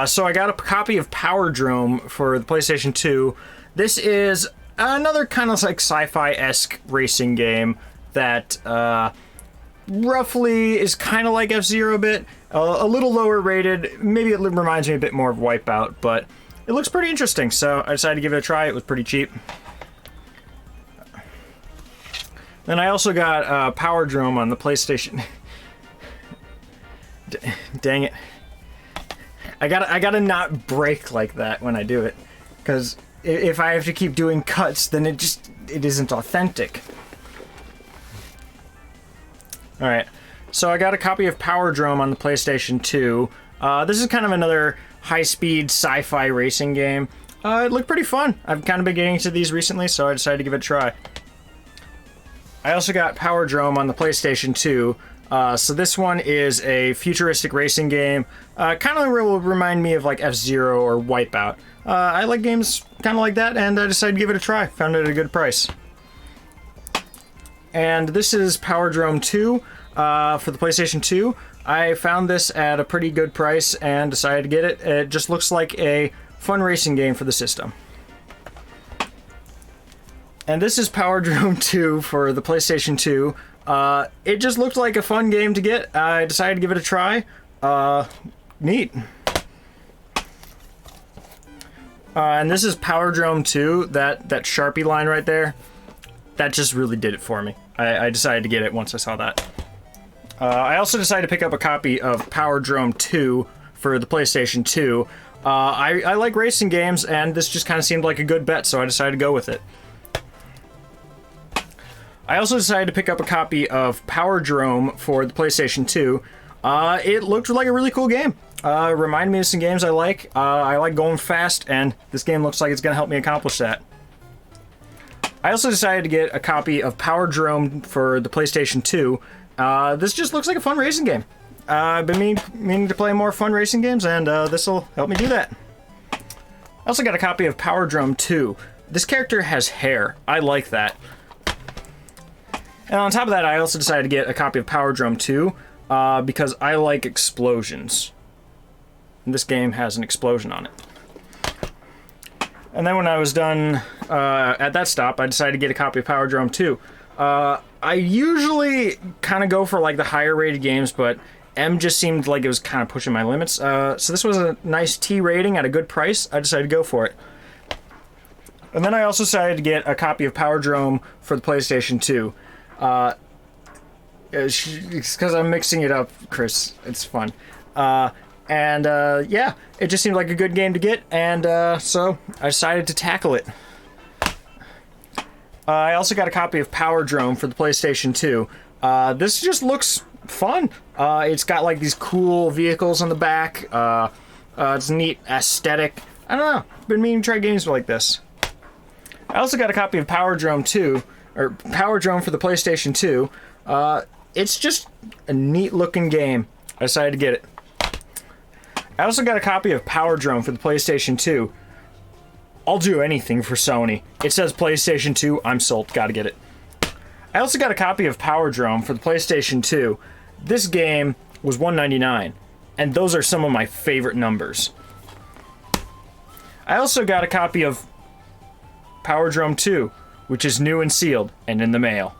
So I got a copy of Powerdrome for the PlayStation 2. This is another kind of like sci-fi-esque racing game that roughly is kind of like F-Zero a bit. A little lower rated. Maybe it reminds me a bit more of Wipeout, but it looks pretty interesting, so I decided to give it a try. It was pretty cheap. Then I also got Powerdrome on the PlayStation. Dang it. I gotta not break like that when I do it, because if I have to keep doing cuts, then it isn't authentic. Alright, so I got a copy of Powerdrome on the PlayStation 2. This is kind of another high-speed sci-fi racing game. It looked pretty fun. I've kind of been getting into these recently, so I decided to give it a try. I also got Powerdrome on the PlayStation 2. So this one is a futuristic racing game. Kind of will remind me of like F-Zero or Wipeout. I like games kind of like that, and I decided to give it a try. Found it at a good price. And this is Powerdrome 2 for the PlayStation 2. I found this at a pretty good price and decided to get it. It just looks like a fun racing game for the system. And this is Powerdrome 2 for the PlayStation 2. It just looked like a fun game to get. I decided to give it a try. Neat. And this is Powerdrome 2, that Sharpie line right there. That just really did it for me. I decided to get it once I saw that. I also decided to pick up a copy of Powerdrome 2 for the PlayStation 2. I like racing games, and this just kind of seemed like a good bet, so I decided to go with it. I also decided to pick up a copy of Powerdrome for the PlayStation 2. It looked like a really cool game. Reminded me of some games I like. I like going fast, and this game looks like it's going to help me accomplish that. I also decided to get a copy of Powerdrome for the PlayStation 2. This just looks like a fun racing game. I've been meaning to play more fun racing games, and this will help me do that. I also got a copy of Powerdrome 2. This character has hair. I like that. And on top of that, I also decided to get a copy of Powerdrome 2 because I like explosions. And this game has an explosion on it. And then when I was done at that stop, I decided to get a copy of Powerdrome 2. I usually kind of go for like the higher rated games, but M just seemed like it was kind of pushing my limits. So this was a nice T rating at a good price. I decided to go for it. And then I also decided to get a copy of Powerdrome for the PlayStation 2. It's because I'm mixing it up, Chris. It's fun. Yeah, it just seemed like a good game to get, and so I decided to tackle it. I also got a copy of Powerdrome for the PlayStation 2. This just looks fun. It's got like these cool vehicles on the back. It's a neat aesthetic. I don't know. Been meaning to try games like this. I also got a copy of Powerdrome 2 or Power Drone for the PlayStation 2. It's just a neat looking game. I decided to get it. I also got a copy of Power Drone for the PlayStation 2. I'll do anything for Sony. It says PlayStation 2, I'm sold, gotta get it. I also got a copy of Power Drone for the PlayStation 2. This game was $199, and those are some of my favorite numbers. I also got a copy of Power Drone 2, which is new and sealed and in the mail.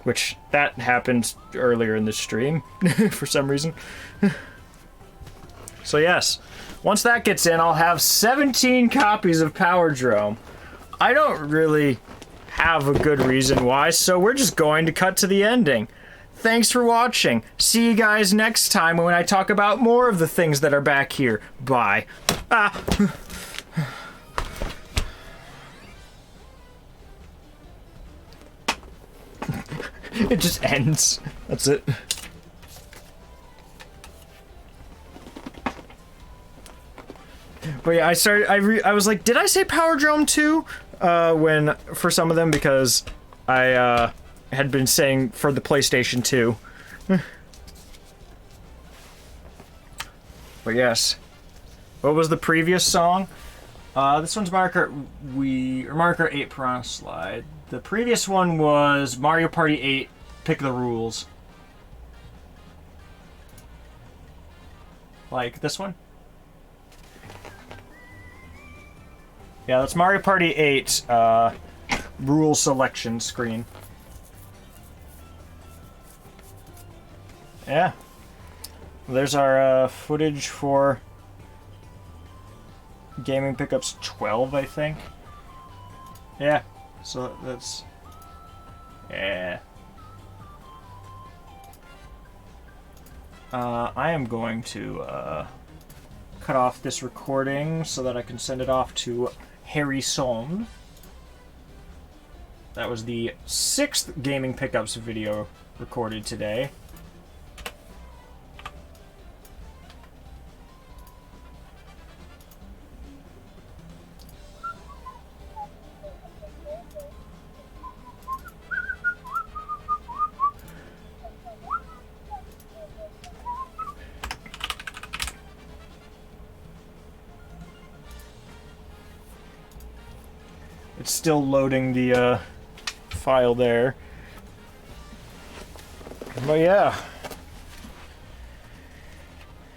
Which, that happened earlier in the stream, for some reason. So yes, once that gets in, I'll have 17 copies of Power Drone. I don't really have a good reason why, so we're just going to cut to the ending. Thanks for watching. See you guys next time when I talk about more of the things that are back here. Bye. It just ends. That's it. But yeah, I was like, did I say Power Drone 2? When, for some of them, because I, had been saying for the PlayStation 2. But yes. What was the previous song? This one's Mario Kart 8 Piranha Slide. The previous one was Mario Party 8 Pick the Rules. Like this one? Yeah, that's Mario Party 8 rule selection screen. Yeah. There's our footage for Gaming Pickups 12, I think. Yeah. So that's... Yeah. I am going to cut off this recording so that I can send it off to Harry Son. That was the 6th Gaming Pickups video recorded today. It's still loading the file there. But yeah.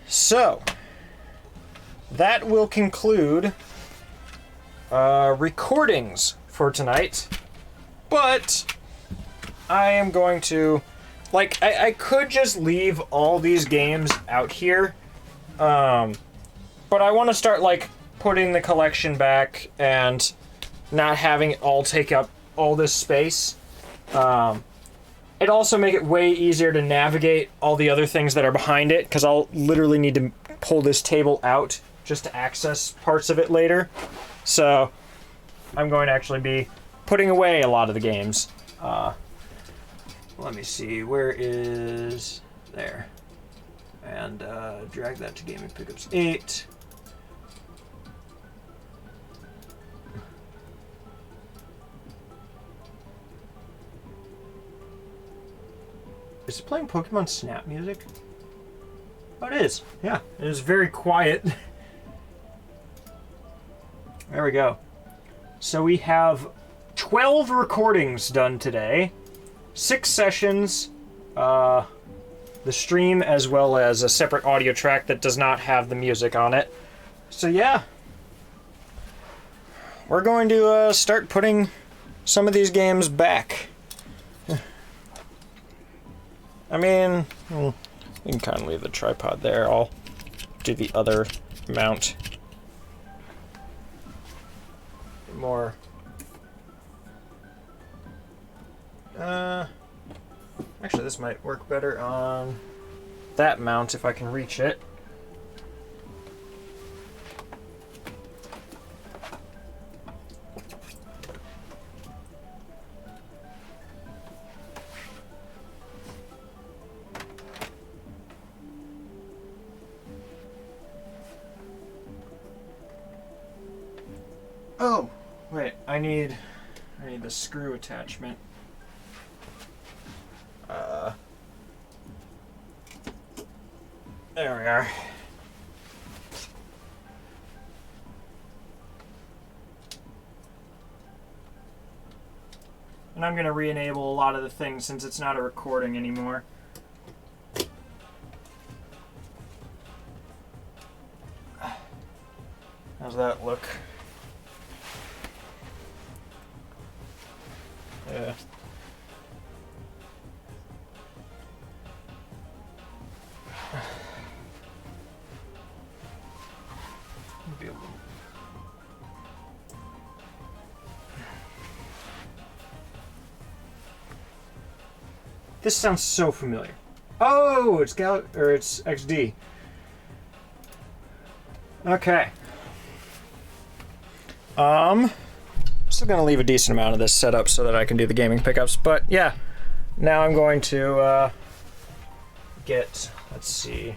So, that will conclude recordings for tonight. But I am going to, like, I could just leave all these games out here. But I want to start, like, putting the collection back and not having it all take up all this space. It'd also make it way easier to navigate all the other things that are behind it, because I'll literally need to pull this table out just to access parts of it later. So I'm going to actually be putting away a lot of the games. Let me see, where is... there. And drag that to Gaming Pickups 8. Is it playing Pokemon Snap music? Oh, it is. Yeah, it is very quiet. There we go. So we have 12 recordings done today. 6 sessions. The stream, as well as a separate audio track that does not have the music on it. So yeah. We're going to start putting some of these games back. I mean, you can kind of leave the tripod there. I'll do the other mount. More. Actually, this might work better on that mount if I can reach it. Oh, wait, I need I need the screw attachment. There we are. And I'm going to re-enable a lot of the things since it's not a recording anymore. How's that look? Yeah. Maybe a little. This sounds so familiar. Oh, it's it's XD. Okay. Still gonna leave a decent amount of this set up so that I can do the gaming pickups, but yeah. Now I'm going to get, let's see,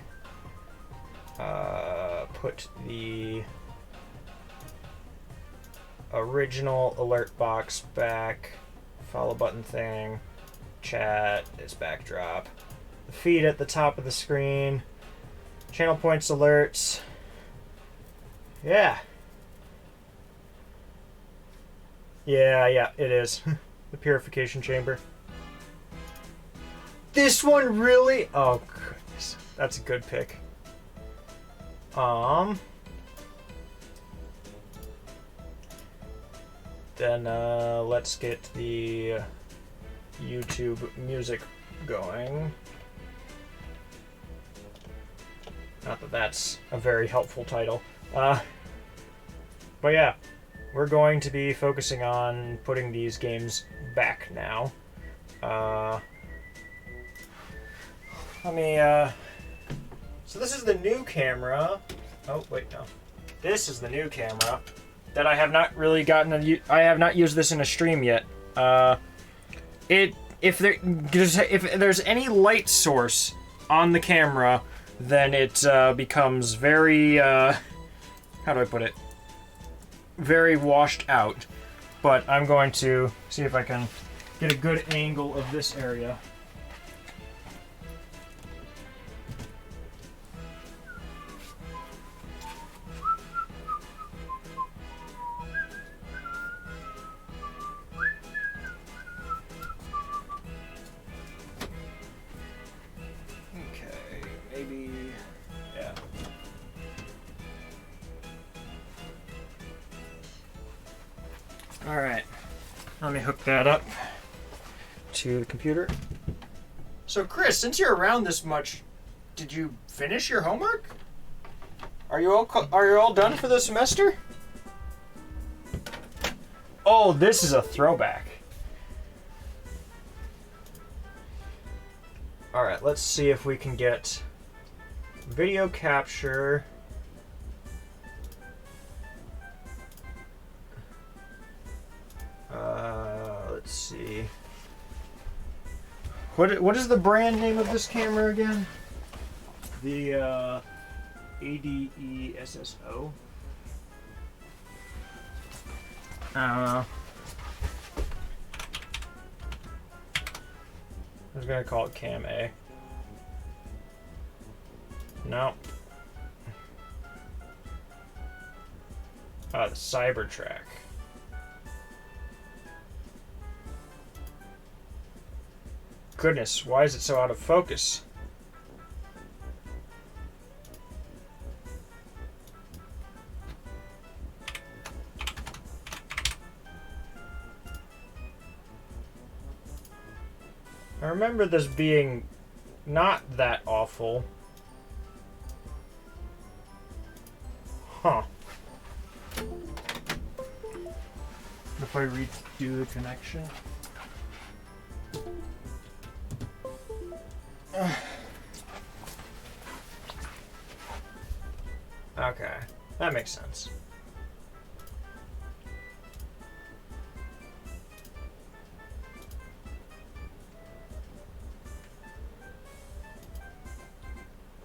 put the original alert box back, follow button thing, chat is backdrop, the feed at the top of the screen, channel points alerts. Yeah, it is. The purification chamber. This one really? Oh goodness, that's a good pick. Then let's get the YouTube music going. Not that that's a very helpful title. But yeah, we're going to be focusing on putting these games back now. Let me, so this is the new camera. Oh, wait, no. This is the new camera that I have not really I have not used this in a stream yet. If there's any light source on the camera, then it becomes very, how do I put it? Very washed out. But I'm going to see if I can get a good angle of this area. Alright, let me hook that up to the computer. So Chris, since you're around this much, did you finish your homework? Are you all done for the semester? Oh, this is a throwback. Alright, let's see if we can get video capture. Let's see. What is the brand name of this camera again? The ADESSO. I don't know. I was gonna call it Cam A. No. The Cybertrack. Goodness, why is it so out of focus? I remember this being not that awful. Huh. If I redo the connection. Okay, that makes sense.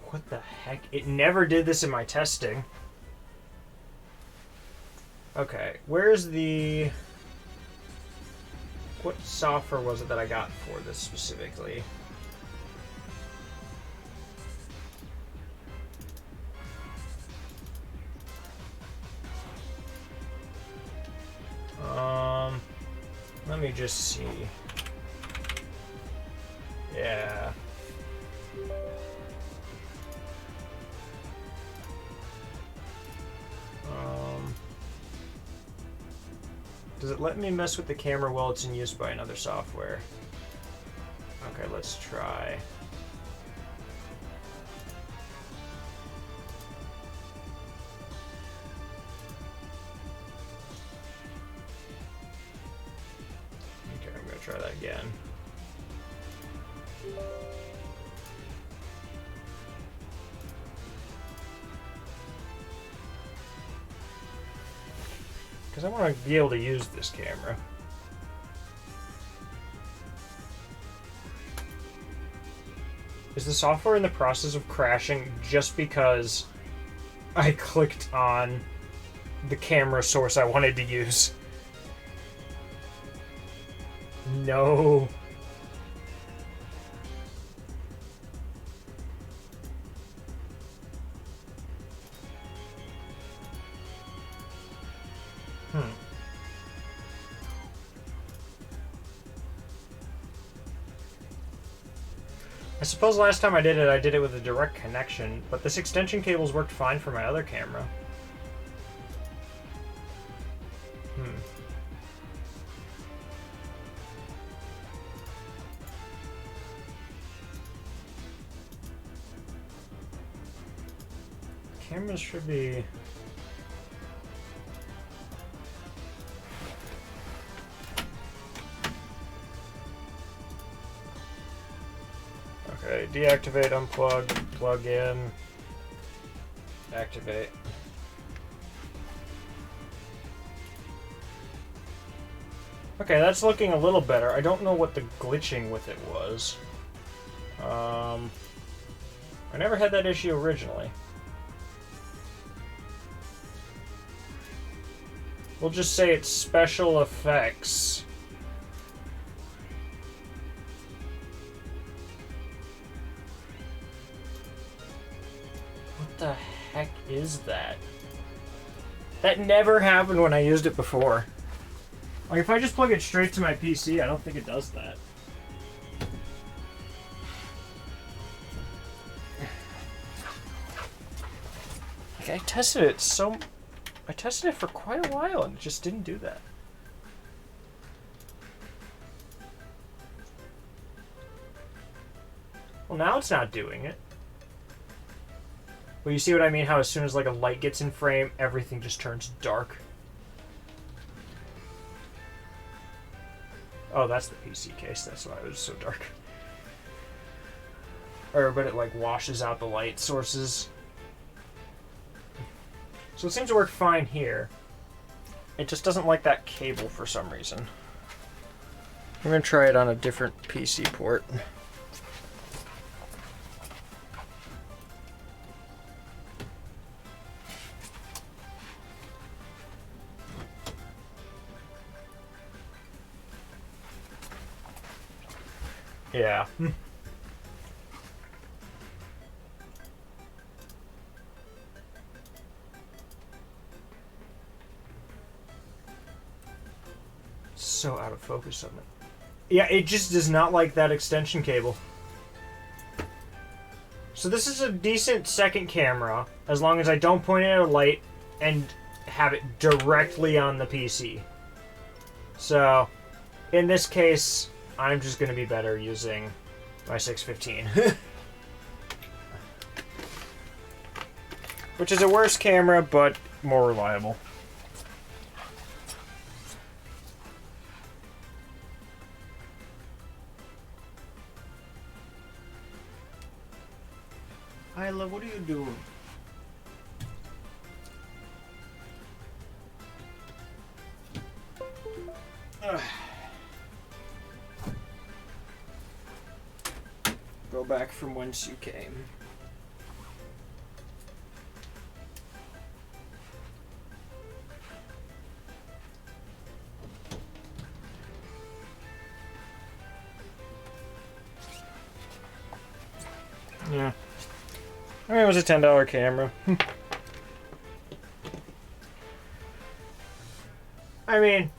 What the heck? It never did this in my testing. Okay, where's the... What software was it that I got for this specifically? Let me just see. Yeah. Does it let me mess with the camera while it's in use by another software? Okay, let's try. Okay, I'm gonna try that again. Because I want to be able to use this camera. Is the software in the process of crashing just because I clicked on the camera source I wanted to use? No. I suppose last time I did it with a direct connection, but this extension cables worked fine for my other camera. Cameras should be... Okay, deactivate, unplug, plug in, activate. Okay, that's looking a little better. I don't know what the glitching with it was. I never had that issue originally. We'll just say it's special effects. What the heck is that? That never happened when I used it before. Like, if I just plug it straight to my PC, I don't think it does that. Like, I tested it for quite a while and it just didn't do that. Well, now it's not doing it. Well, you see what I mean? How as soon as like a light gets in frame, everything just turns dark. Oh, that's the PC case. That's why it was so dark. But it like washes out the light sources. So it seems to work fine here. It just doesn't like that cable for some reason. I'm gonna try it on a different PC port. Yeah. So out of focus on it. Yeah, it just does not like that extension cable. So this is a decent second camera, as long as I don't point it at a light and have it directly on the PC. So, in this case, I'm just going to be better using my 615. Which is a worse camera, but more reliable. Isla, what are you doing? Go back from whence you came. Yeah. I mean, it was a $10 camera. I mean,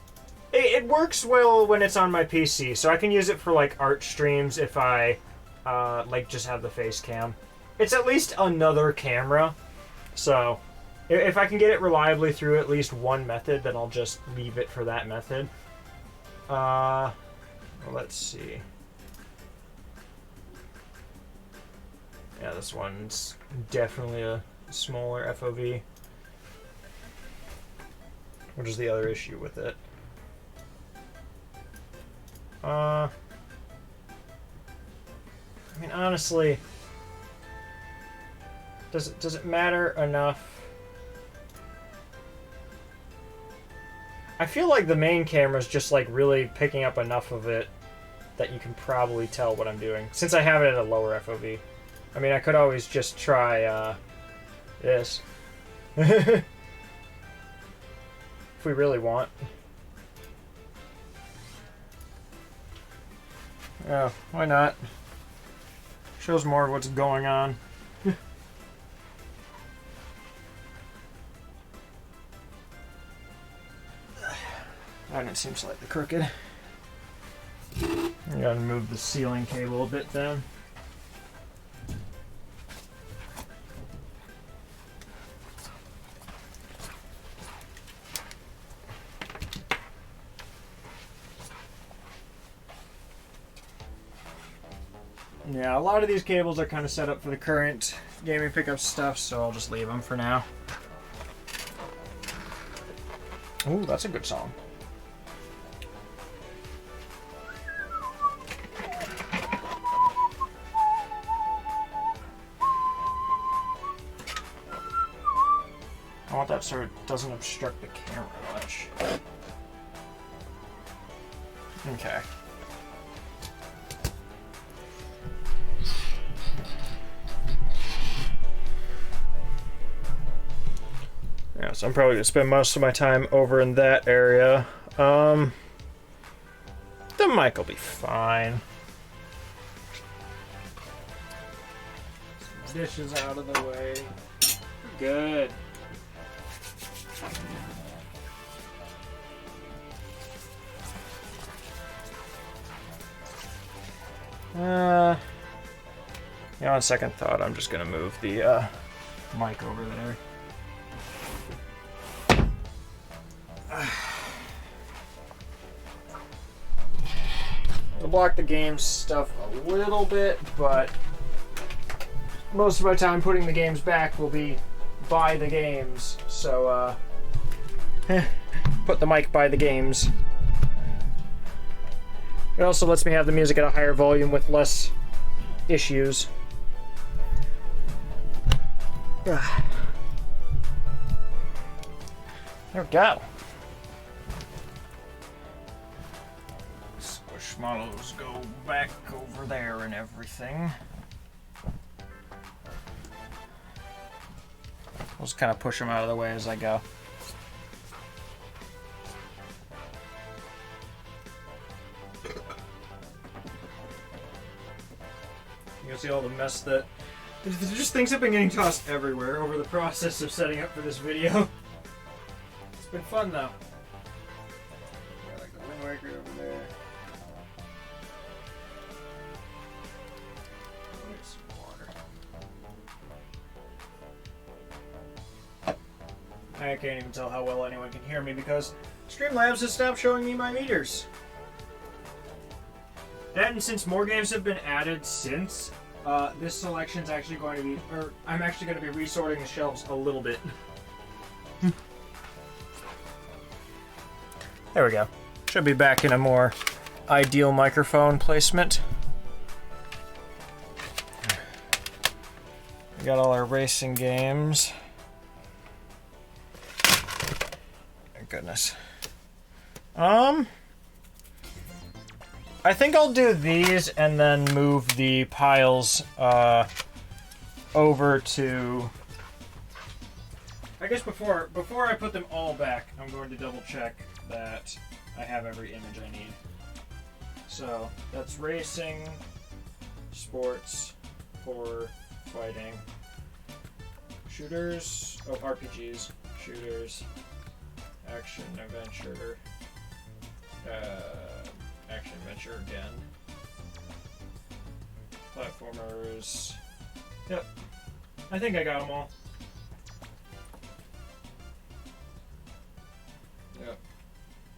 it works well when it's on my PC, so I can use it for like art streams if I like just have the face cam. It's at least another camera, so if I can get it reliably through at least one method, then I'll just leave it for that method. Well, let's see. Yeah, this one's definitely a smaller FOV. Which is the other issue with it. I mean, honestly, does it matter enough? I feel like the main camera's just like really picking up enough of it that you can probably tell what I'm doing, since I have it at a lower FOV. I mean, I could always just try this. If we really want. Yeah, why not? Shows more of what's going on. And it seems slightly crooked. I'm gonna move the ceiling cable a bit then. Yeah, a lot of these cables are kind of set up for the current gaming pickup stuff, so I'll just leave them for now. Ooh, that's a good song. I want that so it doesn't obstruct the camera much. Okay. Yeah, so I'm probably gonna spend most of my time over in that area. The mic will be fine. Some dishes out of the way. Good. Yeah, on second thought, I'm just gonna move the mic over there. I'll block the games stuff a little bit, but most of my time putting the games back will be by the games, so put the mic by the games. It also lets me have the music at a higher volume with less issues. There we go. Squishmallows go back over there and everything. I'll just kind of push them out of the way as I go. You can see all the mess that... Just things have been getting tossed everywhere over the process of setting up for this video. It's been fun though. Got like the Wind Waker over there. Here's some water. I can't even tell how well anyone can hear me because Streamlabs has stopped showing me my meters. That, and since more games have been added since, this selection's actually going to be, or I'm actually going to be resorting the shelves a little bit. There we go. Should be back in a more ideal microphone placement. We got all our racing games. Thank goodness. I think I'll do these and then move the piles over to... I guess before I put them all back, I'm going to double check that I have every image I need. So, that's racing, sports, hardcore fighting. Shooters. Oh, RPGs. Shooters. Action adventure. Action adventure again. Platformers. Yep. I think I got them all. Yep.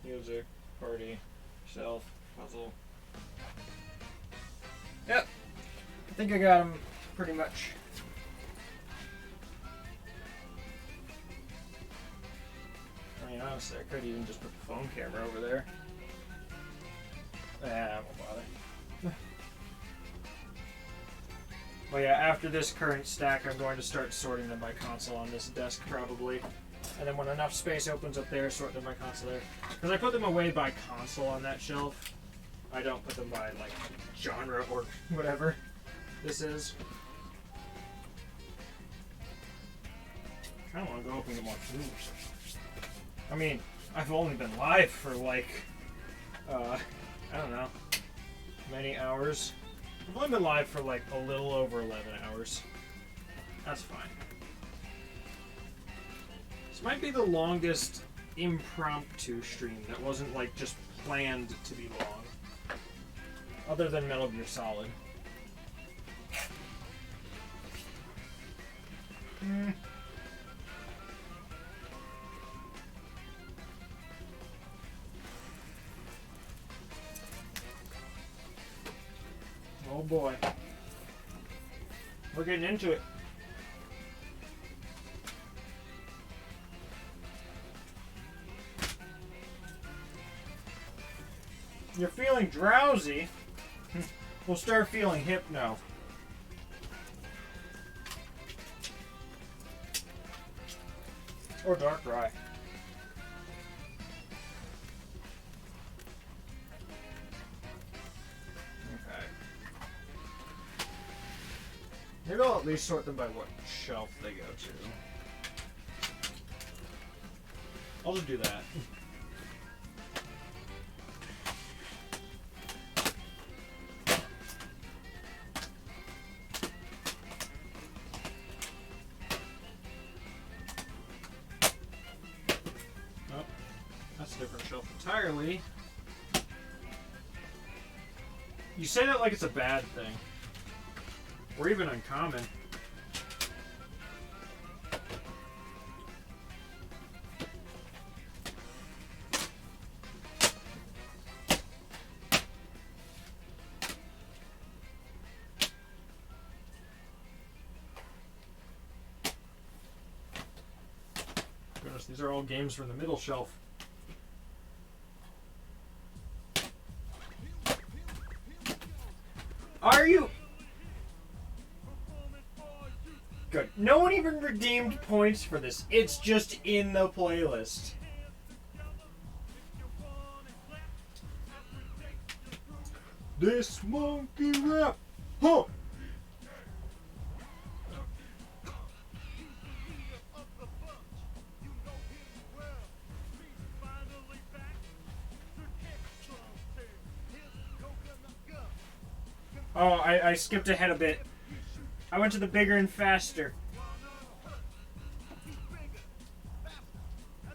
Music, party, self, puzzle. Yep. I think I got them pretty much. I mean, honestly, I could even just put the phone camera over there. I won't bother. Well, yeah, after this current stack, I'm going to start sorting them by console on this desk, probably. And then when enough space opens up there, sort them by console there. Because I put them away by console on that shelf. I don't put them by, like, genre or whatever this is. I kind of want to go up and get more food. I mean, I've only been live for, like, I don't know, many hours. I've only been live for, like, a little over 11 hours. That's fine. This might be the longest impromptu stream that wasn't, like, just planned to be long. Other than Metal Gear Solid. Oh boy. We're getting into it. You're feeling drowsy? We'll start feeling hypno. Or Darkrai. Okay. Maybe I'll at least sort them by what shelf they go to. I'll just do that. Entirely. You say that like it's a bad thing. Or even uncommon. Goodness, these are all games from the middle shelf. Are you? Good. No one even redeemed points for this. It's just in the playlist. This monkey rap. Huh. Oh, I skipped ahead a bit. I went to the bigger and faster.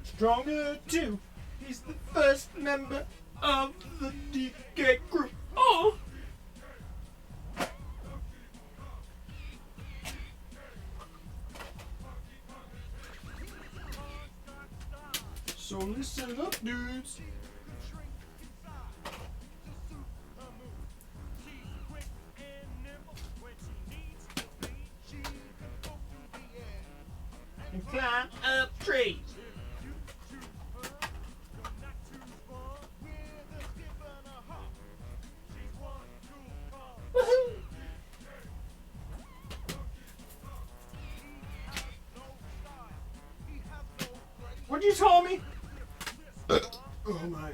Stronger too. He's the first member of the DK group. Oh! So listen up, dudes. And climb up trees. Woohoo! What'd you tell me? Oh my.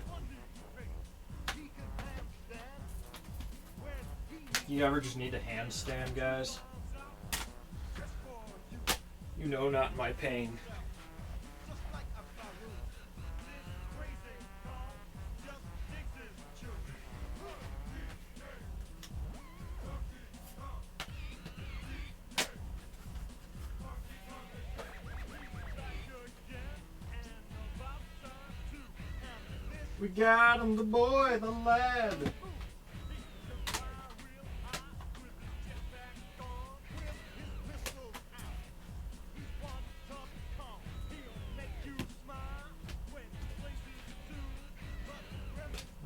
You ever just need a handstand, guys? You know not my pain. We got him, the boy, the lad.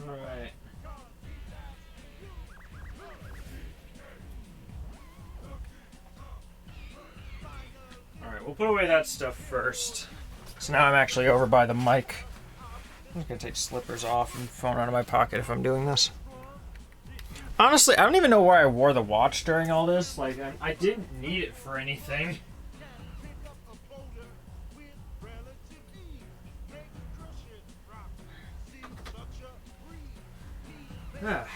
All right. All right, we'll put away that stuff first. So now I'm actually over by the mic. I'm just gonna take slippers off and phone out of my pocket if I'm doing this. Honestly, I don't even know why I wore the watch during all this. Like, I didn't need it for anything. Ah.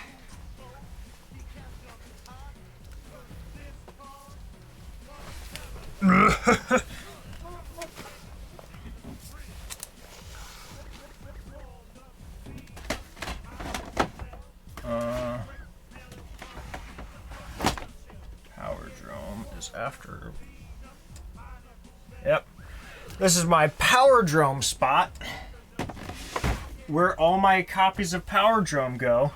Powerdrome is after. Yep. This is my Powerdrome spot, where all my copies of Powerdrome go,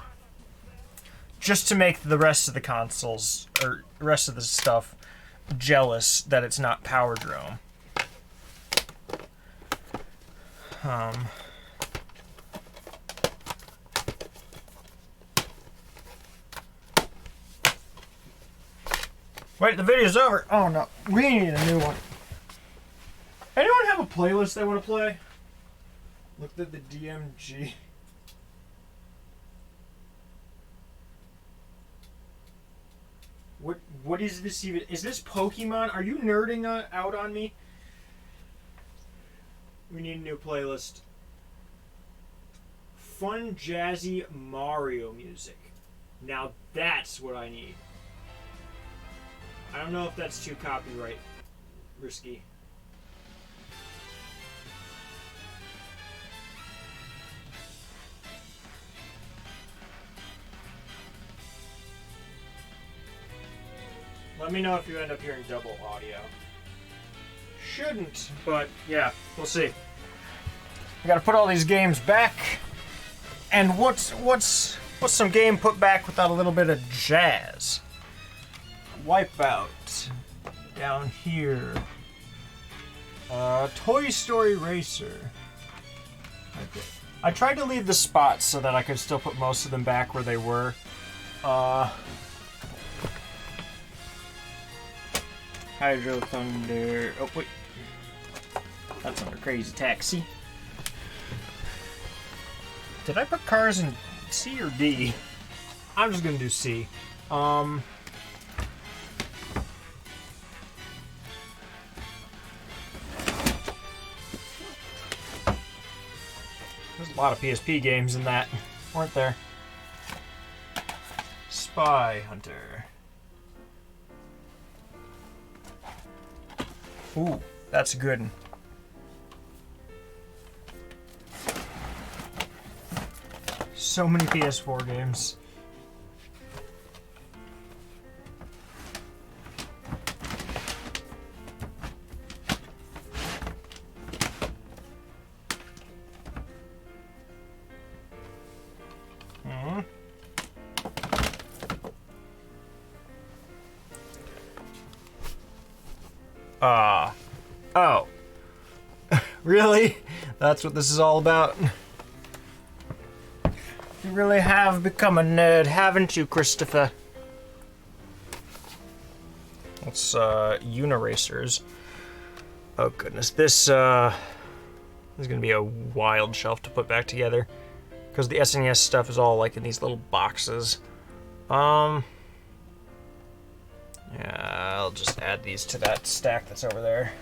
just to make the rest of the consoles, or the rest of the stuff, jealous that it's not Powerdrome. Wait, the video's over. Oh no, we need a new one. Anyone have a playlist they want to play? Looked at the DMG. What is this even? Is this Pokemon? Are you nerding out on me? We need a new playlist. Fun, jazzy Mario music. Now that's what I need. I don't know if that's too copyright risky. Let me know if you end up hearing double audio. Shouldn't, but yeah, we'll see. I gotta put all these games back. And what's some game put back without a little bit of jazz? Wipeout. Down here. Toy Story Racer. Okay. I tried to leave the spots so that I could still put most of them back where they were. Hydro Thunder. Oh, wait. That's under Crazy Taxi. Did I put cars in C or D? I'm just gonna do C. There's a lot of PSP games in that, weren't there? Spy Hunter. Ooh, that's a good one. So many PS4 games. Oh. Really? That's what this is all about? You really have become a nerd, haven't you, Christopher? It's, Uniracers. Oh, goodness. This is gonna be a wild shelf to put back together. Because the SNES stuff is all, like, in these little boxes. Yeah, I'll just add these to that stack that's over there.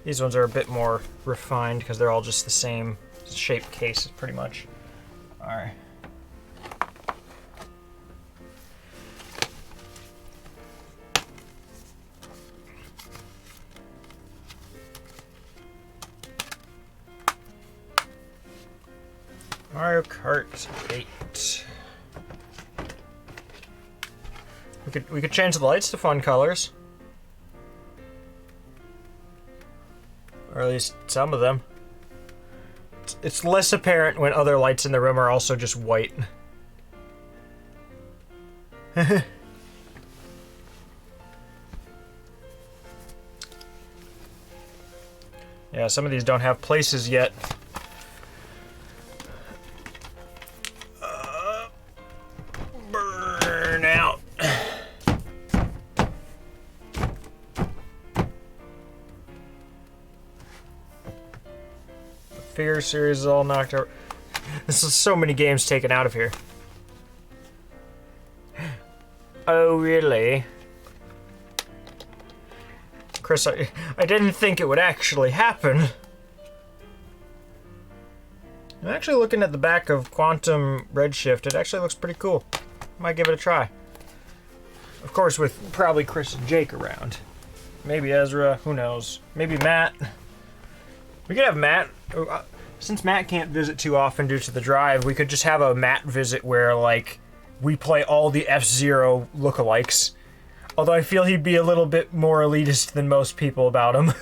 These ones are a bit more refined because they're all just the same shaped case, pretty much. Alright. Mario Kart 8. We could change the lights to fun colors. Or at least some of them. it's less apparent when other lights in the room are also just white. Yeah, some of these don't have places yet. Burn out. The Fear series is all knocked out. This is so many games taken out of here. Oh, really? Chris, I didn't think it would actually happen. I'm actually looking at the back of Quantum Redshift. It actually looks pretty cool. Might give it a try. Of course, with probably Chris and Jake around. Maybe Ezra, who knows? Maybe Matt. We could have Matt. Since Matt can't visit too often due to the drive, we could just have a Matt visit where, like, we play all the F-Zero lookalikes. Although I feel he'd be a little bit more elitist than most people about him.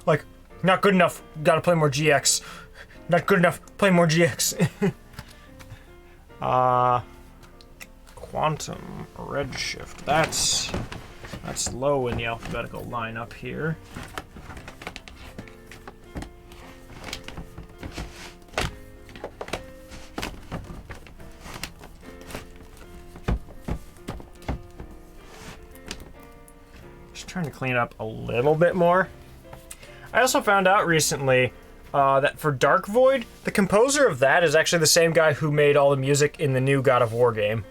Like, not good enough, gotta play more GX. Not good enough, play more GX. Quantum Redshift. That's low in the alphabetical lineup here. Trying to clean it up a little bit more. I also found out recently that for Dark Void, the composer of that is actually the same guy who made all the music in the new God of War game.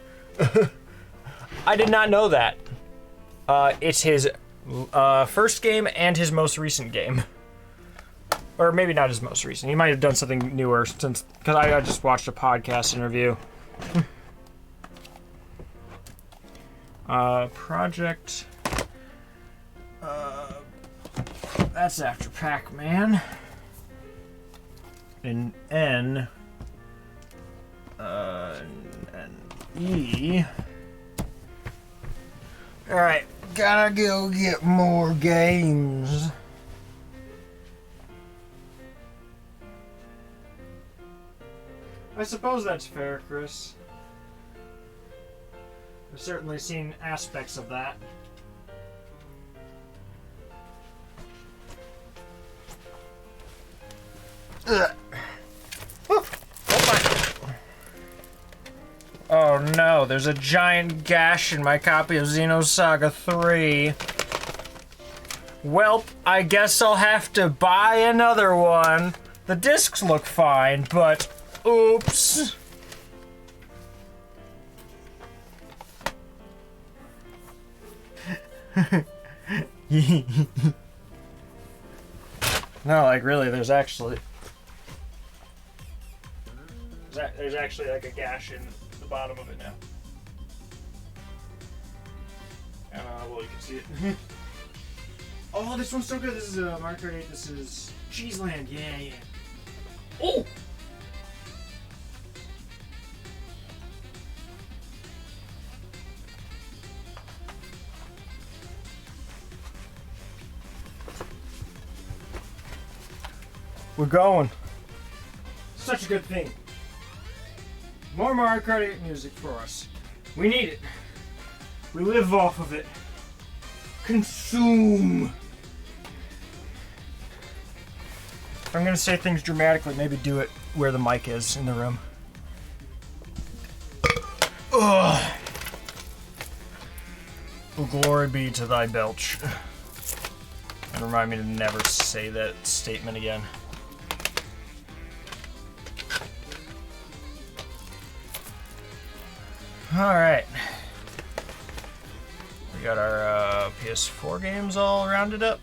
I did not know that. It's his first game and his most recent game. Or maybe not his most recent. He might have done something newer since, because I just watched a podcast interview. Project... that's after Pac-Man. In N, and E. Alright, gotta go get more games. I suppose that's fair, Chris. I've certainly seen aspects of that. Oh no, there's a giant gash in my copy of Xenosaga 3. Welp, I guess I'll have to buy another one. The discs look fine, but oops. No, like really, there's actually like a gash in the bottom of it now. Well, you can see it. Oh, this one's so good. This is Mario Kart 8. This is Cheeseland. Yeah. Oh! We're going. Such a good thing. More Mario Kart 8 music for us. We need it. We live off of it. Consume. If I'm gonna say things dramatically, maybe do it where the mic is in the room. Ugh. Well, glory be to thy belch. And remind me to never say that statement again. Alright. We got our PS4 games all rounded up.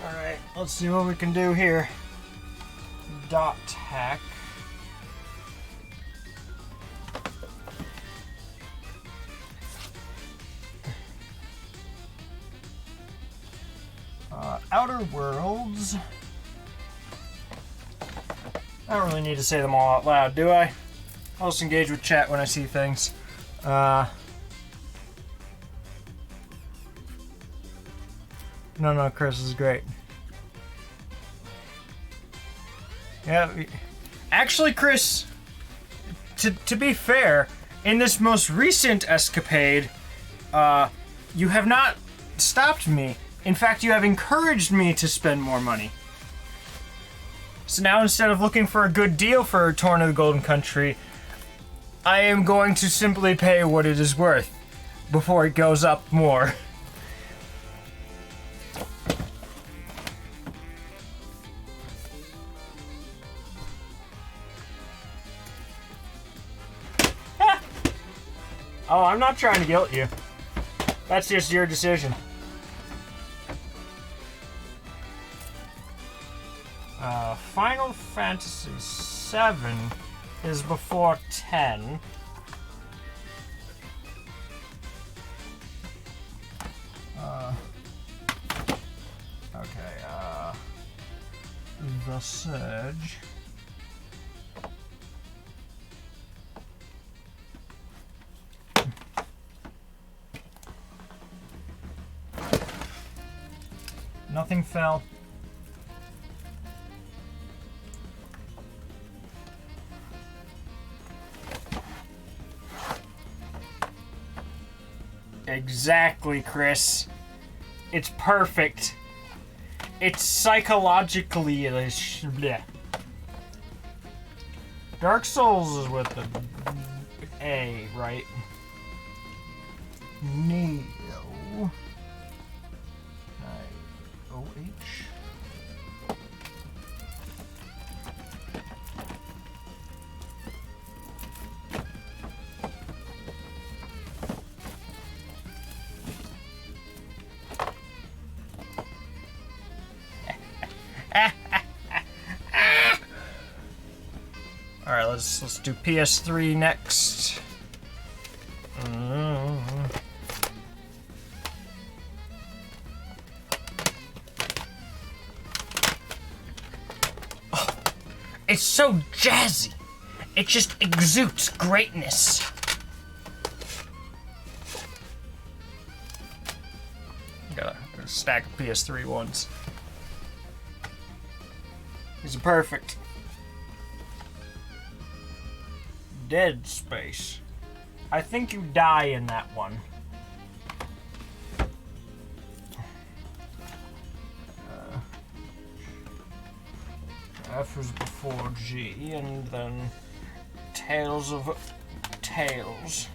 Alright, let's see what we can do here. Dot hack. Outer Worlds. I don't really need to say them all out loud, do I? I'll just engage with chat when I see things. No, Chris is great. Yeah. Actually, Chris, to be fair, in this most recent escapade, you have not stopped me. In fact, you have encouraged me to spend more money. So now instead of looking for a good deal for Torn of the Golden Country, I am going to simply pay what it is worth before it goes up more. Oh, I'm not trying to guilt you. That's just your decision. Final Fantasy VII is before 10. The Surge. Nothing fell. Exactly, Chris. It's perfect. It's psychologically bleh. Dark Souls is with the A, right? Neo. OH. All right, let's do PS3 next. Oh, it's so jazzy. It just exudes greatness. Got a stack of PS3 ones. These are perfect. Dead Space. I think you die in that one. F was before G, and then Tales of Tales.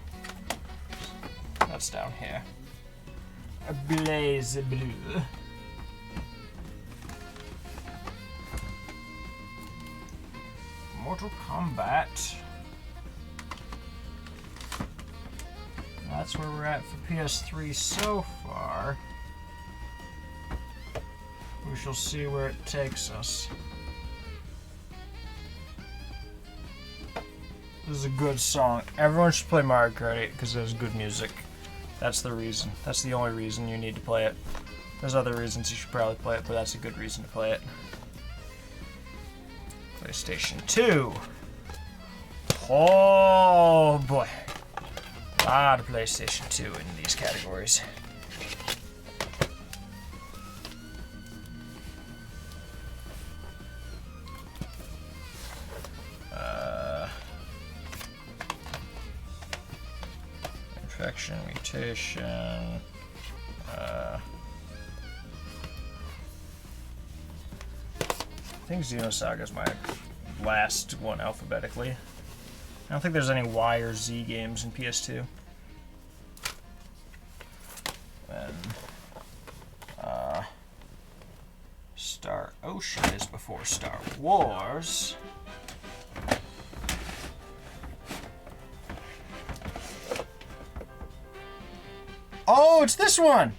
That's down here. A Blaze Blue. Mortal Kombat. That's where we're at for PS3 so far. We shall see where it takes us. This is a good song. Everyone should play Mario Kart 8 because there's good music. That's the reason. That's the only reason you need to play it. There's other reasons you should probably play it, but that's a good reason to play it. PlayStation 2. Oh boy. A lot of PlayStation 2 in these categories. Infection, mutation. I think Xenosaga is my last one alphabetically. I don't think there's any Y or Z games in PS2. And Star Ocean is before Star Wars. Oh, it's this one!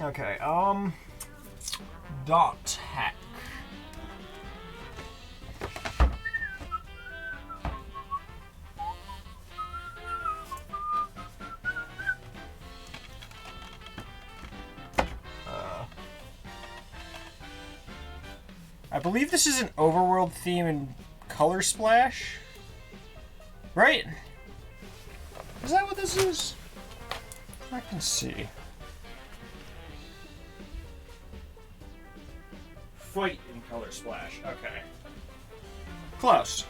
Okay, Dot Hack. I believe this is an overworld theme in Color Splash, right? Is that what this is? I can see. Fight in Color Splash. Okay. Close.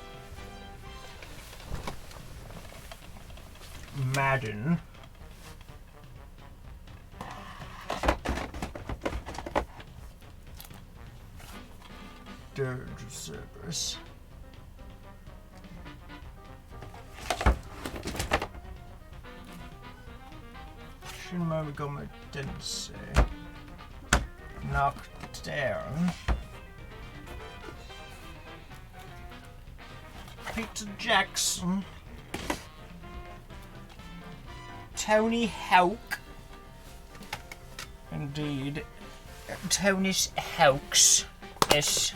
Madden. Dirge of Cerberus. Shin Megami Tensei. Nocturne. Peter Jackson. Tony Hawk. Indeed. Tony Hawks. Yes.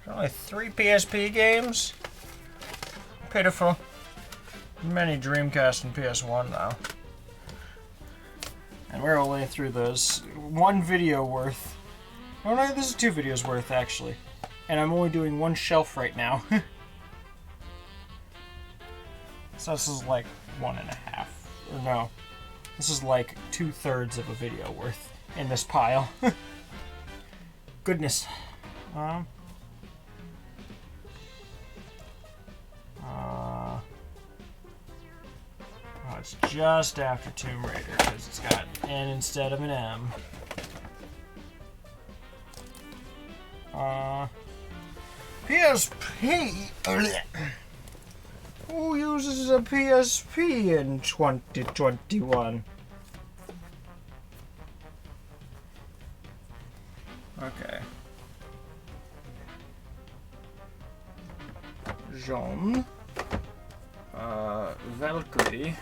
There's only 3 PSP games? Pitiful. Many Dreamcast and PS1 now. And we're only through those. 1 video worth. Oh no, this is 2 videos worth actually. And I'm only doing 1 shelf right now. So this is like 1.5. Or no. This is like 2/3 of a video worth in this pile. Goodness. Oh, it's just after Tomb Raider because it's got N instead of an M. PSP. Who uses a PSP in 2021? Okay. Jean. Valkyrie.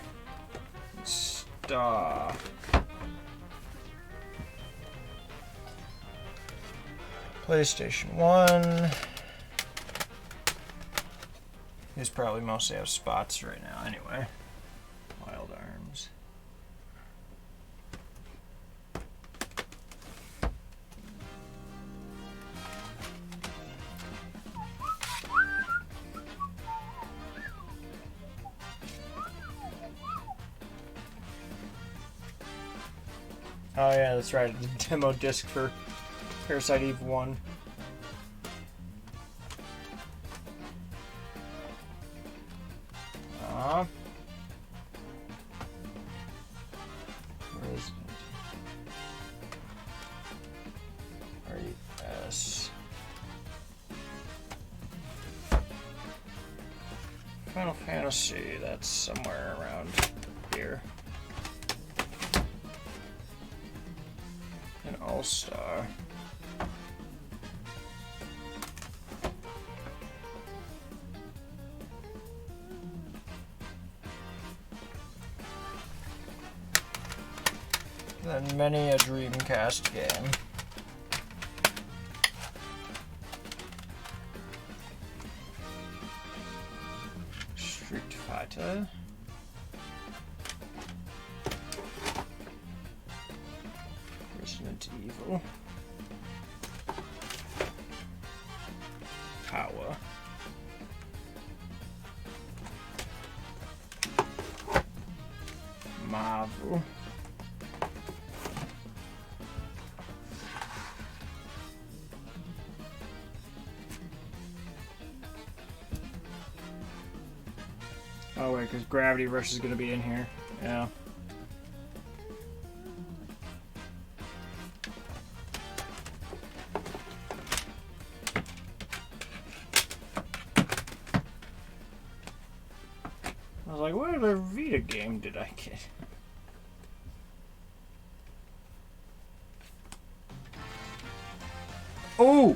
Star. PlayStation 1. These probably mostly have spots right now anyway. Wild Arms. Oh yeah, that's right. The demo disc for Parasite Eve 1. Resident. RES. Final Fantasy, that's somewhere around here. An All-Star. Then many a Dreamcast game. Street Fighter. Resident Evil. Power. Marvel. Oh wait, because Gravity Rush is going to be in here. Yeah. I was like, what other Vita game did I get? Oh!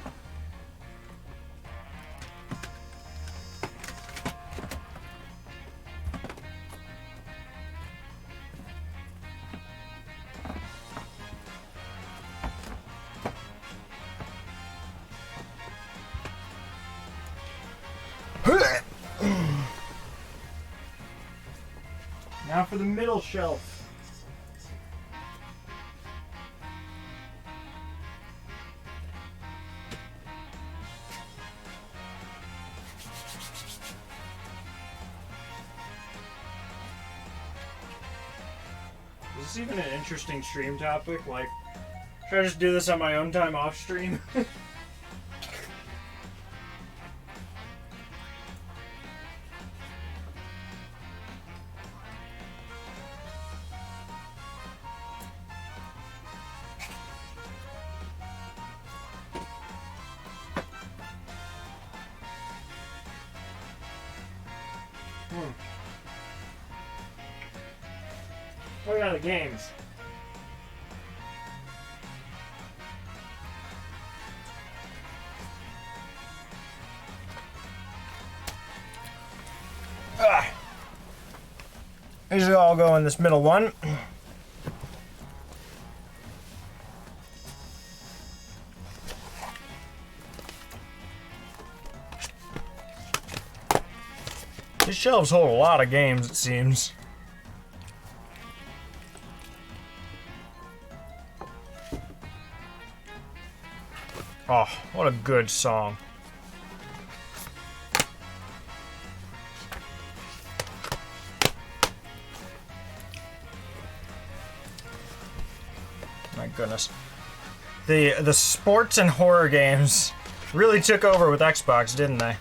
Now for the middle shelf. Is this even an interesting stream topic? Like, should I just do this on my own time off stream? What are the games? These all go in this middle one. These shelves hold a lot of games, it seems. Oh, what a good song. My goodness. The sports and horror games really took over with Xbox, didn't they?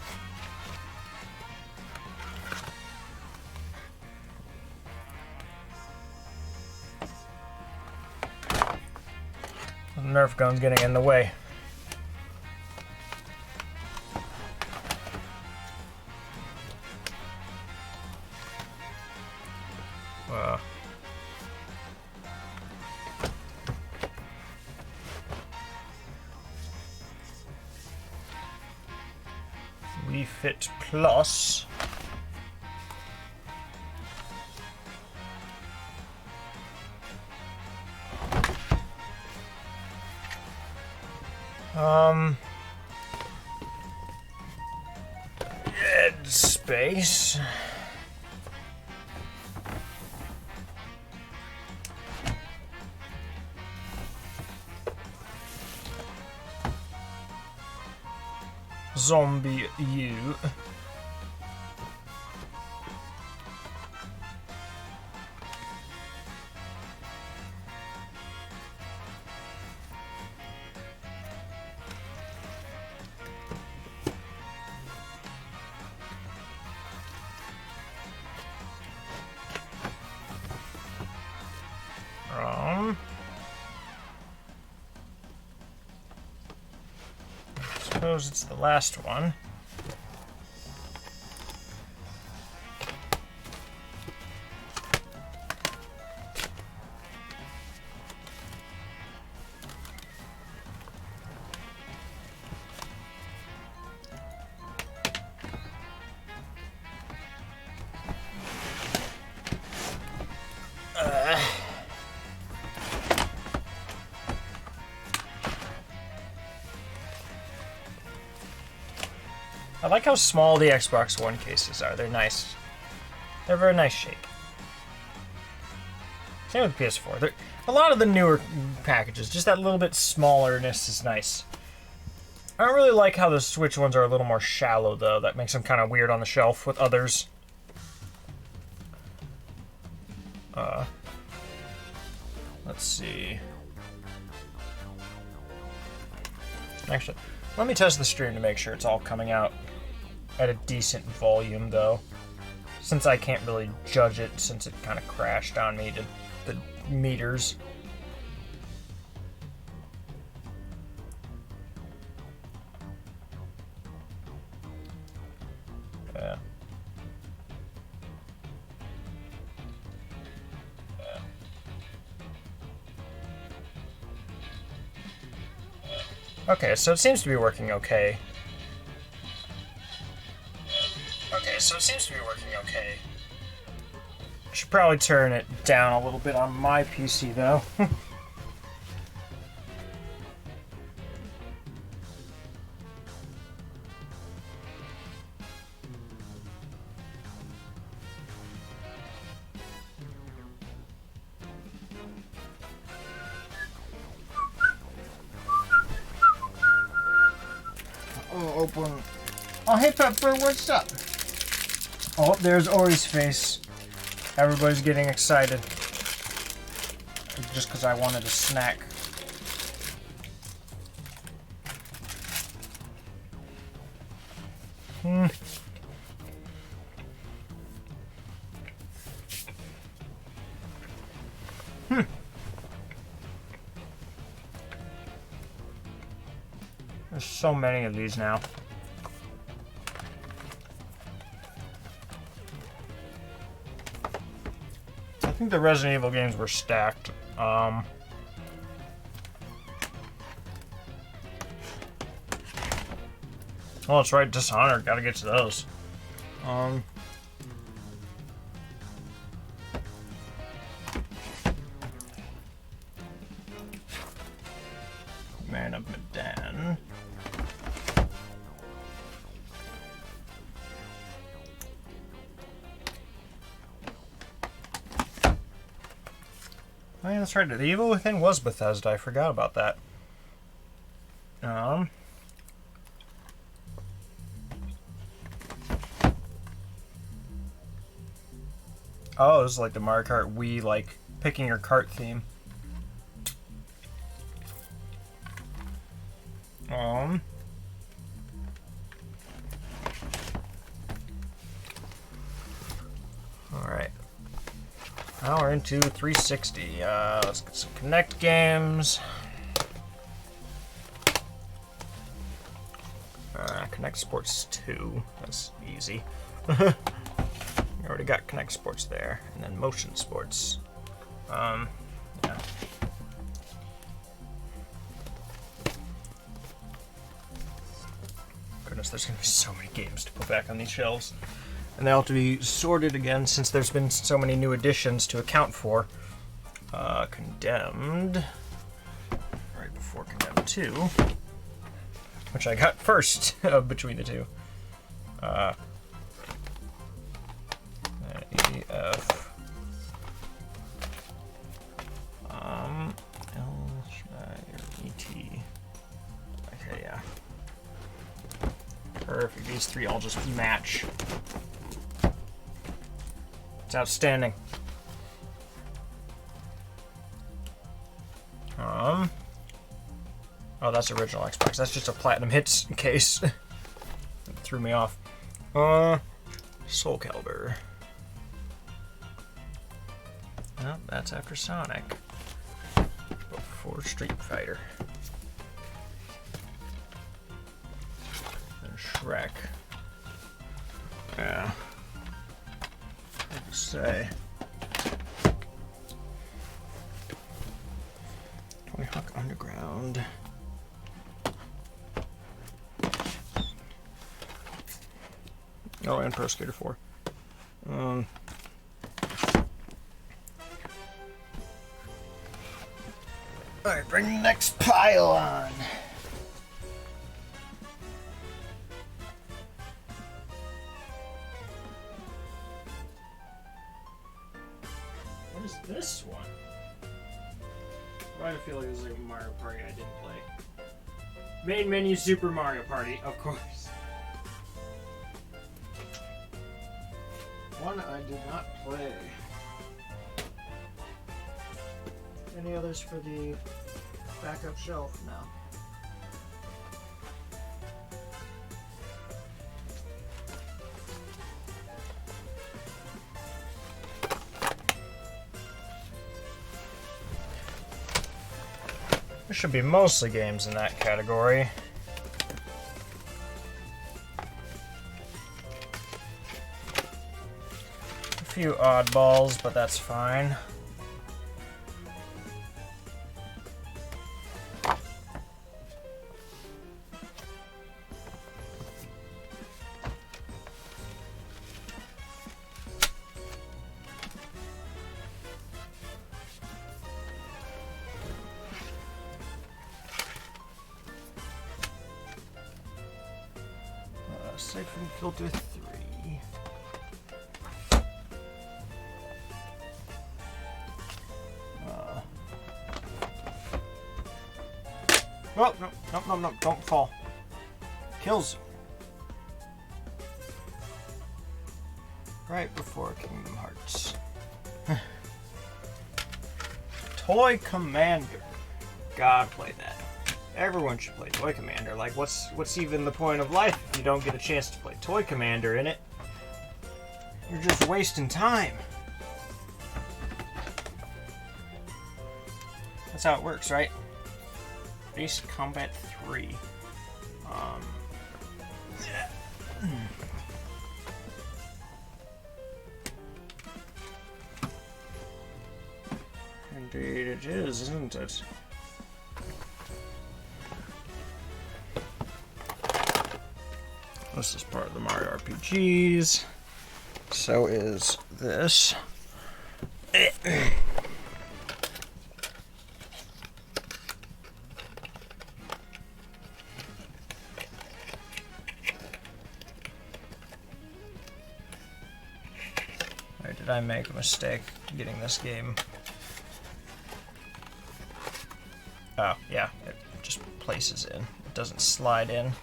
The Nerf gun's getting in the way. Wii Fit Plus. Dead Space. Zombie U. Suppose it's the last one. I like how small the Xbox One cases are. They're nice. They're very nice shape. Same with the PS4. A lot of the newer packages, just that little bit smallerness is nice. I don't really like how the Switch ones are a little more shallow, though. That makes them kind of weird on the shelf with others. Let's see. Actually, let me test the stream to make sure it's all coming out at a decent volume, though. Since I can't really judge it, since it kind of crashed on me to the meters. Yeah. Okay, so it seems to be working okay. I should probably turn it down a little bit on my PC, though. Open. Oh, hey Pepper, what's up? Oh, there's Ori's face. Everybody's getting excited. just because I wanted a snack. There's so many of these now. I think the Resident Evil games were stacked. Oh, that's right, Dishonored. Gotta get to those. Man of Medan. Oh yeah, that's right. The Evil Within was Bethesda. I forgot about that. Oh, this is like the Mario Kart Wii, like picking your kart theme. Alright. Now we're into 360. Let's get some Kinect games. Kinect Sports 2. That's easy. We already got Kinect Sports there. And then Motion Sports. Yeah. Goodness, there's gonna be so many games to put back on these shelves. And they all have to be sorted again since there's been so many new additions to account for. Condemned. Right before Condemned 2. Which I got first between the two. EF. L, ET. Okay, yeah. Perfect. These three all just match. It's outstanding. Oh, that's original Xbox. That's just a Platinum Hits case. It threw me off. Soul Calibur. Oh, that's after Sonic. Before Street Fighter. And Shrek. Yeah. What to say? Tony Hawk Underground. Oh, and Pro Skater 4. Alright, bring the next pile on. What is this one? I feel like it was like Mario Party I didn't play. Main menu Super Mario Party, of course. One I did not play. Any others for the backup shelf? No. There should be mostly games in that category. A few oddballs, but that's fine. Siphon Filter 3. Oh, no, don't fall. Kills. Right before Kingdom Hearts. Toy Commander. God, play that. Everyone should play Toy Commander. Like, what's even the point of life if you don't get a chance to play Toy Commander in it? You're just wasting time. That's how it works, right? Base Combat 3. Indeed it is, isn't it? This is part of the Mario RPGs. So is this. Or did I make a mistake getting this game? Oh, yeah, it just places in. It doesn't slide in.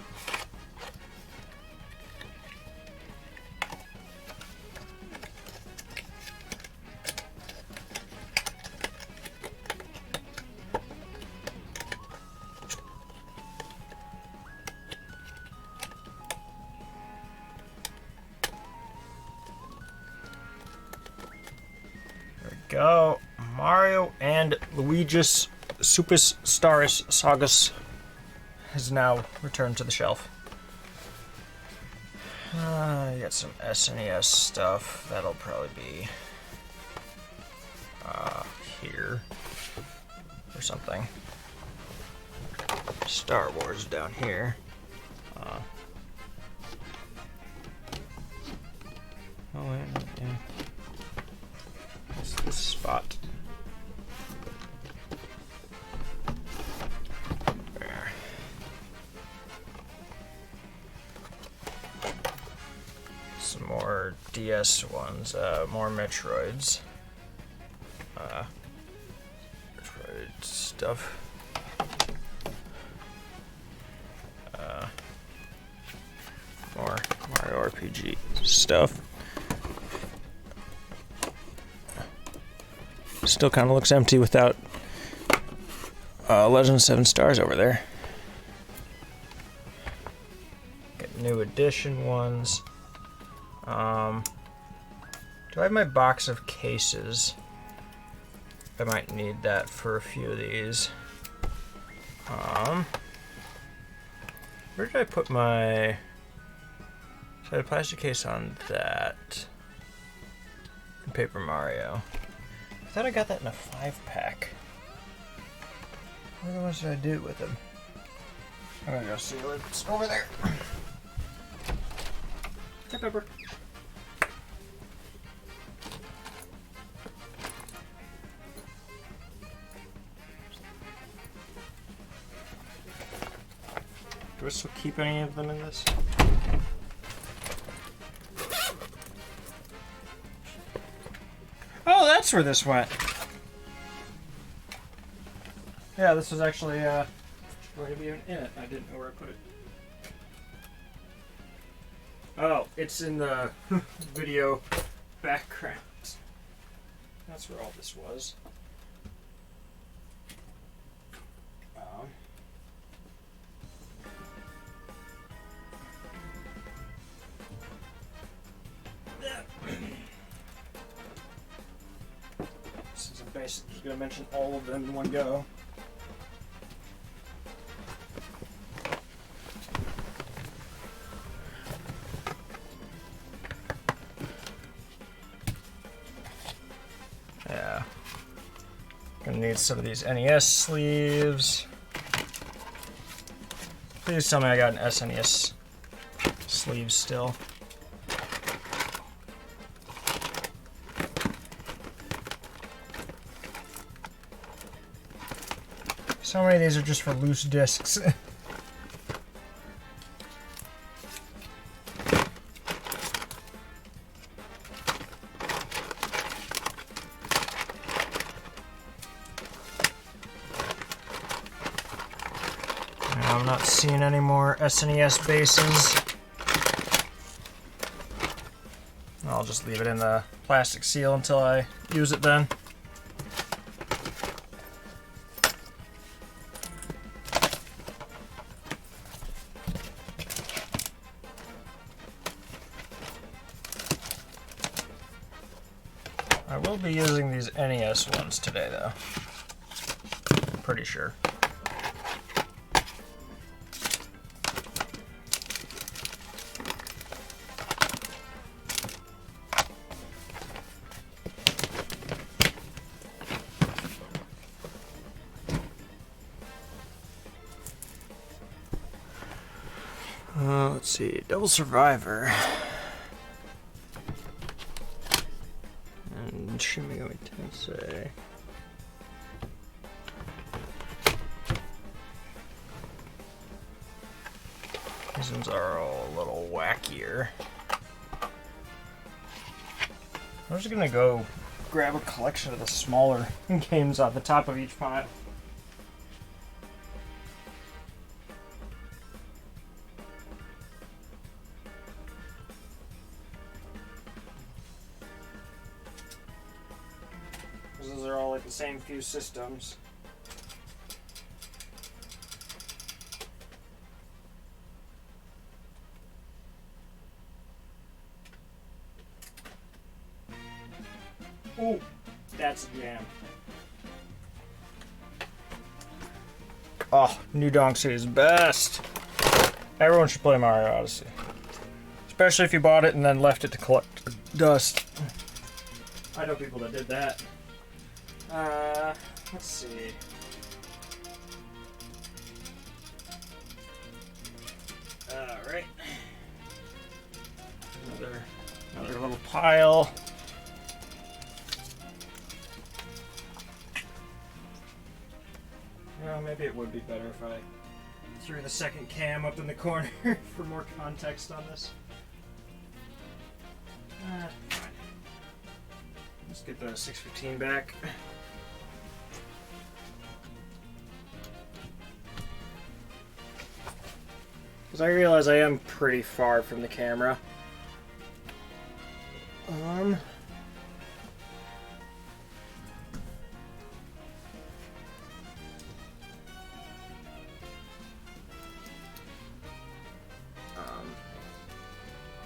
Go. Mario and Luigi's Superstars Sagas has now returned to the shelf. You got some SNES stuff. That'll probably be here or something. Star Wars down here. Oh, yeah. This spot. There. Some more DS ones, more Metroids. Metroid stuff. More Mario RPG stuff. Still kind of looks empty without Legend of Seven Stars over there. Got new edition ones. Do I have my box of cases? I might need that for a few of these. Where did I put my... So I had a plastic case on that. And Paper Mario. I thought I got that in a 5-pack. What else did I do with them? I'm gonna go see what's over there. Hey, Pepper. Do I still keep any of them in this? Oh, that's where this went. Yeah, this was actually going to be in it. I didn't know where I put it. Oh, it's in the video background. That's where all this was. Since I'm basically just going to mention all of them in one go. Yeah. Gonna need some of these NES sleeves. Please tell me I got an SNES sleeve still. So many of these are just for loose discs. I'm not seeing any more SNES bases. I'll just leave it in the plastic seal until I use it then. I will be using these NES ones today, though. Pretty sure. Let's see, Double Survivor. And Shin Megami Tensei. These ones are all a little wackier. I'm just gonna go grab a collection of the smaller games on the top of each pile. Those are all like the same few systems. Ooh, that's a jam. Oh, New Donk City is best. Everyone should play Mario Odyssey. Especially if you bought it and then left it to collect dust. I know people that did that. Let's see. Alright. Another little pile. Well, maybe it would be better if I threw the second cam up in the corner for more context on this. Fine. Let's get the 615 back. Because I realize I am pretty far from the camera.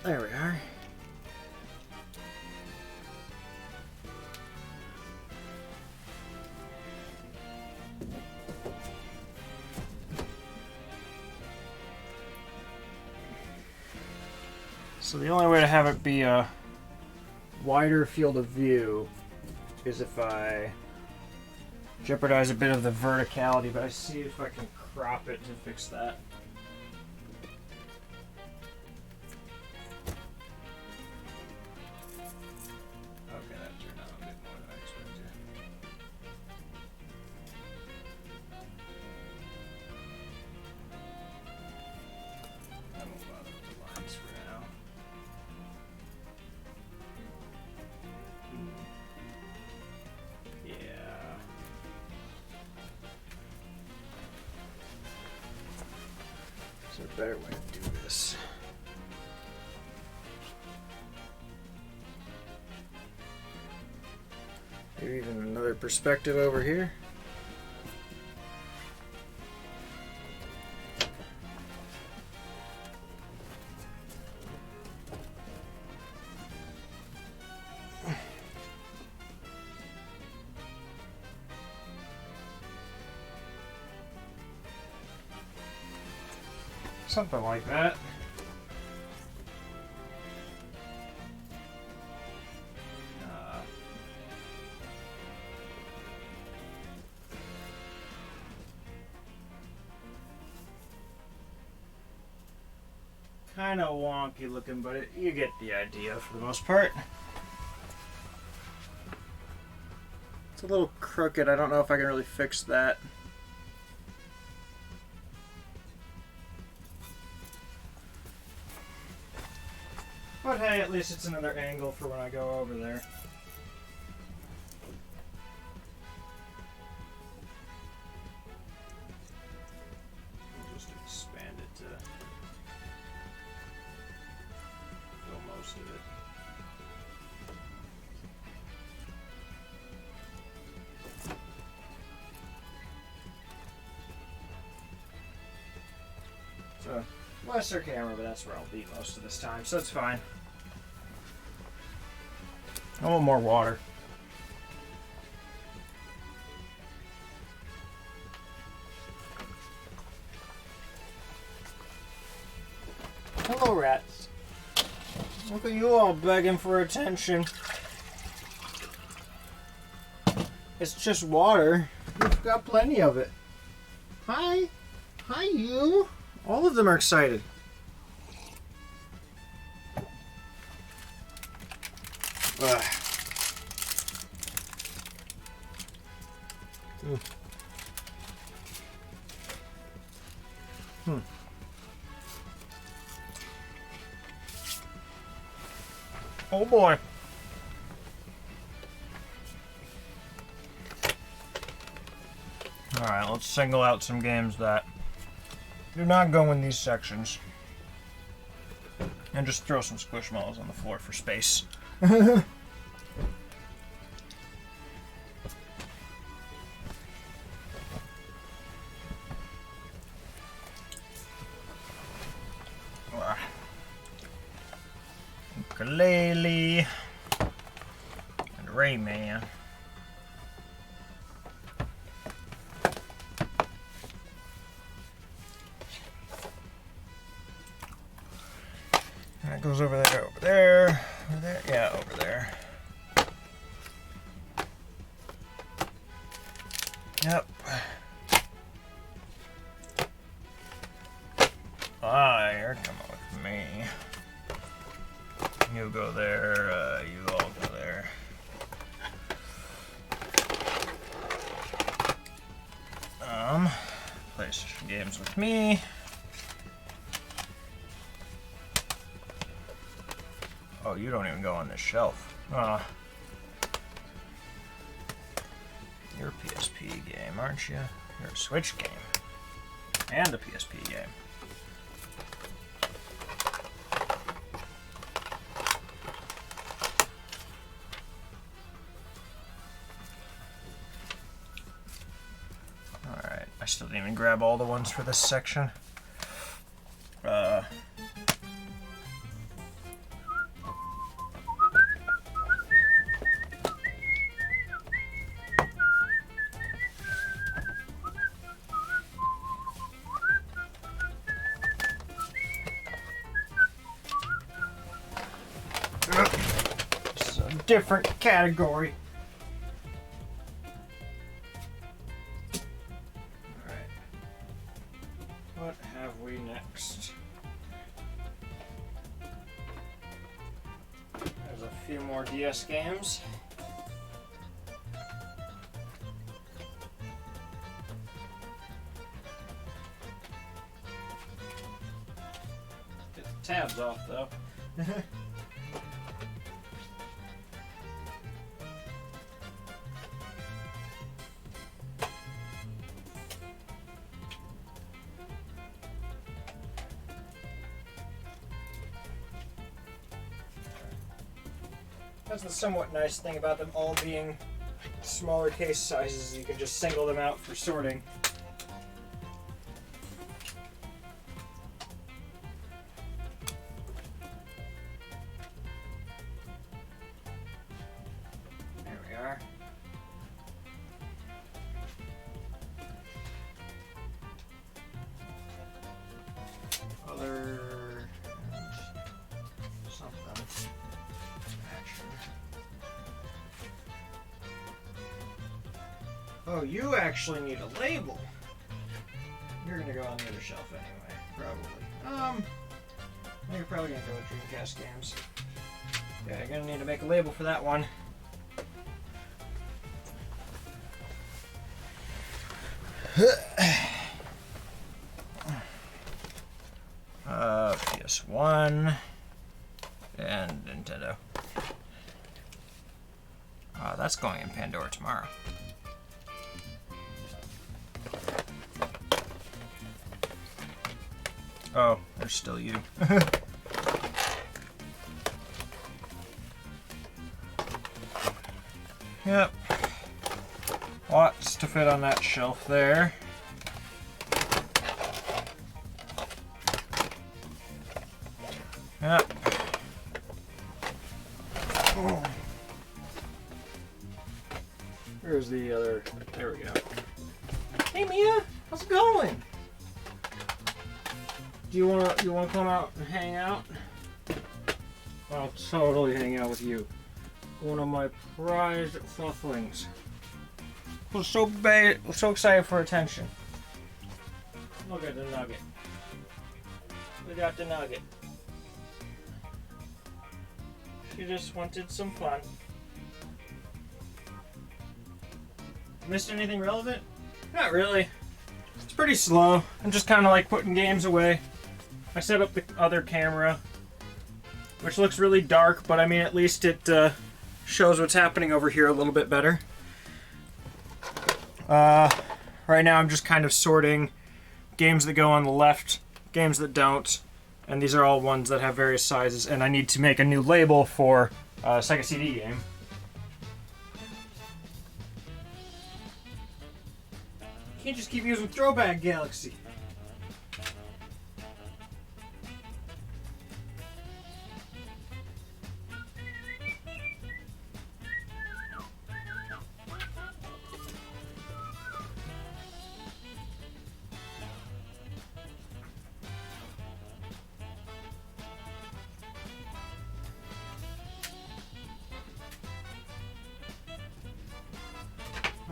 There we are. So the only way to have it be a wider field of view is if I jeopardize a bit of the verticality, but I see if I can crop it to fix that. Okay, that turned out a bit more than I expected. I won't bother with the lines for now. Yeah. Is there a better way to do this? Maybe even another perspective over here. Something like that. Kind of wonky looking, but you get the idea for the most part. It's a little crooked. I don't know if I can really fix that. But hey, at least it's another angle for when I go over there. I'll just expand it to fill most of it. So, lesser camera, but that's where I'll be most of this time, so it's fine. I want more water. go, rats. Look at you all begging for attention. It's just water. You've got plenty of it. Hi. Hi, you. All of them are excited. Ugh. Oh boy. Alright, let's single out some games that do not go in these sections. And just throw some Squishmallows on the floor for space. Ukulele and Rayman. That goes over there, over there, over there, yeah, over there. Yep. Ah, you're coming with me. You go there, you all go there. PlayStation games with me. Oh, you don't even go on this shelf. You're a PSP game, aren't you? You're a Switch game. And a PSP game. Alright, I still didn't even grab all the ones for this section. This is a different category. Alright. What have we next? There's a few more DS games. Get the tabs off though. That's the somewhat nice thing about them all being smaller case sizes. You can just single them out for sorting. There we are. Other and something. Oh, you actually need a label. You're gonna go on the other shelf anyway, probably. You're probably gonna go with Dreamcast games. Yeah, you're gonna need to make a label for that one. PS1 and Nintendo. That's going in Pandora tomorrow. Oh, there's still you. Yep. Lots to fit on that shelf there. Yep. Oh. Here's the other. There we go. Hey Mia, how's it going? Do you wanna come out and hang out? I'll totally hang out with you. One of my prized flufflings. We're so excited for attention. Look at the nugget. We got the nugget. She just wanted some fun. Missed anything relevant? Not really. It's pretty slow. I'm just kind of like putting games away. I set up the other camera, which looks really dark, but I mean at least it shows what's happening over here a little bit better. Right now I'm just kind of sorting games that go on the left, games that don't, and these are all ones that have various sizes, and I need to make a new label for Sega CD game. Can't just keep using Throwback Galaxy.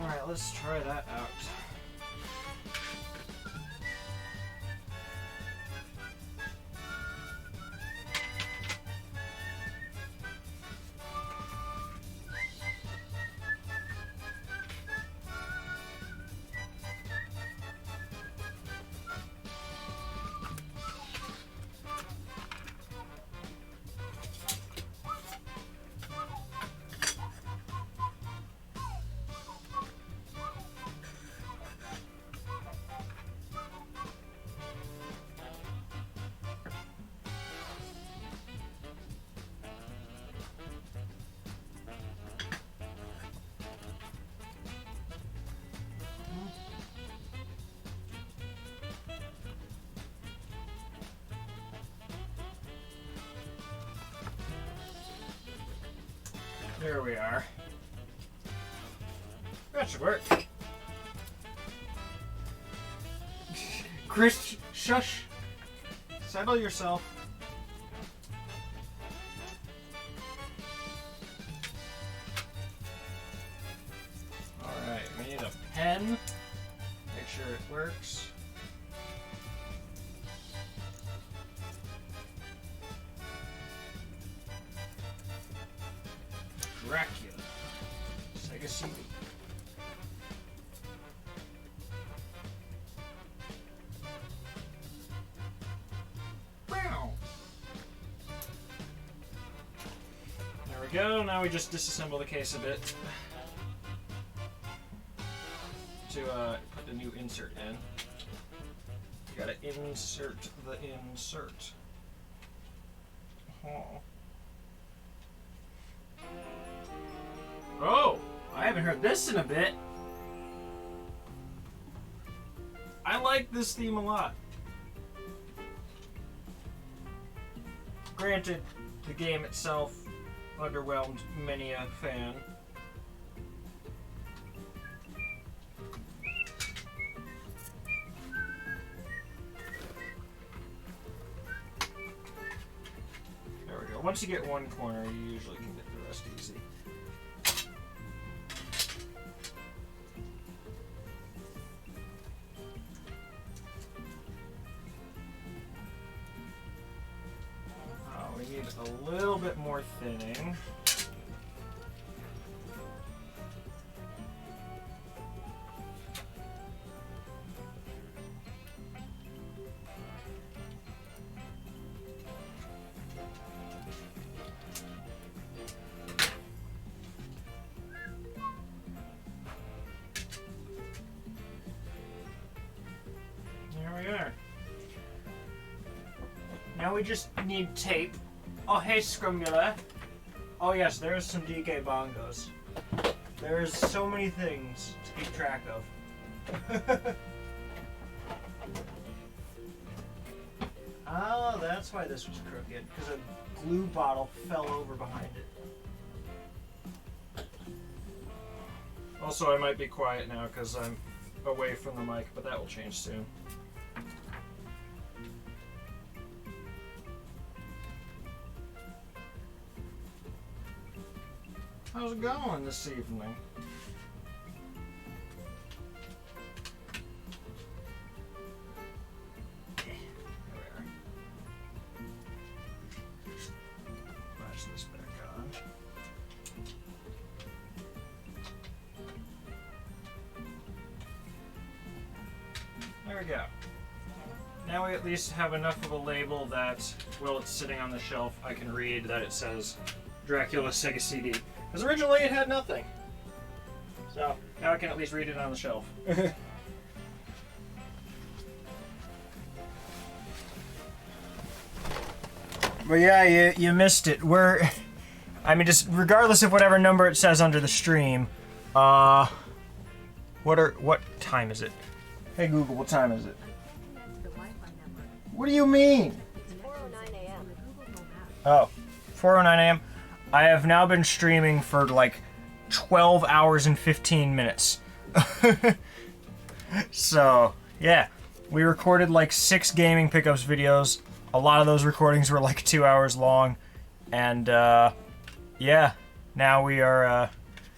Alright, let's try that out. There we are. That should work. Chris, shush. Settle yourself. Alright, we need a pen. Make sure it works. Dracula. Sega CD. Wow. There we go. Now we just disassemble the case a bit to put the new insert in. You gotta insert the insert. Oh. Oh, I haven't heard this in a bit. I like this theme a lot. Granted, the game itself underwhelmed many a fan. There we go. Once you get one corner, you usually can get the rest easy. A little bit more thinning. There we are. Now we just need tape. Oh, hey, Scrumula. Oh, yes, there's some DK bongos. There's so many things to keep track of. Oh, that's why this was crooked, because a glue bottle fell over behind it. Also, I might be quiet now because I'm away from the mic, but that will change soon. how's it going this evening? Flash this back on. There we go. Now we at least have enough of a label that, while it's sitting on the shelf, I can read that it says Dracula Sega CD. Because originally it had nothing. So, now I can at least read it on the shelf. But yeah, you missed it. I mean, just regardless of whatever number it says under the stream, what time is it? Hey Google, what time is it? What do you mean? It's 4:09 a.m. Oh, 4:09 a.m. I have now been streaming for like 12 hours and 15 minutes. So, yeah. We recorded like 6 gaming pickups videos. A lot of those recordings were like 2 hours long. And, yeah. Now we are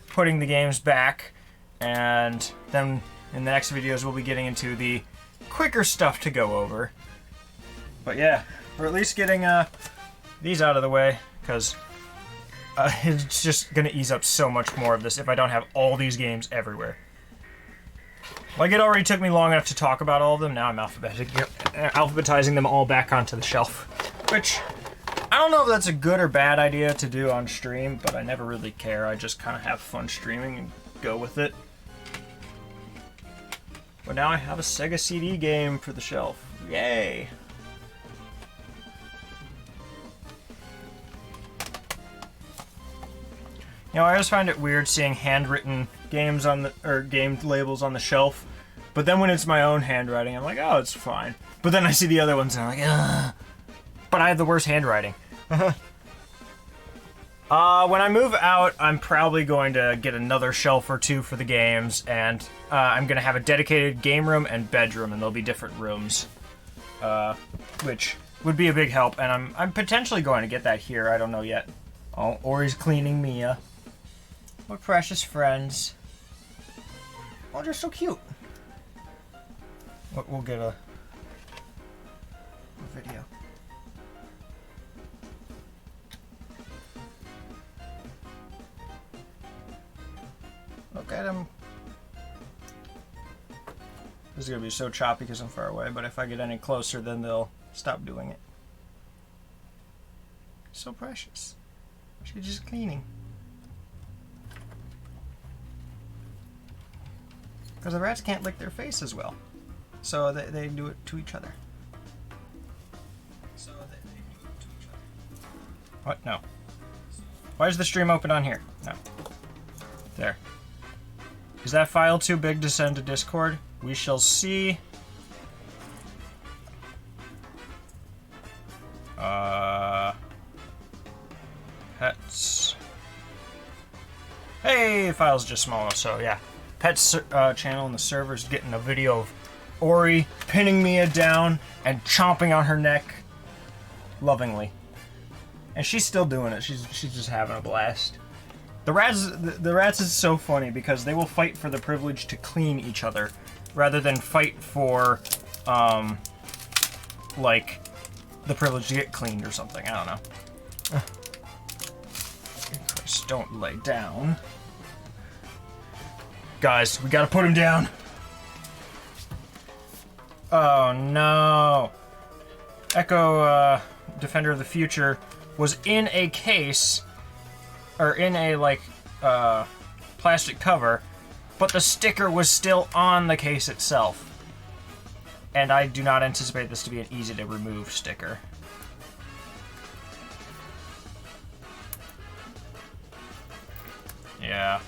putting the games back. And then in the next videos we'll be getting into the quicker stuff to go over. But yeah, we're at least getting these out of the way, because it's just going to ease up so much more of this if I don't have all these games everywhere. Like, it already took me long enough to talk about all of them, now I'm alphabetizing them all back onto the shelf. Which, I don't know if that's a good or bad idea to do on stream, but I never really care. I just kind of have fun streaming and go with it. But now I have a Sega CD game for the shelf. Yay! You know, I always find it weird seeing handwritten games on the, or game labels on the shelf, but then when it's my own handwriting, I'm like, oh, it's fine. But then I see the other ones and I'm like, ugh. But I have the worst handwriting. When I move out, I'm probably going to get another shelf or two for the games, and I'm going to have a dedicated game room and bedroom, and there'll be different rooms, which would be a big help, and I'm potentially going to get that here. I don't know yet. Oh, Ori's cleaning Mia. What precious friends. Oh, they're so cute. We'll get a video. Look at him. This is gonna be so choppy because I'm far away, but if I get any closer, then they'll stop doing it. So precious. She's just cleaning. Because the rats can't lick their face as well. So they do it to each other. What? No. Why is the stream open on here? No. There. Is that file too big to send to Discord? We shall see. Pets. Hey, file's just small enough, so yeah. Pets channel in the server's getting a video of Ori pinning Mia down and chomping on her neck lovingly. And she's still doing it. She's just having a blast. The rats is so funny because they will fight for the privilege to clean each other rather than fight for like the privilege to get cleaned or something. I don't know. Chris, don't lay down. Guys, we gotta put him down. Oh no. Echo Defender of the Future was in a case, or in a like plastic cover, but the sticker was still on the case itself. And I do not anticipate this to be an easy to remove sticker. Yeah.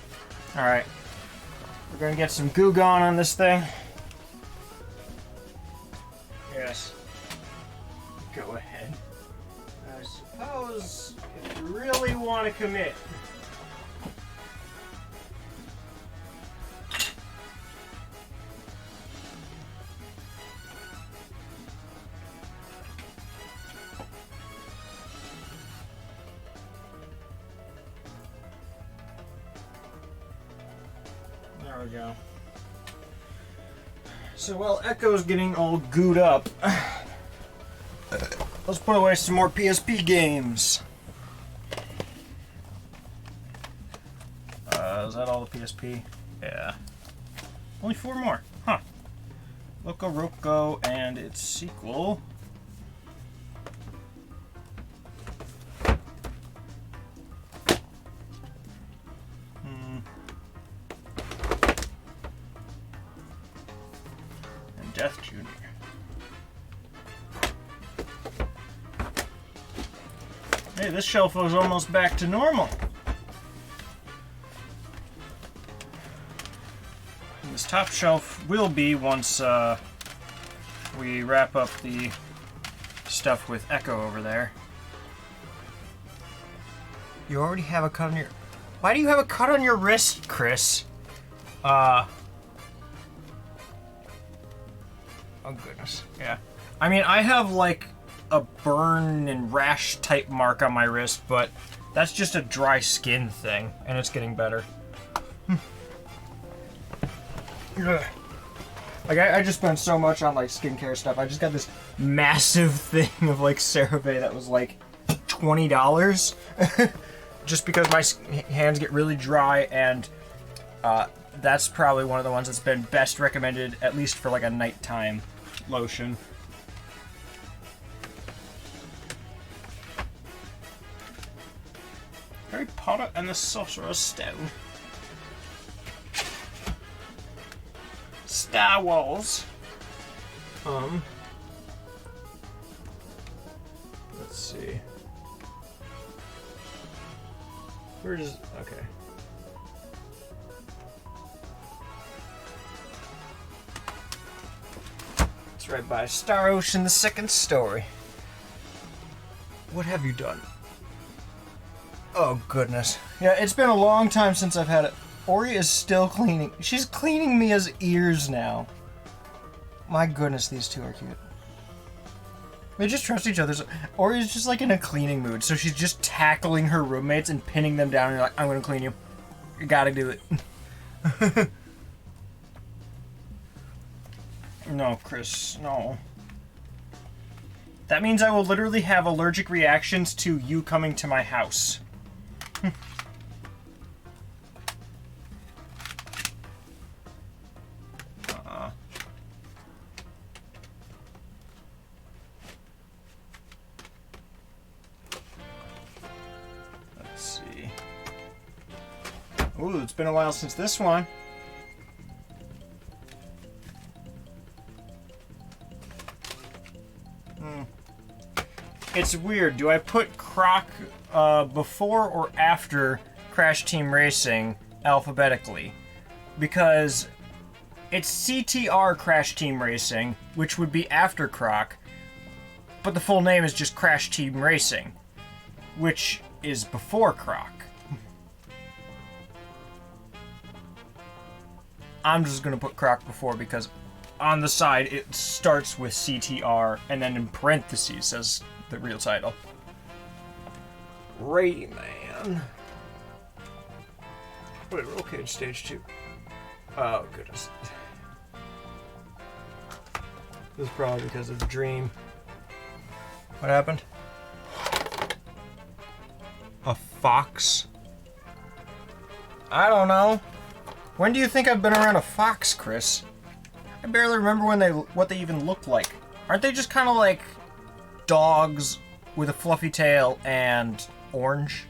Alright. We're gonna get some goo gone on this thing. Yes. Go ahead. I suppose if you really want to commit. we go. So while Echo's getting all gooed up, let's put away some more PSP games. Is that all the PSP? Yeah. Only 4 more. Huh. Loco Roco and its sequel. And Death Junior. Hey, this shelf was almost back to normal. This top shelf will be once we wrap up the stuff with Echo over there. You already have a cut on your... Why do you have a cut on your wrist, Chris? Oh goodness, yeah. I mean, I have like a burn and rash type mark on my wrist, but that's just a dry skin thing, and it's getting better. Like, I just spent so much on, like, skincare stuff. I just got this massive thing of, like, CeraVe that was, like, $20. Just because my hands get really dry, and that's probably one of the ones that's been best recommended, at least for, like, a nighttime lotion. Harry Potter and the Sorcerer's Stone. Star Wars. Let's see. Where does... Okay. It's right by Star Ocean, the second story. What have you done? Oh, goodness. Yeah, it's been a long time since I've had it. Ori is still cleaning. She's cleaning Mia's ears now. My goodness, these two are cute. They just trust each other. Ori is just like in a cleaning mood, so she's just tackling her roommates and pinning them down. And you're like, I'm gonna clean you. You gotta do it. No, Chris, no. That means I will literally have allergic reactions to you coming to my house. Ooh, it's been a while since this one. It's weird. Do I put Croc before or after Crash Team Racing alphabetically? Because it's CTR Crash Team Racing, which would be after Croc, but the full name is just Crash Team Racing, which is before Croc. I'm just gonna put Croc before because on the side it starts with CTR and then in parentheses says the real title. Rayman. Wait, Roll Cage Stage 2. Oh, goodness. This is probably because of the dream. What happened? A fox? I don't know. When do you think I've been around a fox, Chris? I barely remember what they even look like. Aren't they just kind of like dogs with a fluffy tail and orange?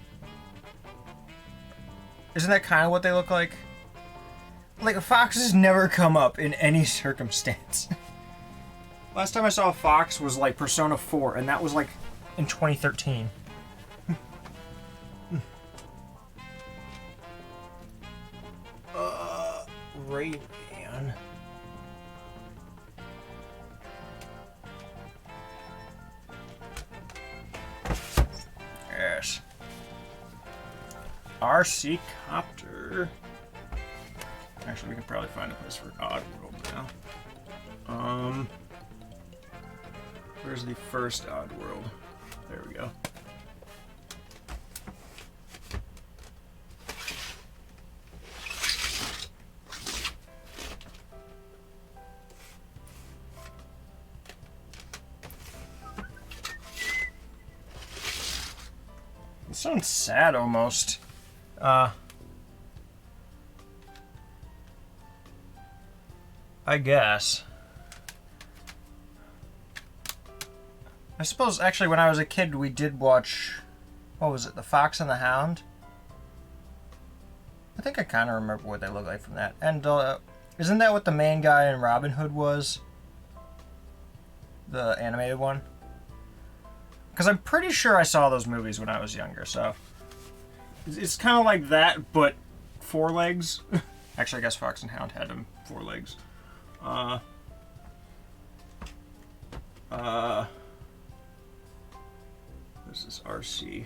Isn't that kind of what they look like? Like, foxes never come up in any circumstance. Last time I saw a fox was like Persona 4, and that was like in 2013. Rayman. Yes. RC Copter. Actually, we can probably find a place for Oddworld now. Where's the first Oddworld? There we go. Sounds sad almost. I guess. I suppose actually when I was a kid we did watch, what was it, The Fox and the Hound? I think I kind of remember what they look like from that. And isn't that what the main guy in Robin Hood was? The animated one? Because I'm pretty sure I saw those movies when I was younger, so... It's kind of like that, but 4 legs. Actually, I guess Fox and Hound had them 4 legs. This is RC.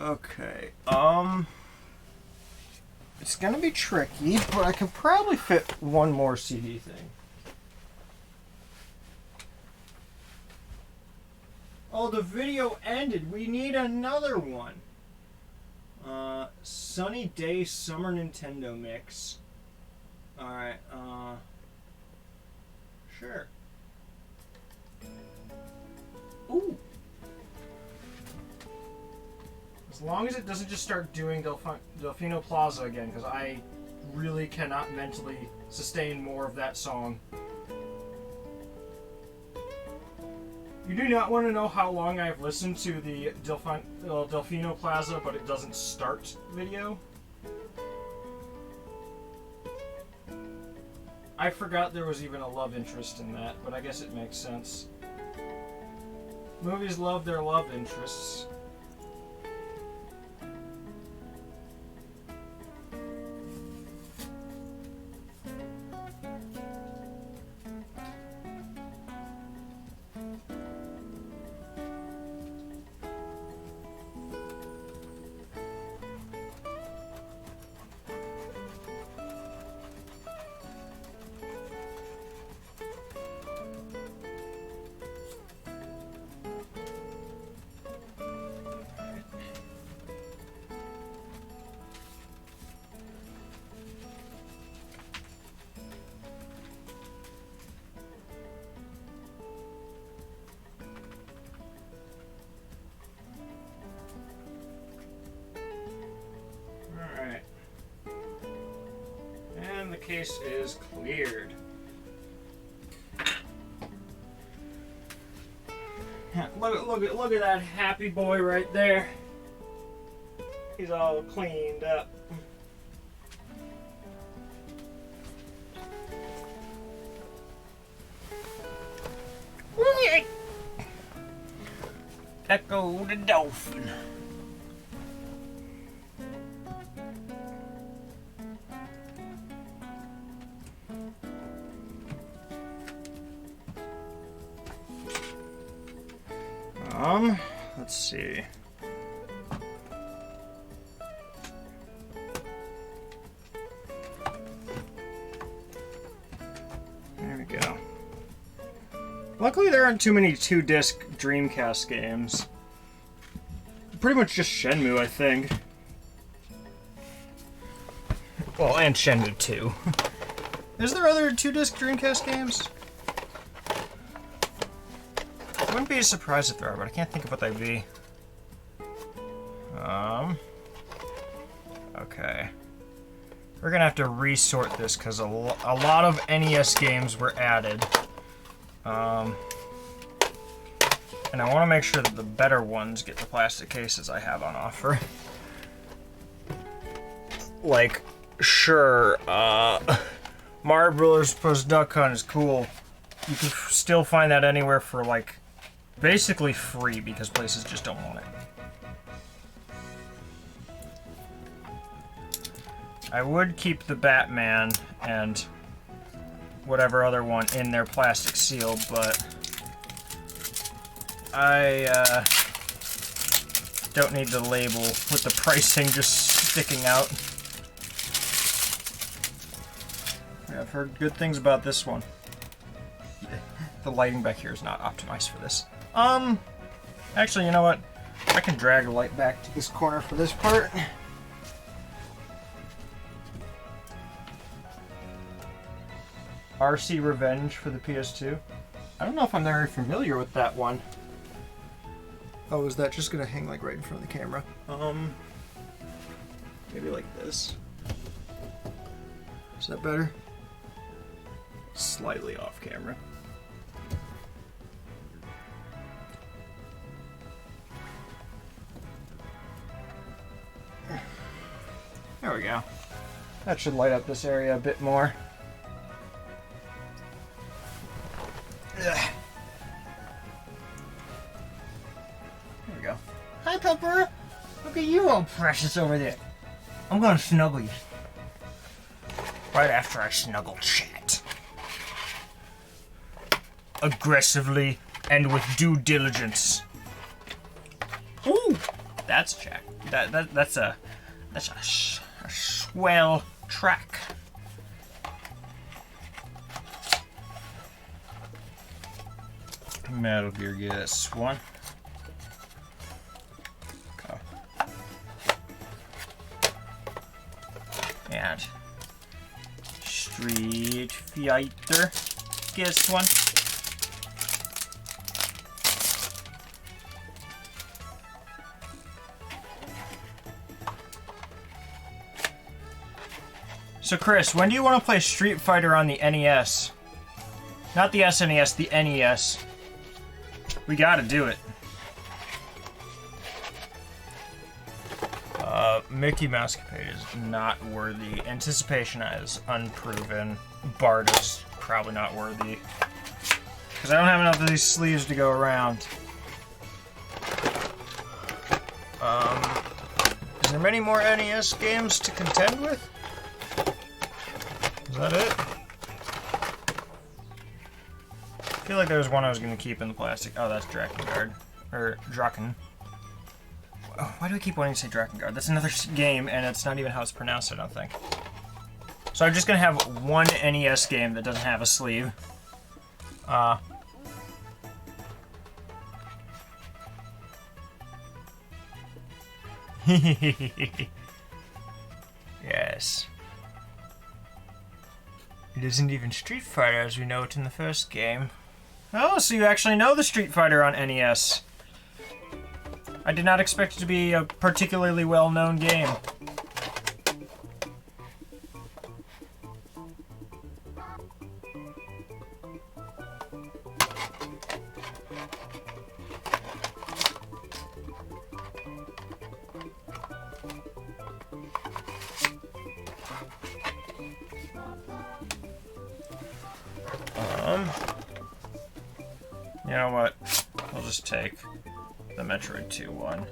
Okay, it's gonna be tricky, but I could probably fit one more CD thing. Oh, the video ended. We need another one. Sunny Day Summer Nintendo Mix. Alright, sure. Ooh. As long as it doesn't just start doing Delfino Plaza again, because I really cannot mentally sustain more of that song. You do not want to know how long I've listened to the Delfino Plaza, but it doesn't start video. I forgot there was even a love interest in that, but I guess it makes sense. Movies love their love interests. Case is cleared. Look at that happy boy right there. He's all cleaned up. Echo the dolphin. Let's see. There we go. Luckily there aren't too many 2-disc Dreamcast games. Pretty much just Shenmue, I think. Well, and Shenmue 2. Is there other 2-disc Dreamcast games? I wouldn't be surprised if there are, but I can't think of what they'd be. Okay. We're gonna have to resort this because a lot of NES games were added. And I want to make sure that the better ones get the plastic cases I have on offer. Like, sure, Mario Bros. Plus Duck Hunt is cool. You can still find that anywhere for, like, basically free because places just don't want it. I would keep the Batman and whatever other one in their plastic seal, but I don't need the label with the pricing just sticking out. Yeah, I've heard good things about this one. The lighting back here is not optimized for this. Actually, you know what? I can drag a light back to this corner for this part. RC Revenge for the PS2. I don't know if I'm very familiar with that one. Oh, is that just gonna hang like right in front of the camera? Maybe like this. Is that better? Slightly off camera. There we go. That should light up this area a bit more. Ugh. There we go. Hi, Pepper! Look at you all precious over there. I'm gonna snuggle you. Right after I snuggle Chat. Aggressively and with due diligence. Ooh! That's Jack. That's a swell track. Metal Gear, yes. One. Okay. And Street Fighter gets one. So Chris, when do you want to play Street Fighter on the NES? Not the SNES, the NES. We gotta do it. Mickey Mousecapade is not worthy. Anticipation is unproven. Bart is probably not worthy. Because I don't have enough of these sleeves to go around. Is there many more NES games to contend with? Is that it? I feel like there was one I was going to keep in the plastic. Oh, that's Drakengard. Or Draken. Oh, why do I keep wanting to say Drakengard? That's another game, and it's not even how it's pronounced, I don't think. So I'm just going to have one NES game that doesn't have a sleeve. Yes. It isn't even Street Fighter as we know it in the first game. Oh, so you actually know the Street Fighter on NES. I did not expect it to be a particularly well-known game. You know what? I'll just take the Metroid 2 one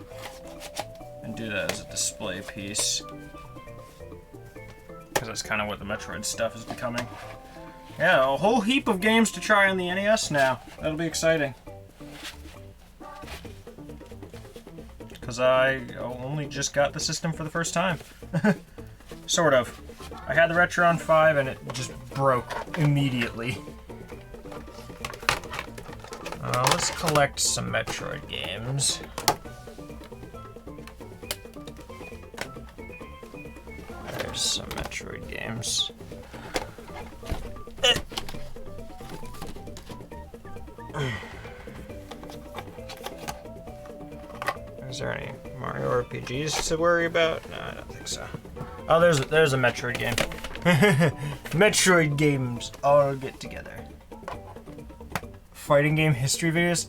and do that as a display piece. Because that's kind of what the Metroid stuff is becoming. Yeah, a whole heap of games to try on the NES now. That'll be exciting. Because I only just got the system for the first time. Sort of. I had the Retron 5 and it just broke immediately. Let's collect some Metroid games. There's some Metroid games. Is there any Mario RPGs to worry about? No, I don't think so. Oh, there's a Metroid game. Metroid games all get together. Fighting game history videos?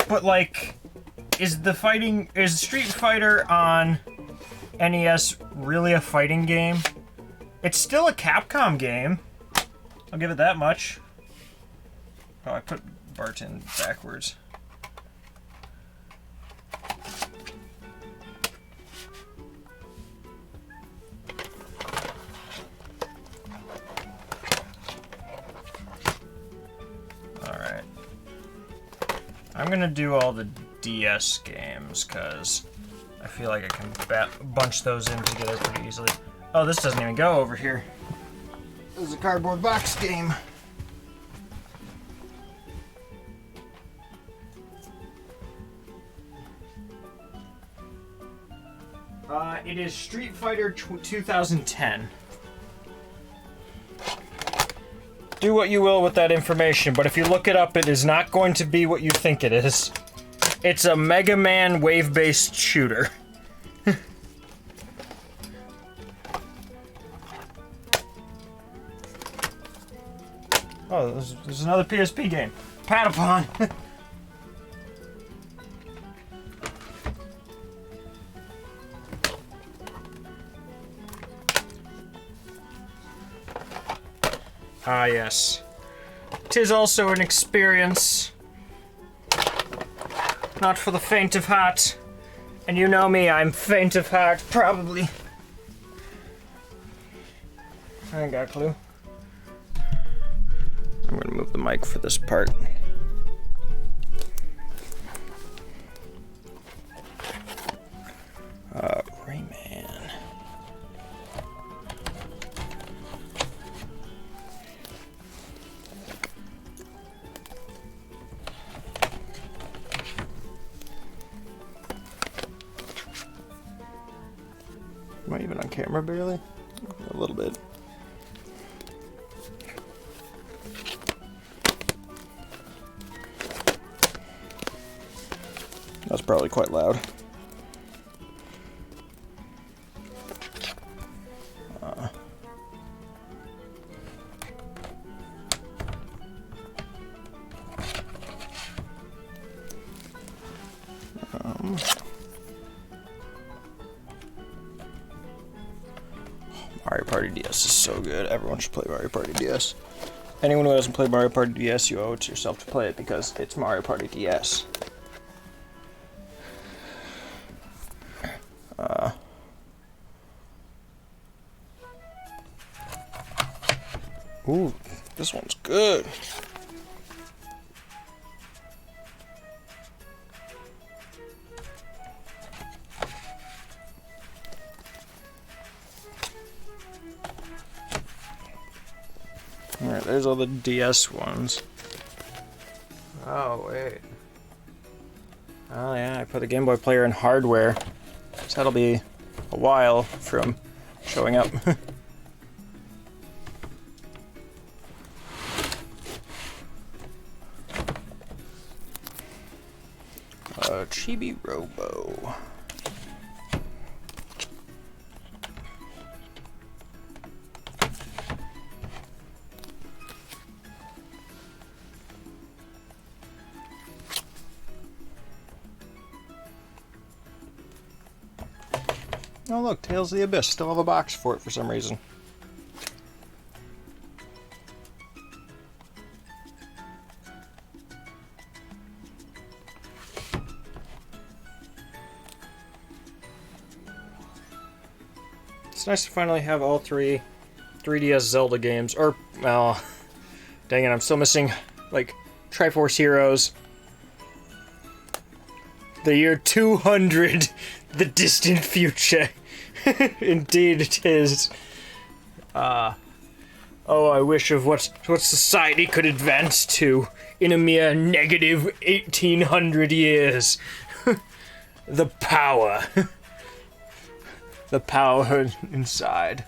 But like, is Street Fighter on NES really a fighting game? It's still a Capcom game. I'll give it that much. Oh, I put Bart in backwards. I'm gonna do all the DS games, because I feel like I can bunch those in together pretty easily. Oh, this doesn't even go over here. This is a cardboard box game. It is Street Fighter 2010. Do what you will with that information, but if you look it up, it is not going to be what you think it is. It's a Mega Man wave-based shooter. Oh, there's another PSP game. Patapon. Ah, yes. 'Tis also an experience. Not for the faint of heart. And you know me, I'm faint of heart, probably. I ain't got a clue. I'm gonna move the mic for this part. Rayman. Am I even on camera barely? A little bit. That's probably quite loud. Mario Party DS is so good. Everyone should play Mario Party DS. Anyone who hasn't played Mario Party DS, you owe it to yourself to play it because it's Mario Party DS. Ooh, this one's good. Alright, there's all the DS ones. Oh, wait. Oh, yeah, I put the Game Boy player in hardware. So that'll be a while from showing up. Chibi Robo. Oh look, Tales of the Abyss. Still have a box for it for some reason. It's nice to finally have all three 3DS Zelda games. Or, well, dang it, I'm still missing, like, Triforce Heroes. The year 200, the distant future. Indeed it is. Oh, I wish of what society could advance to in a mere negative 1800 years. The power. The power inside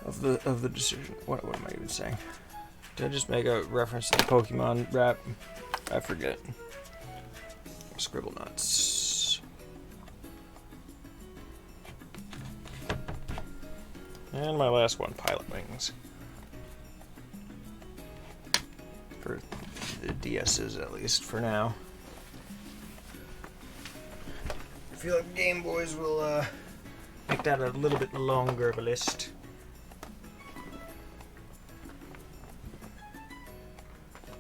of the decision. What am I even saying? Did I just make a reference to the Pokemon rap? I forget. Scribble nuts. And my last one, Pilot Wings. For the DS's, at least for now. I feel like Game Boys will make that a little bit longer of a list.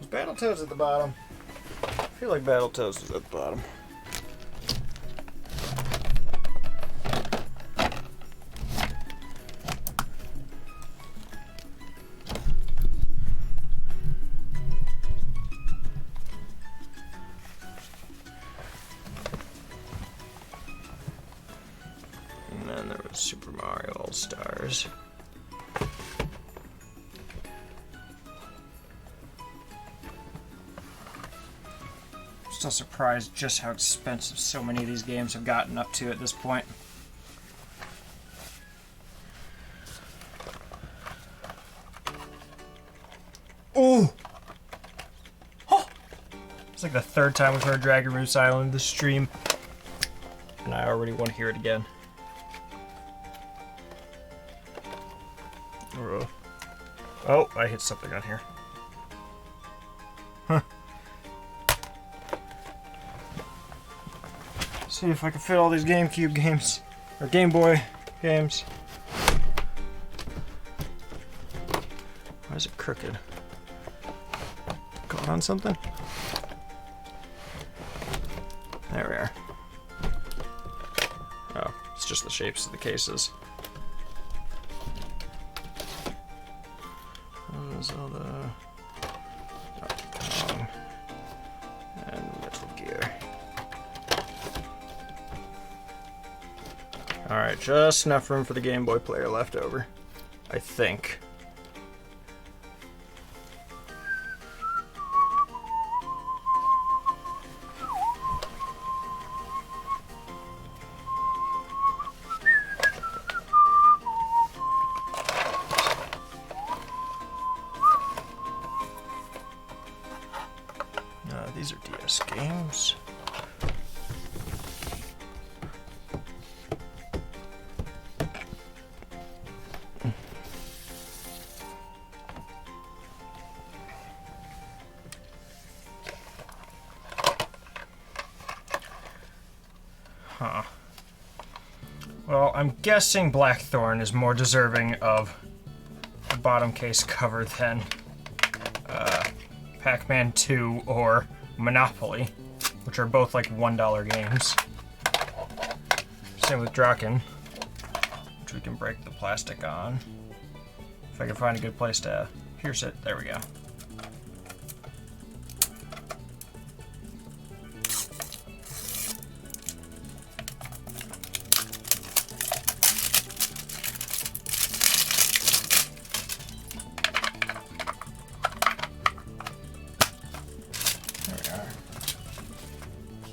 Is Battletoads at the bottom? I feel like Battletoads is at the bottom. And then there was Super Mario All-Stars. Still surprised just how expensive so many of these games have gotten up to at this point. Ooh! Oh! It's like the third time we've heard Dragon Roost Island this stream. And I already want to hear it again. Oh, I hit something on here. Huh. See if I can fit all these GameCube games. Or Game Boy games. Why is it crooked? Caught on something? There we are. Oh, it's just the shapes of the cases. Zelda. And Metal Gear. Alright, just enough room for the Game Boy player left over. I think. These are DS games. Huh. Well, I'm guessing Blackthorn is more deserving of a bottom case cover than Pac-Man 2 or Monopoly, which are both like $1 games. Same with Draken, which we can break the plastic on. If I can find a good place to pierce it, there we go.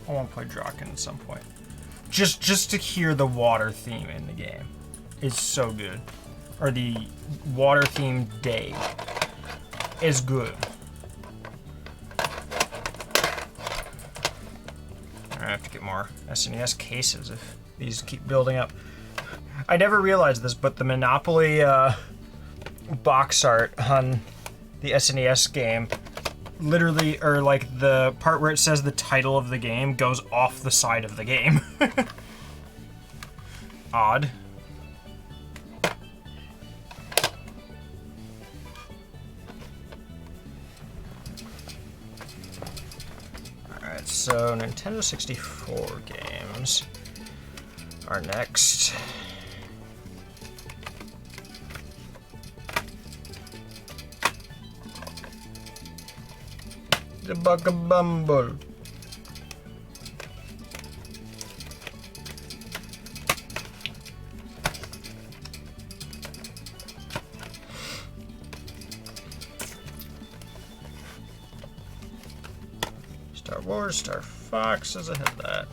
I want to play Draken at some point. Just to hear the water theme in the game is so good. Or the water themed day is good. I have to get more SNES cases if these keep building up. I never realized this, but the Monopoly box art on the SNES game literally, or like the part where it says the title of the game goes off the side of the game. Odd. Alright, so Nintendo 64 games are next. The Bugabumble. Star Wars, Star Fox says I have that.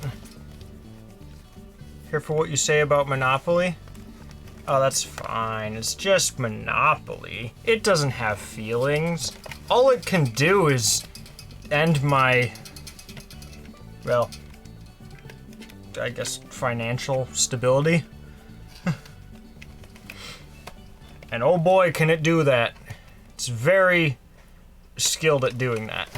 Here for what you say about Monopoly? Oh, that's fine. It's just Monopoly. It doesn't have feelings. All it can do is end my, well, I guess financial stability. And oh boy, can it do that. It's very skilled at doing that.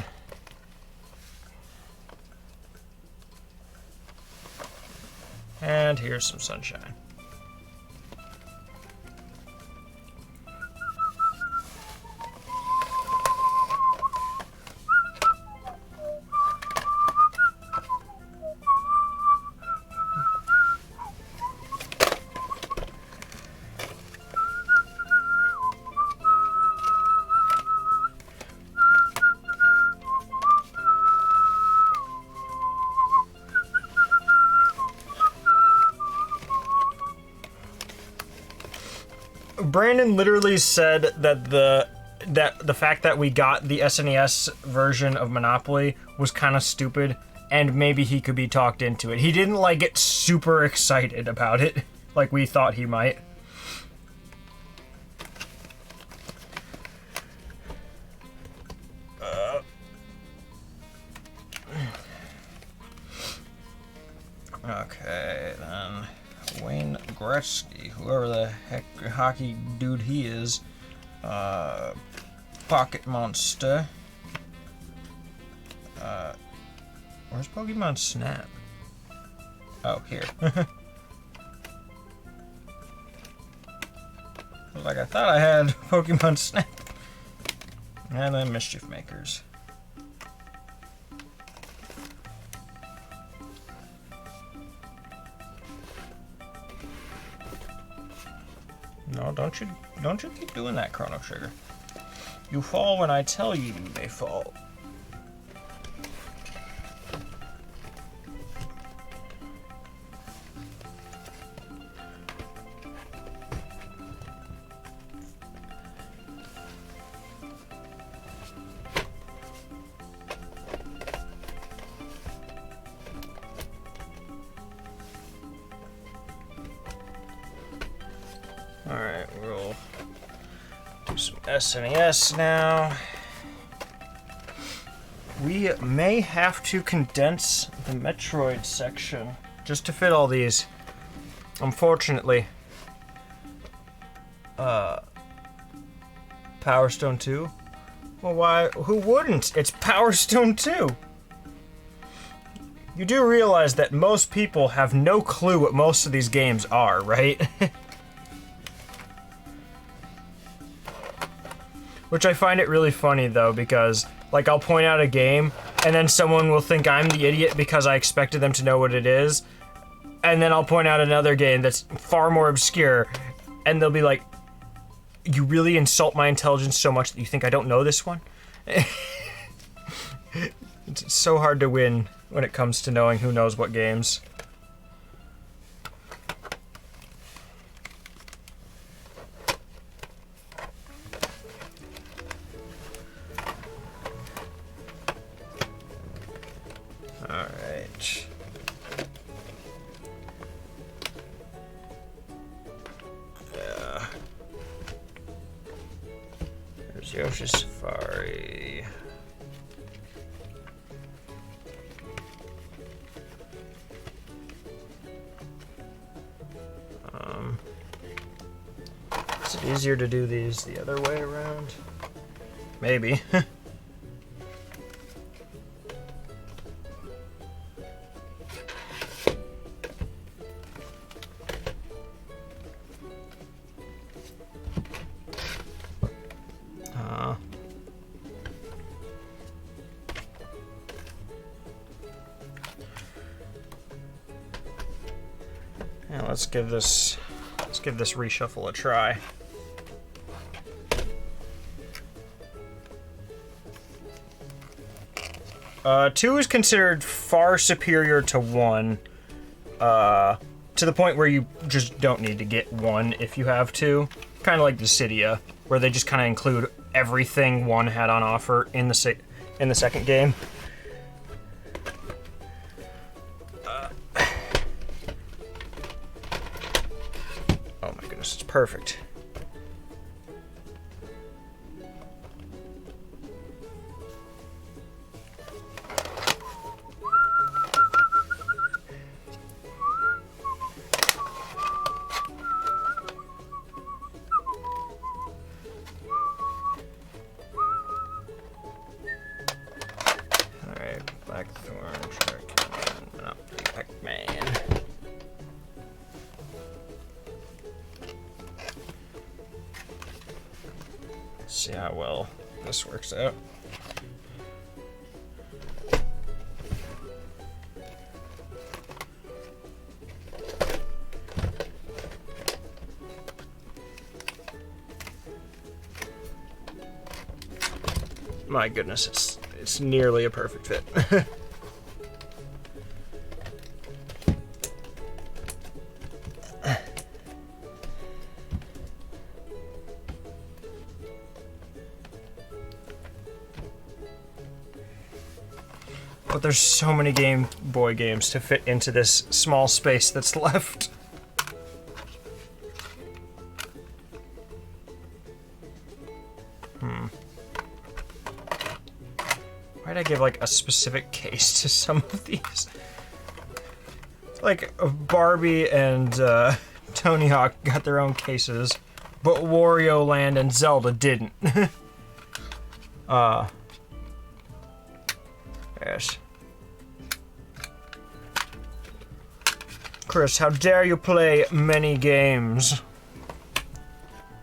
And here's some sunshine. Brandon literally said that the fact that we got the SNES version of Monopoly was kind of stupid, and maybe he could be talked into it. He didn't like get super excited about it like we thought he might. Gretzky, whoever the heck hockey dude he is. Pocket Monster. Where's Pokemon Snap? Oh, here. Like I thought I had Pokemon Snap. And then Mischief Makers. No, don't you keep doing that, Chrono Trigger. You fall when I tell you they fall. Alright, we'll do some SNES now. We may have to condense the Metroid section just to fit all these. Unfortunately. Power Stone 2? Well, why? Who wouldn't? It's Power Stone 2! You do realize that most people have no clue what most of these games are, right? Which I find it really funny, though, because, like, I'll point out a game, and then someone will think I'm the idiot because I expected them to know what it is, and then I'll point out another game that's far more obscure, and they'll be like, you really insult my intelligence so much that you think I don't know this one? It's so hard to win when it comes to knowing who knows what games. Alright. Yeah. There's Yoshi's Safari. Is it easier to do these the other way around? Maybe. Yeah, let's give this reshuffle a try. Two is considered far superior to one, to the point where you just don't need to get one if you have two. Kind of like Dissidia, where they just kind of include everything one had on offer in the second game. Oh my goodness, it's perfect. Blackthorn, Sharkman, Monopoly, Pac-Man. Let's see how well this works out. My goodness, it's nearly a perfect fit. But there's so many Game Boy games to fit into this small space that's left. Why'd I give, like, a specific case to some of these? Like, Barbie and Tony Hawk got their own cases, but Wario Land and Zelda didn't. Yes. Chris, how dare you play many games?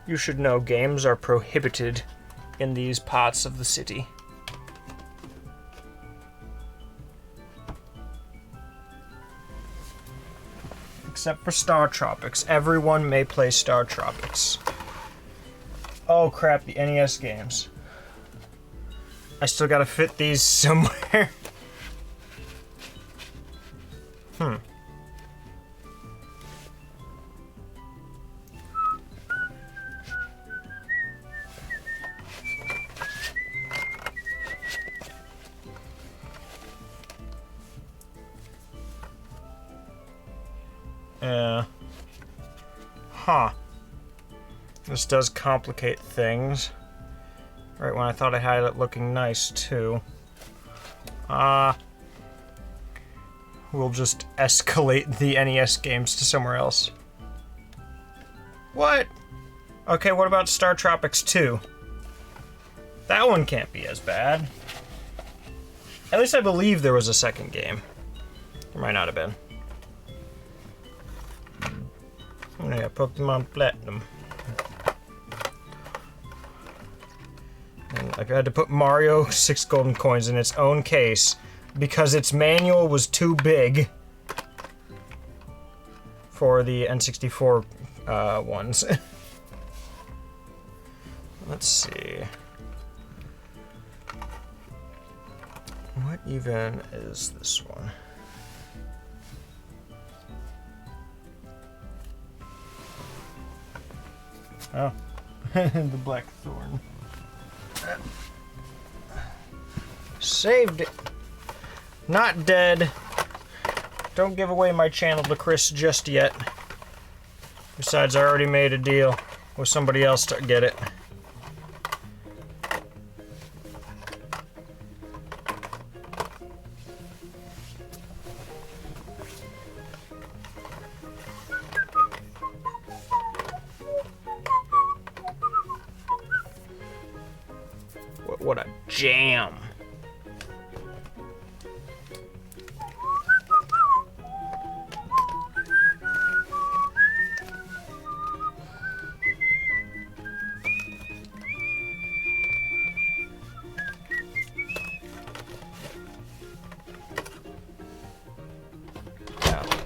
You should know games are prohibited in these parts of the city. Except for Star Tropics. Everyone may play Star Tropics. Oh crap, the NES games. I still gotta fit these somewhere. Huh. This does complicate things. Right when I thought I had it looking nice, too. We'll just escalate the NES games to somewhere else. What? Okay, what about Star Tropics 2? That one can't be as bad. At least I believe there was a second game. There might not have been. Oh yeah, Pokemon Platinum. And I had to put Mario 6 golden coins in its own case because its manual was too big for the N64 ones. Let's see. What even is this one? Oh, the Blackthorn. Saved it. Not dead. Don't give away my channel to Chris just yet. Besides, I already made a deal with somebody else to get it. What a jam.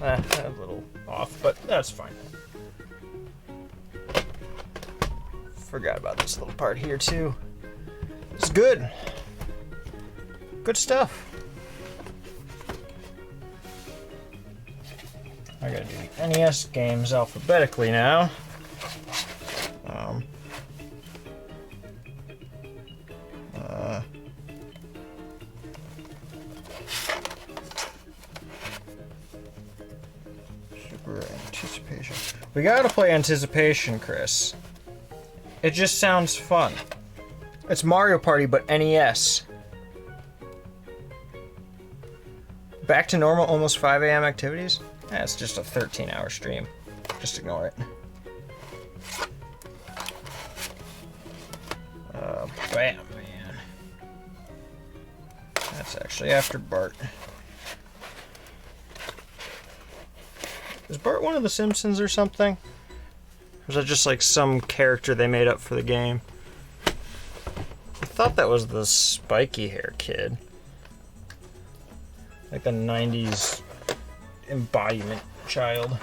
A little off, but that's fine. Forgot about this little part here too. It's good. Good stuff. I gotta do the NES games alphabetically now. Super Anticipation. We gotta play Anticipation, Chris. It just sounds fun. It's Mario Party, but NES. Back to normal, almost 5 a.m. activities? It's just a 13-hour stream. Just ignore it. Bam, man. That's actually after Bart. Is Bart one of the Simpsons or something? Or is that just like some character they made up for the game? I thought that was the spiky hair kid. Like the 90s embodiment child.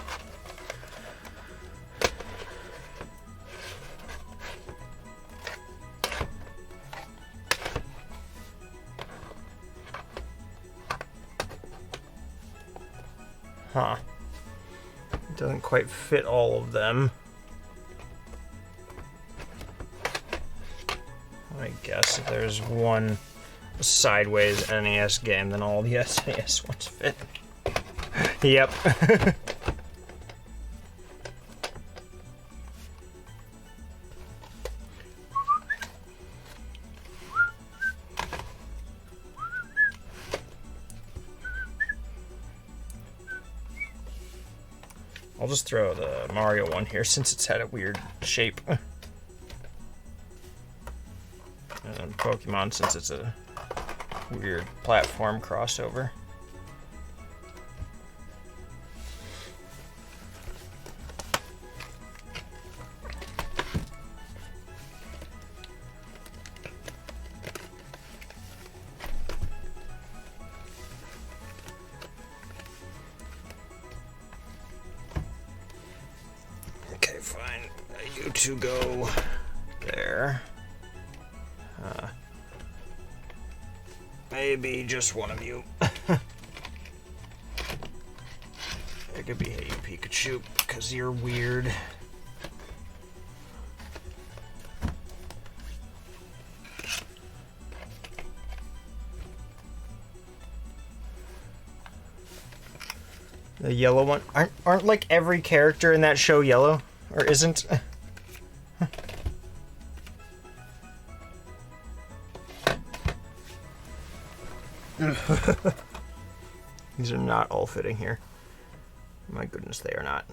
Huh. It doesn't quite fit all of them. I guess if there's one sideways NES game, then all the SNES ones fit. Yep. I'll just throw the Mario one here since it's had a weird shape. And Pokemon since it's a weird platform crossover. Okay, fine. You two go there. Maybe just one of you. It could be Hey You Pikachu, because you're weird. The yellow one? Aren't like every character in that show yellow? Or isn't? These are not all fitting here. My goodness, they are not.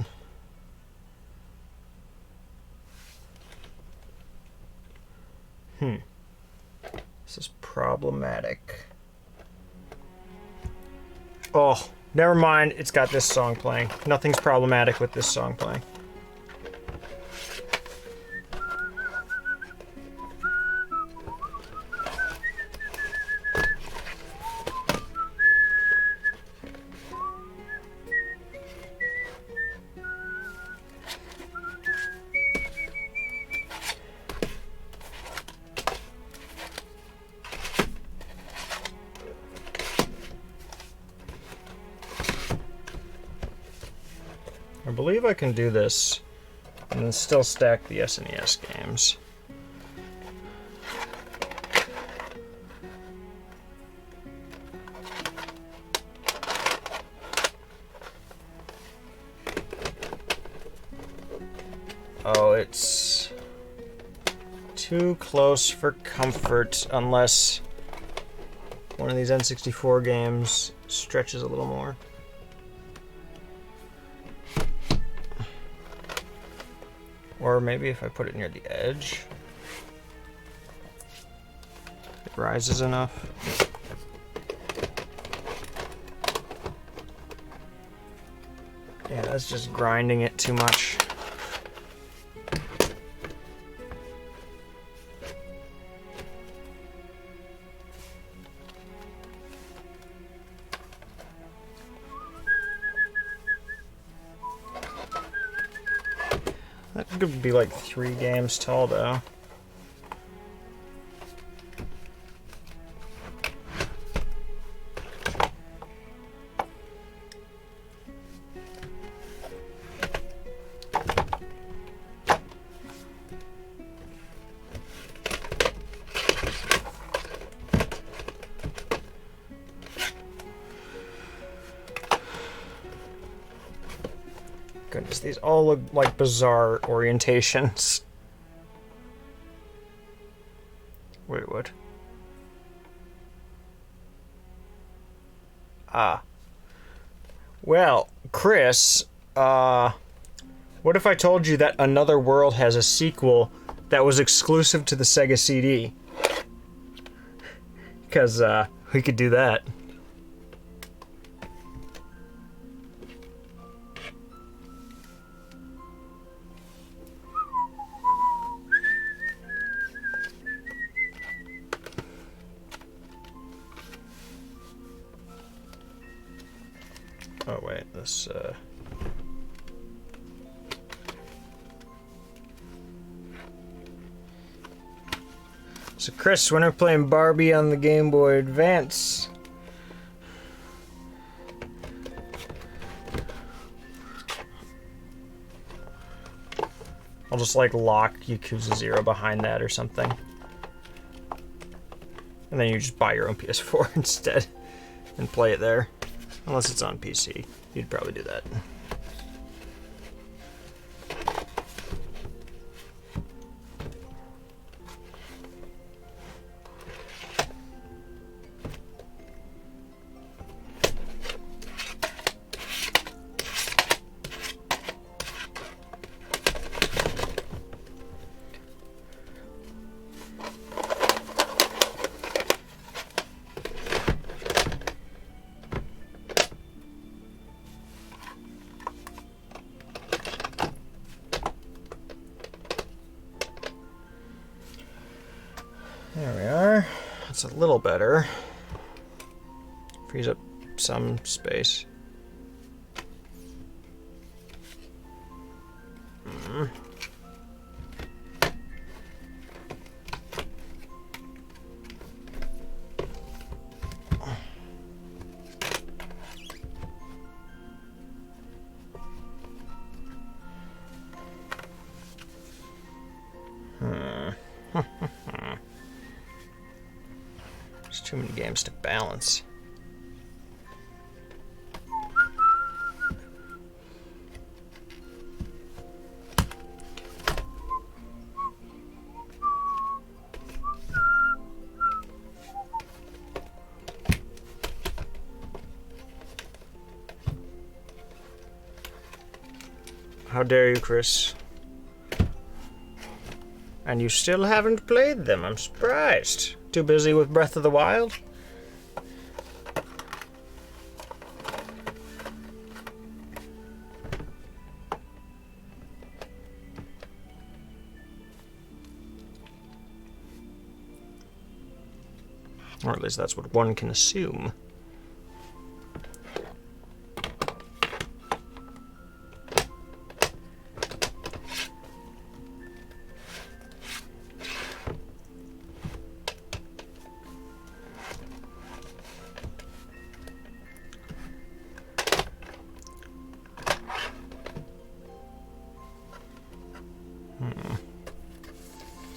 This is problematic. Oh, never mind. It's got this song playing. Nothing's problematic with this song playing. I believe I can do this and then still stack the SNES games. Oh, it's too close for comfort unless one of these N64 games stretches a little more. Or maybe if I put it near the edge, it rises enough. Yeah, that's just grinding it too much. That could be like 3 games tall, though. Goodness, these all look like bizarre orientations. Wait, what? Ah. Well, Chris, what if I told you that Another World has a sequel that was exclusive to the Sega CD? Because, we could do that. Oh wait, this So Chris, when are we playing Barbie on the Game Boy Advance? I'll just like lock Yakuza 0 behind that or something. And then you just buy your own PS4 instead and play it there. Unless it's on PC, you'd probably do that. There we are. That's a little better. Frees up some space. There's too many games to balance. How dare you, Chris? And you still haven't played them. I'm surprised. Too busy with Breath of the Wild? Or at least that's what one can assume.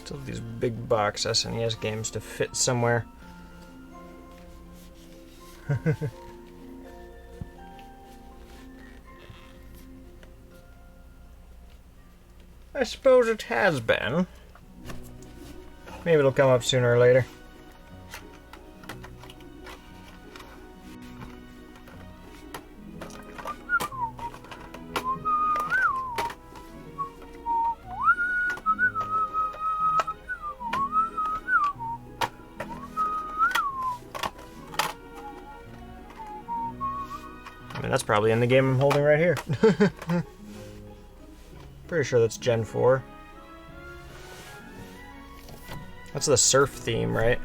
Still have these big box SNES games to fit somewhere. I suppose it has been. Maybe it'll come up sooner or later. I mean, that's probably in the game I'm holding right here. Pretty sure that's Gen 4. That's the surf theme, right?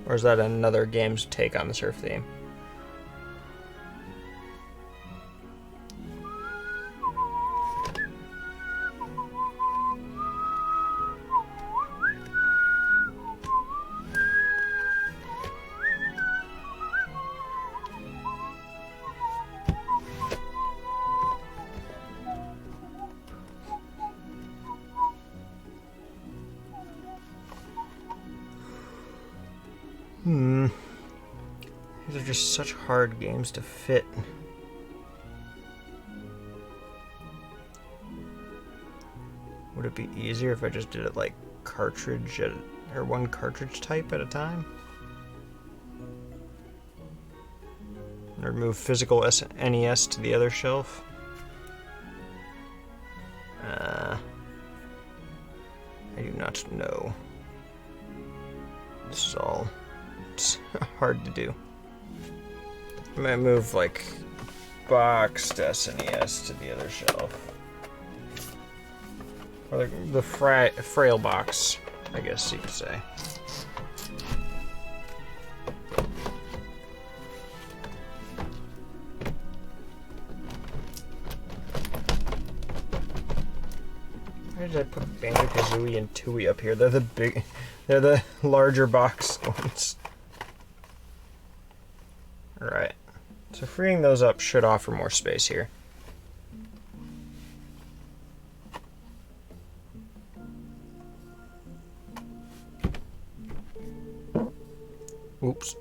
Or is that another game's take on the surf theme? These are just such hard games to fit. Would it be easier if I just did it like cartridge at, or one cartridge type at a time? Or move physical NES to the other shelf? I do not know. This is all hard to do. I might move like boxed SNES to the other shelf. Or the frail box, I guess you could say. Why did I put Banjo-Kazooie and Tooie up here? They're the larger box ones. Alright. So freeing those up should offer more space here. Oops.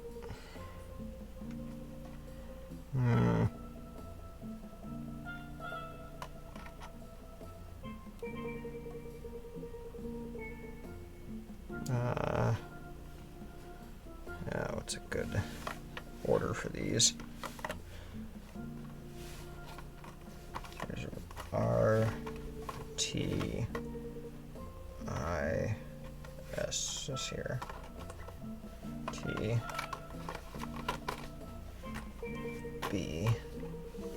Yeah, what's a good order for these? There's R, T, I, S is here. T, B,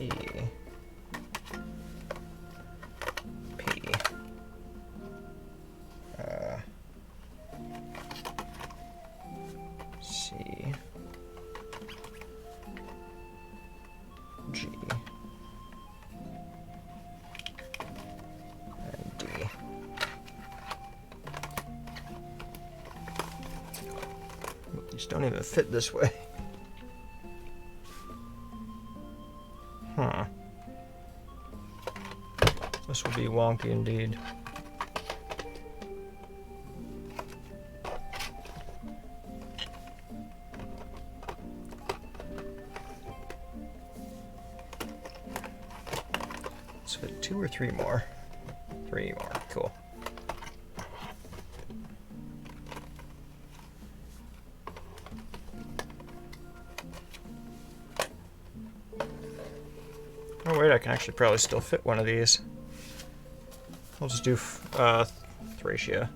E, P, These don't even fit this way. Huh. This will be wonky indeed. Let's fit 2 or 3 more. 3 more, cool. Oh wait, I can actually probably still fit one of these. I'll just do Thracia.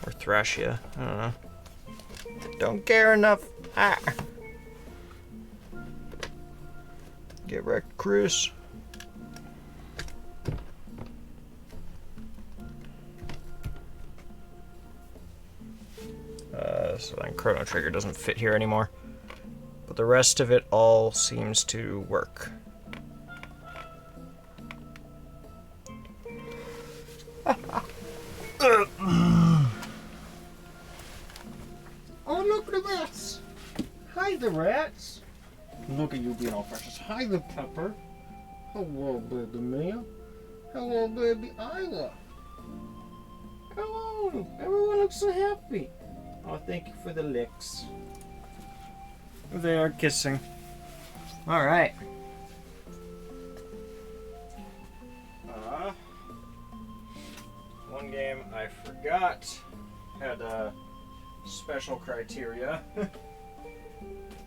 Or Thracia, I don't know. Don't care enough. Ah. Get wrecked, Chris. So then Chrono Trigger doesn't fit here anymore. But the rest of it all seems to work. Oh, look at the rats! Hi, the rats! Look at you being all precious. Hi, the Pepper. Hello, baby Mia. Hello, baby Isla. Hello! Everyone looks so happy. Oh, thank you for the licks. They are kissing. Alright. One game I forgot had special criteria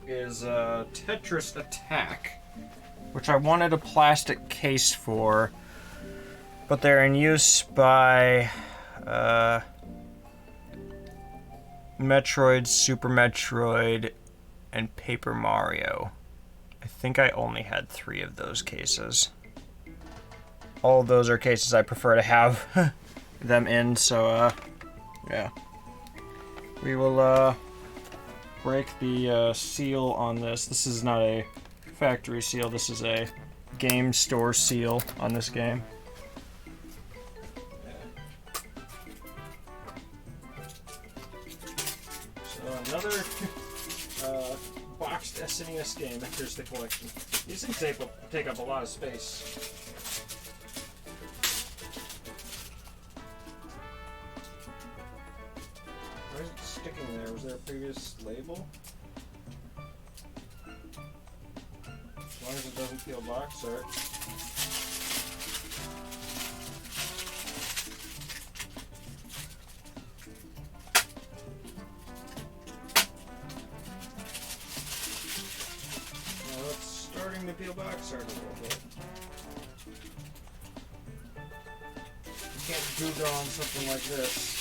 is Tetris Attack, which I wanted a plastic case for, but they're in use by Metroid, Super Metroid, and Paper Mario. I think I only had 3 of those cases. All of those are cases I prefer to have them in, so yeah. We will break the seal on this. This is not a factory seal, this is a game store seal on this game. So another boxed SNES game enters the collection. These things take up a lot of space. Why is it sticking there? Was there a previous label? As long as it doesn't peel box art. Well, it's starting to peel box art a little bit. You can't Google on something like this.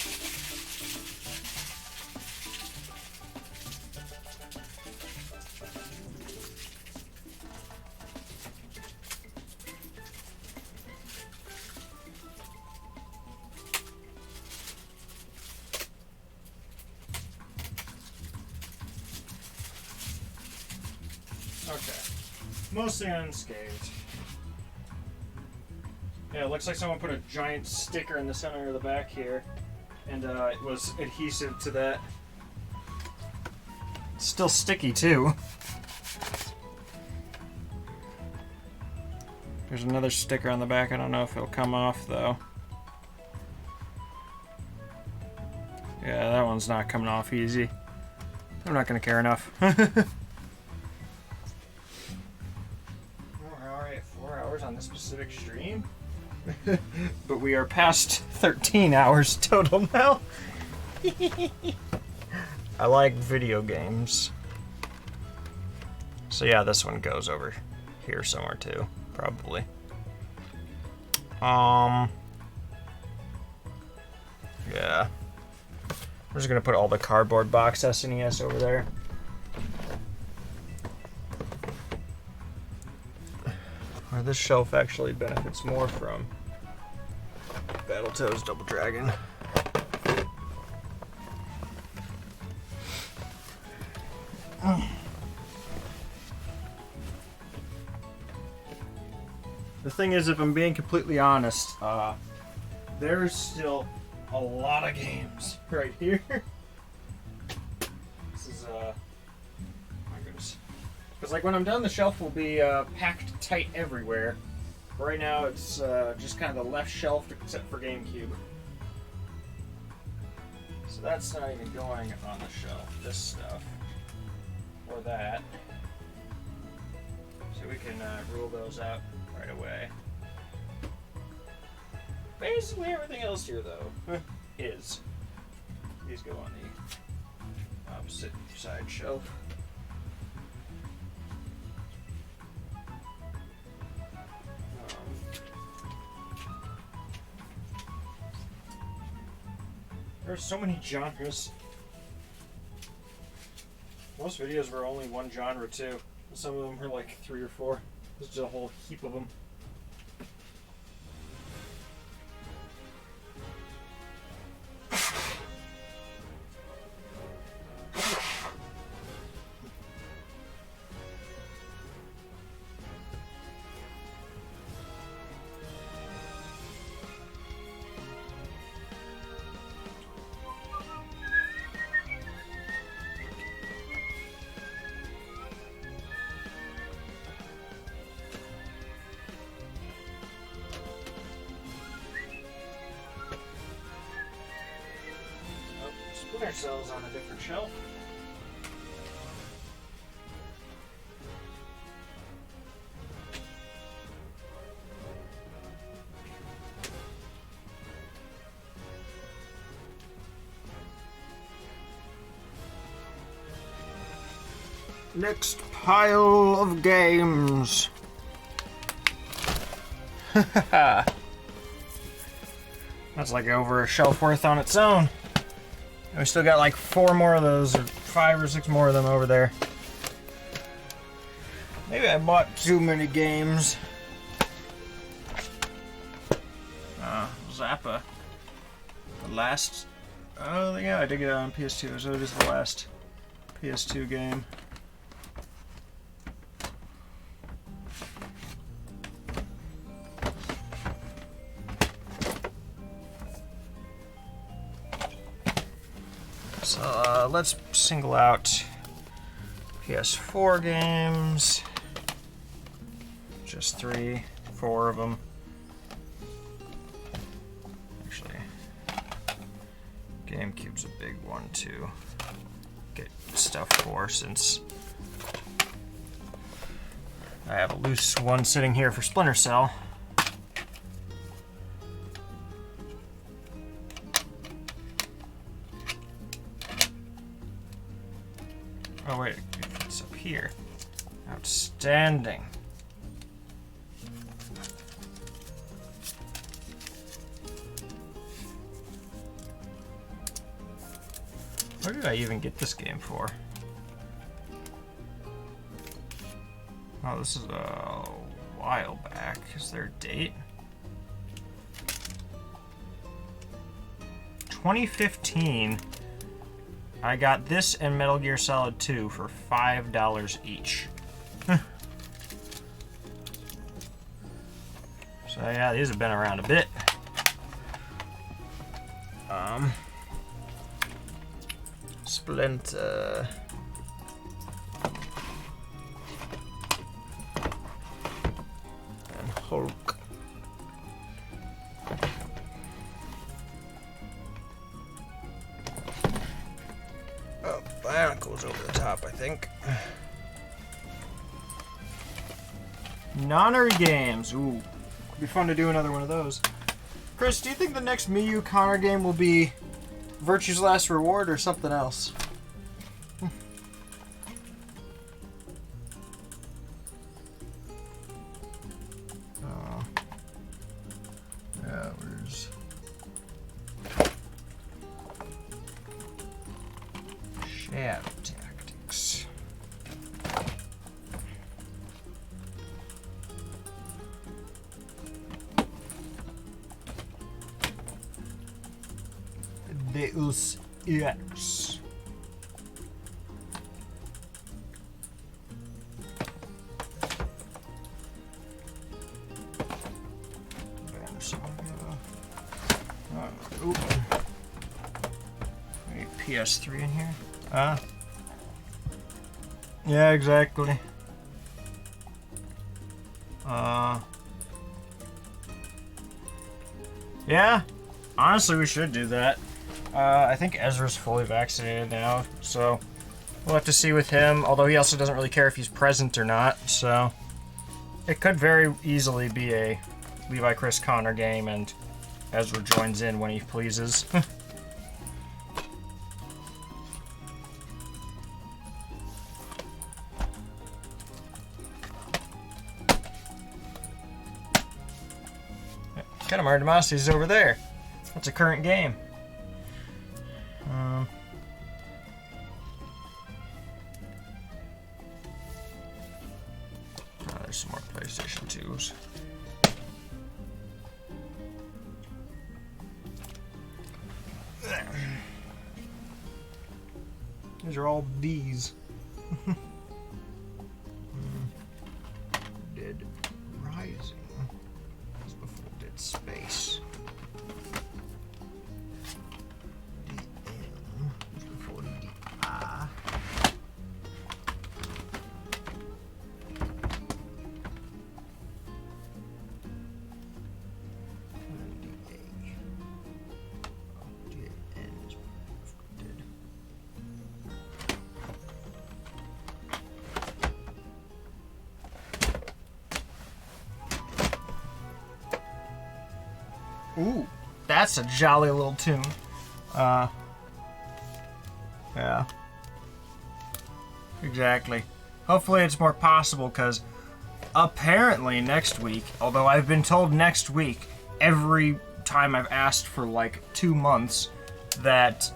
Okay. Mostly unscathed. Yeah, it looks like someone put a giant sticker in the center of the back here, and it was adhesive to that. It's still sticky too. There's another sticker on the back. I don't know if it'll come off though. Yeah, that one's not coming off easy. I'm not gonna care enough. On this specific stream, but we are past 13 hours total now. I like video games, so yeah, this one goes over here somewhere too, probably. Yeah, I'm just gonna put all the cardboard box SNES over there. Or this shelf actually benefits more from Battletoads Double Dragon. The thing is, if I'm being completely honest, there's still a lot of games right here. This is my goodness. Because like when I'm done, the shelf will be packed tight everywhere. Right now, it's just kind of the left shelf except for GameCube. So that's not even going on the shelf. This stuff or that. So we can rule those out right away. Basically everything else here, though, is. These go on the opposite side shelf. There's so many genres. Most videos were only one genre, too. Some of them were like 3 or 4. There's just a whole heap of them. Splinter Cell's on a different shelf. Next pile of games. That's like over a shelf worth on its own. And we still got like 4 more of those, or 5 or 6 more of them over there. Maybe I bought too many games. Zappa. The last... Oh yeah, I did get it on PS2, so it is the last PS2 game. So let's single out PS4 games. Just 3, 4 of them. Actually, GameCube's a big one to get stuff for, since I have a loose one sitting here for Splinter Cell. Oh wait, it's up here. Outstanding. Where did I even get this game for? Oh, this is a while back. Is there a date? 2015. I got this and Metal Gear Solid 2 for $5 each. So yeah, these have been around a bit. Splinter. And Hulk. Oh, Bionicle's over the top, I think. Nonary games. Ooh. It'd be fun to do another one of those. Chris, do you think the next Miyu Connor game will be Virtue's Last Reward or something else? Yeah, where's... Shadow Tactics. Deus Ex. PS3 in here? Yeah, exactly. Yeah, honestly, we should do that. I think Ezra's fully vaccinated now, so we'll have to see with him, although he also doesn't really care if he's present or not, so it could very easily be a Levi Chris Connor game, and Ezra joins in when he pleases. Katamari Damacy is over there. That's a current game. There's some more PlayStation 2s. These are all D's. Dead Rising. This before Dead Space. DN. This before DI. Ooh, that's a jolly little tune. Yeah. Exactly. Hopefully it's more possible, because apparently next week, although I've been told next week every time I've asked for like 2 months, that,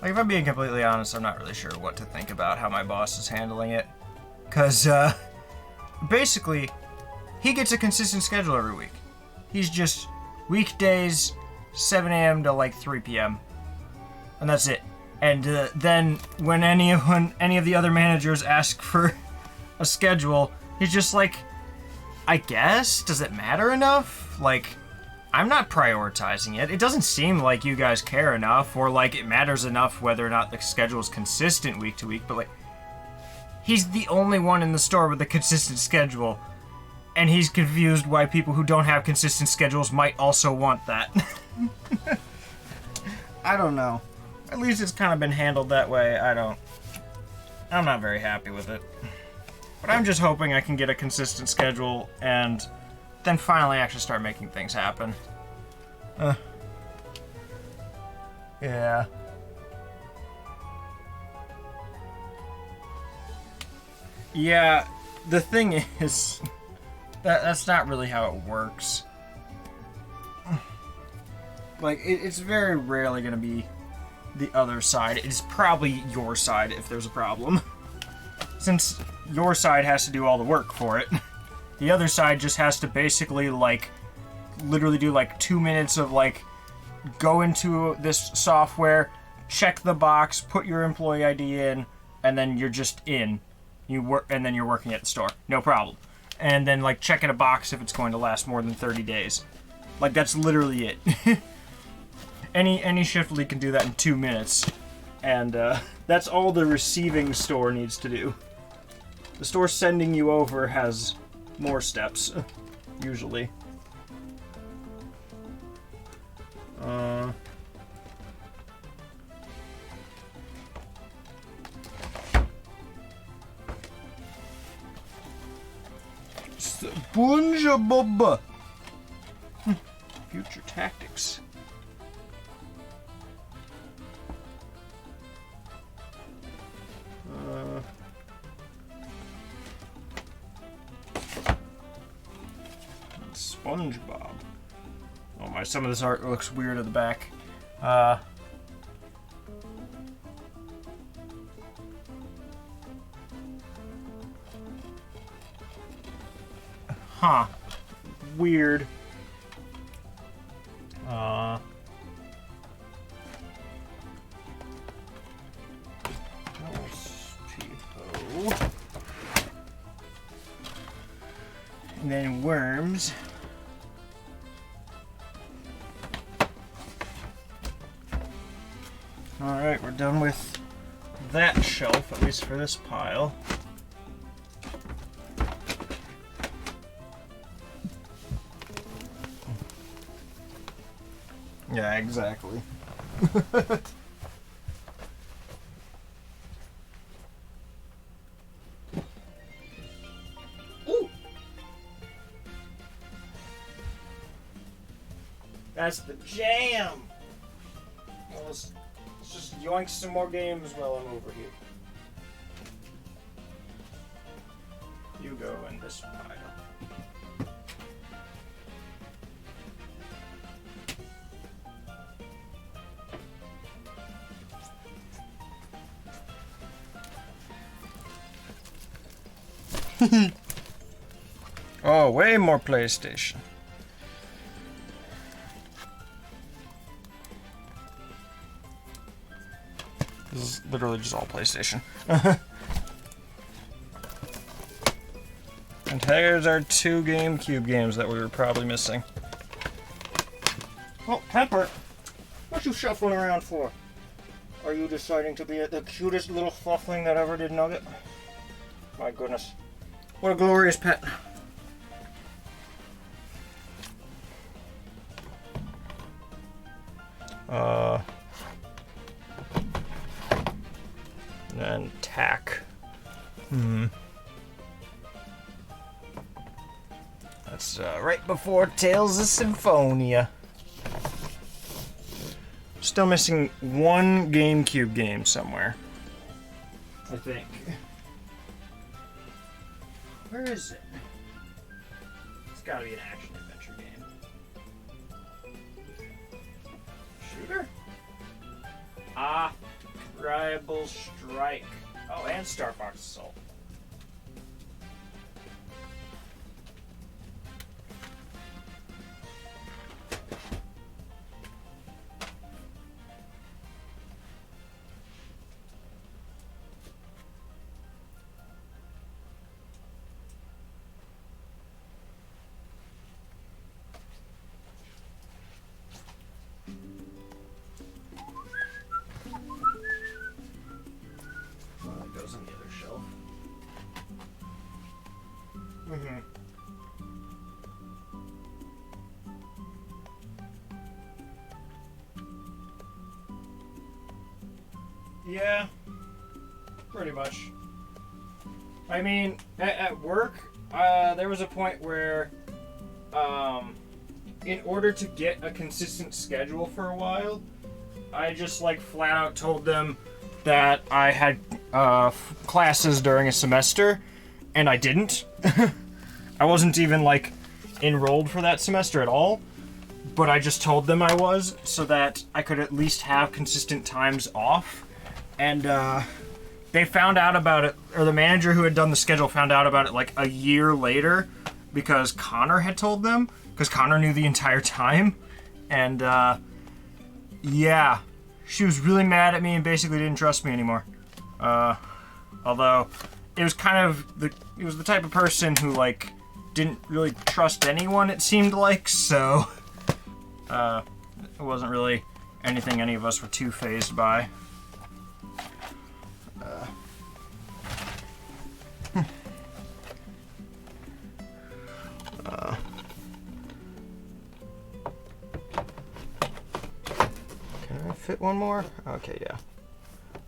like, if I'm being completely honest, I'm not really sure what to think about how my boss is handling it. Because, basically, he gets a consistent schedule every week. He's just weekdays, 7 a.m. to like 3 p.m. And that's it. And then when any of the other managers ask for a schedule, he's just like, I guess? Does it matter enough? Like, I'm not prioritizing it. It doesn't seem like you guys care enough, or like it matters enough whether or not the schedule is consistent week to week, but like, he's the only one in the store with a consistent schedule. And he's confused why people who don't have consistent schedules might also want that. I don't know. At least it's kind of been handled that way. I'm not very happy with it. But I'm just hoping I can get a consistent schedule and then finally actually start making things happen. Yeah. Yeah, the thing is, that's not really how it works. Like, it's very rarely going to be the other side. It's probably your side if there's a problem. Since your side has to do all the work for it. The other side just has to basically, like, literally do, like, 2 minutes of, like, go into this software, check the box, put your employee ID in, and then you're just in. And then you're working at the store. No problem. And then, like, checking a box if it's going to last more than 30 days. Like, that's literally it. Any shift lead can do that in 2 minutes. And, that's all the receiving store needs to do. The store sending you over has more steps, usually. SpongeBob. Future tactics. SpongeBob. Oh my! Some of this art looks weird at the back. Huh. Weird. And then worms. Alright, we're done with that shelf, at least for this pile. Yeah, exactly. Ooh! That's the jam! Well, let's just yoink some more games while I'm over here. You go in this pile. Oh, way more PlayStation. This is literally just all PlayStation. And here's our 2 GameCube games that we were probably missing. Oh, Pepper, what you shuffling around for? Are you deciding to be the cutest little fluffling that ever did Nugget? My goodness. What a glorious pet. And tack. That's right before Tales of Symphonia. Still missing 1 GameCube game somewhere. I think. Where is it? It's gotta be an action-adventure game. Shooter? Ah, Tribal Strike. Oh, and Star Fox Assault. Goes on the other shelf. Yeah, pretty much. I mean, at work, there was a point where, in order to get a consistent schedule for a while, I just like flat out told them that I had classes during a semester, and I didn't. I wasn't even like enrolled for that semester at all, but I just told them I was so that I could at least have consistent times off. And they found out about it, or the manager who had done the schedule found out about it like a year later because Connor had told them, because Connor knew the entire time. And yeah, she was really mad at me and basically didn't trust me anymore. Although it was kind of it was the type of person who like didn't really trust anyone, it seemed like, so it wasn't really anything any of us were too fazed by. Can I fit one more? Okay, yeah.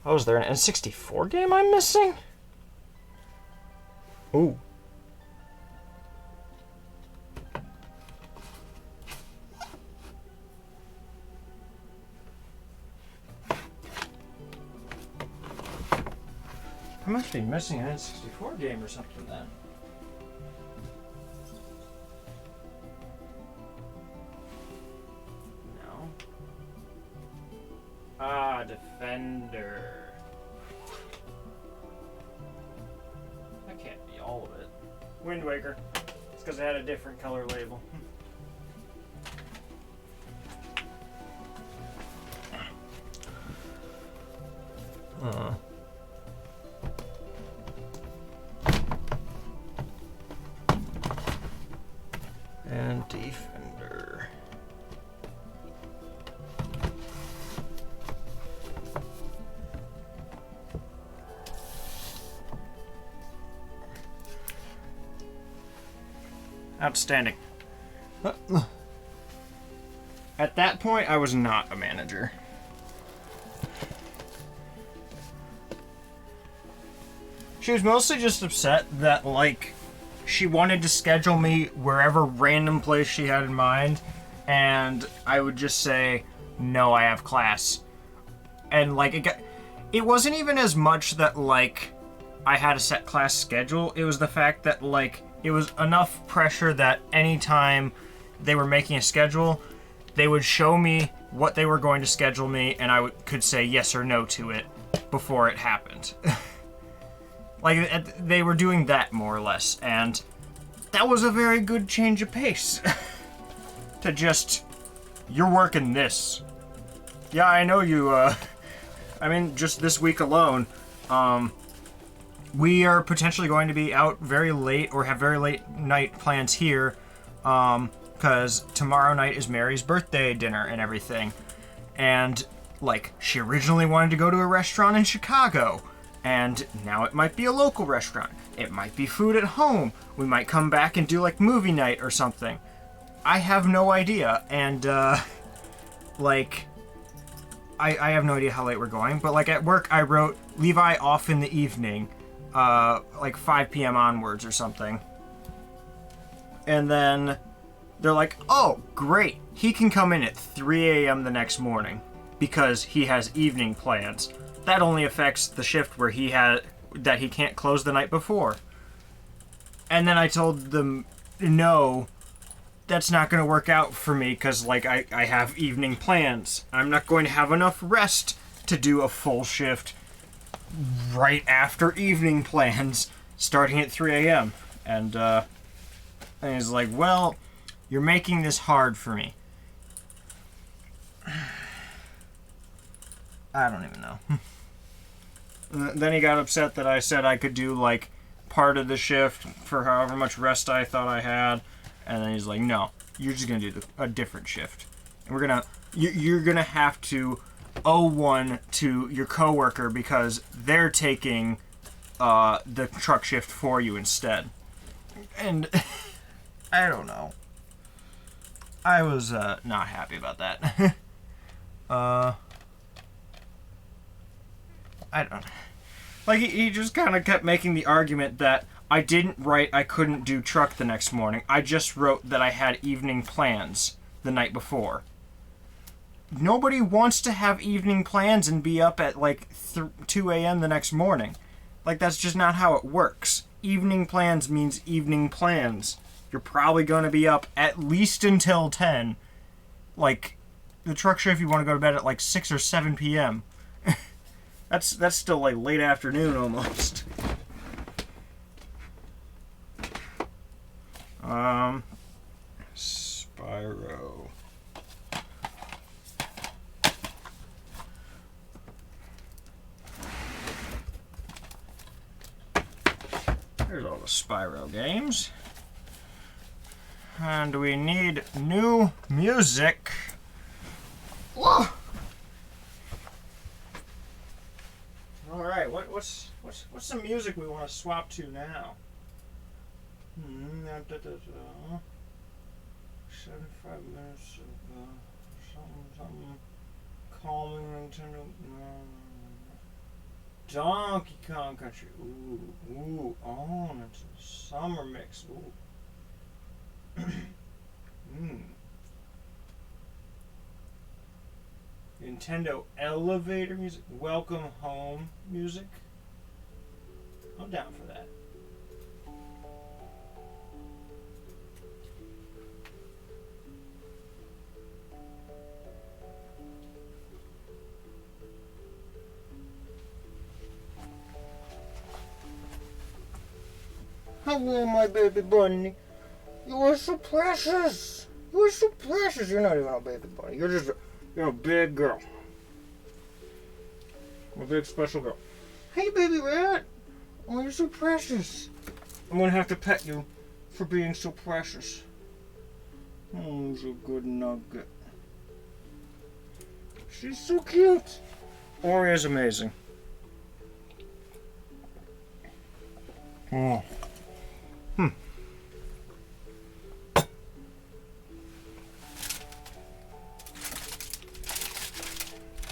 Oh, is there an N64 game I'm missing? Ooh. I must be missing an N64 game or something then. No. Ah, Defender. That can't be all of it. Wind Waker. It's because it had a different color label. And Defender. Outstanding. At that point, I was not a manager. She was mostly just upset that, like, she wanted to schedule me wherever random place she had in mind, and I would just say, no, I have class. And, like, it wasn't even as much that, like, I had a set class schedule. It was the fact that, like, it was enough pressure that anytime they were making a schedule, they would show me what they were going to schedule me, and I could say yes or no to it before it happened. Like, they were doing that, more or less, and that was a very good change of pace. To just, you're working this. Yeah, I know you, I mean, just this week alone, we are potentially going to be out very late, or have very late night plans here, because tomorrow night is Mary's birthday dinner and everything. And, like, she originally wanted to go to a restaurant in Chicago, and now it might be a local restaurant. It might be food at home. We might come back and do, like, movie night or something. I have no idea, and, like, I have no idea how late we're going, but, like, at work I wrote Levi off in the evening, like 5 p.m. onwards or something. And then they're like, oh, great, he can come in at 3 a.m. the next morning because he has evening plans. That only affects the shift where he can't close the night before. And then I told them, no, that's not going to work out for me because, like, I have evening plans. I'm not going to have enough rest to do a full shift right after evening plans starting at 3 a.m. And he's like, well, you're making this hard for me. I don't even know. Then he got upset that I said I could do, like, part of the shift for however much rest I thought I had. And then he's like, no, you're just going to do a different shift. And you're going to have to owe one to your coworker because they're taking the truck shift for you instead. And I don't know. I was not happy about that. I don't know. Like, he just kind of kept making the argument that I didn't write I couldn't do truck the next morning. I just wrote that I had evening plans the night before. Nobody wants to have evening plans and be up at, like, 2 a.m. the next morning. Like, that's just not how it works. Evening plans means evening plans. You're probably going to be up at least until 10. Like, the truck shift, you want to go to bed at, like, 6 or 7 p.m. That's still, like, late afternoon almost. Spyro. There's all the Spyro games. And we need new music. Whoa! Alright, what's some music we want to swap to now? 75 minutes of something calming Nintendo. Donkey Kong Country. Ooh, oh, that's a summer mix. Ooh. Nintendo elevator music. Welcome home music. I'm down for that. Hello, my baby bunny. You are so precious. You are so precious. You're not even a baby bunny. You're a big girl. A big special girl. Hey, baby rat. Oh, you're so precious. I'm gonna have to pet you for being so precious. Oh, you're a good nugget. She's so cute. Ori is amazing. Oh.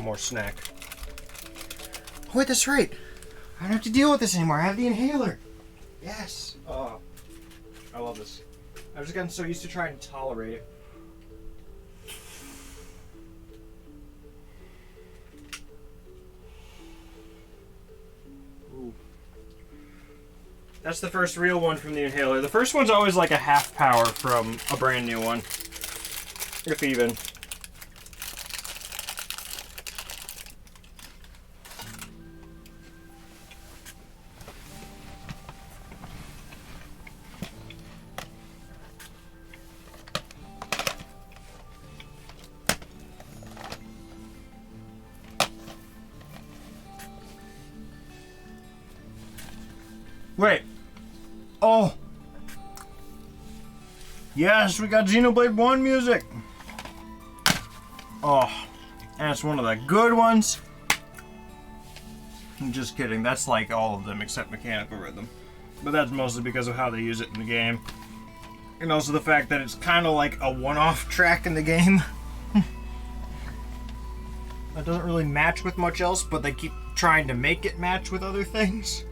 more snack. Oh, wait, that's right. I don't have to deal with this anymore. I have the inhaler. Yes. Oh, I love this. I've just gotten so used to trying to tolerate it. Ooh. That's the first real one from the inhaler. The first one's always like a half power from a brand new one. If even. Wait. Oh. Yes, we got Xenoblade 1 music. Oh. And it's one of the good ones. I'm just kidding. That's like all of them except Mechanical Rhythm. But that's mostly because of how they use it in the game. And also the fact that it's kind of like a one-off track in the game. That doesn't really match with much else, but they keep trying to make it match with other things.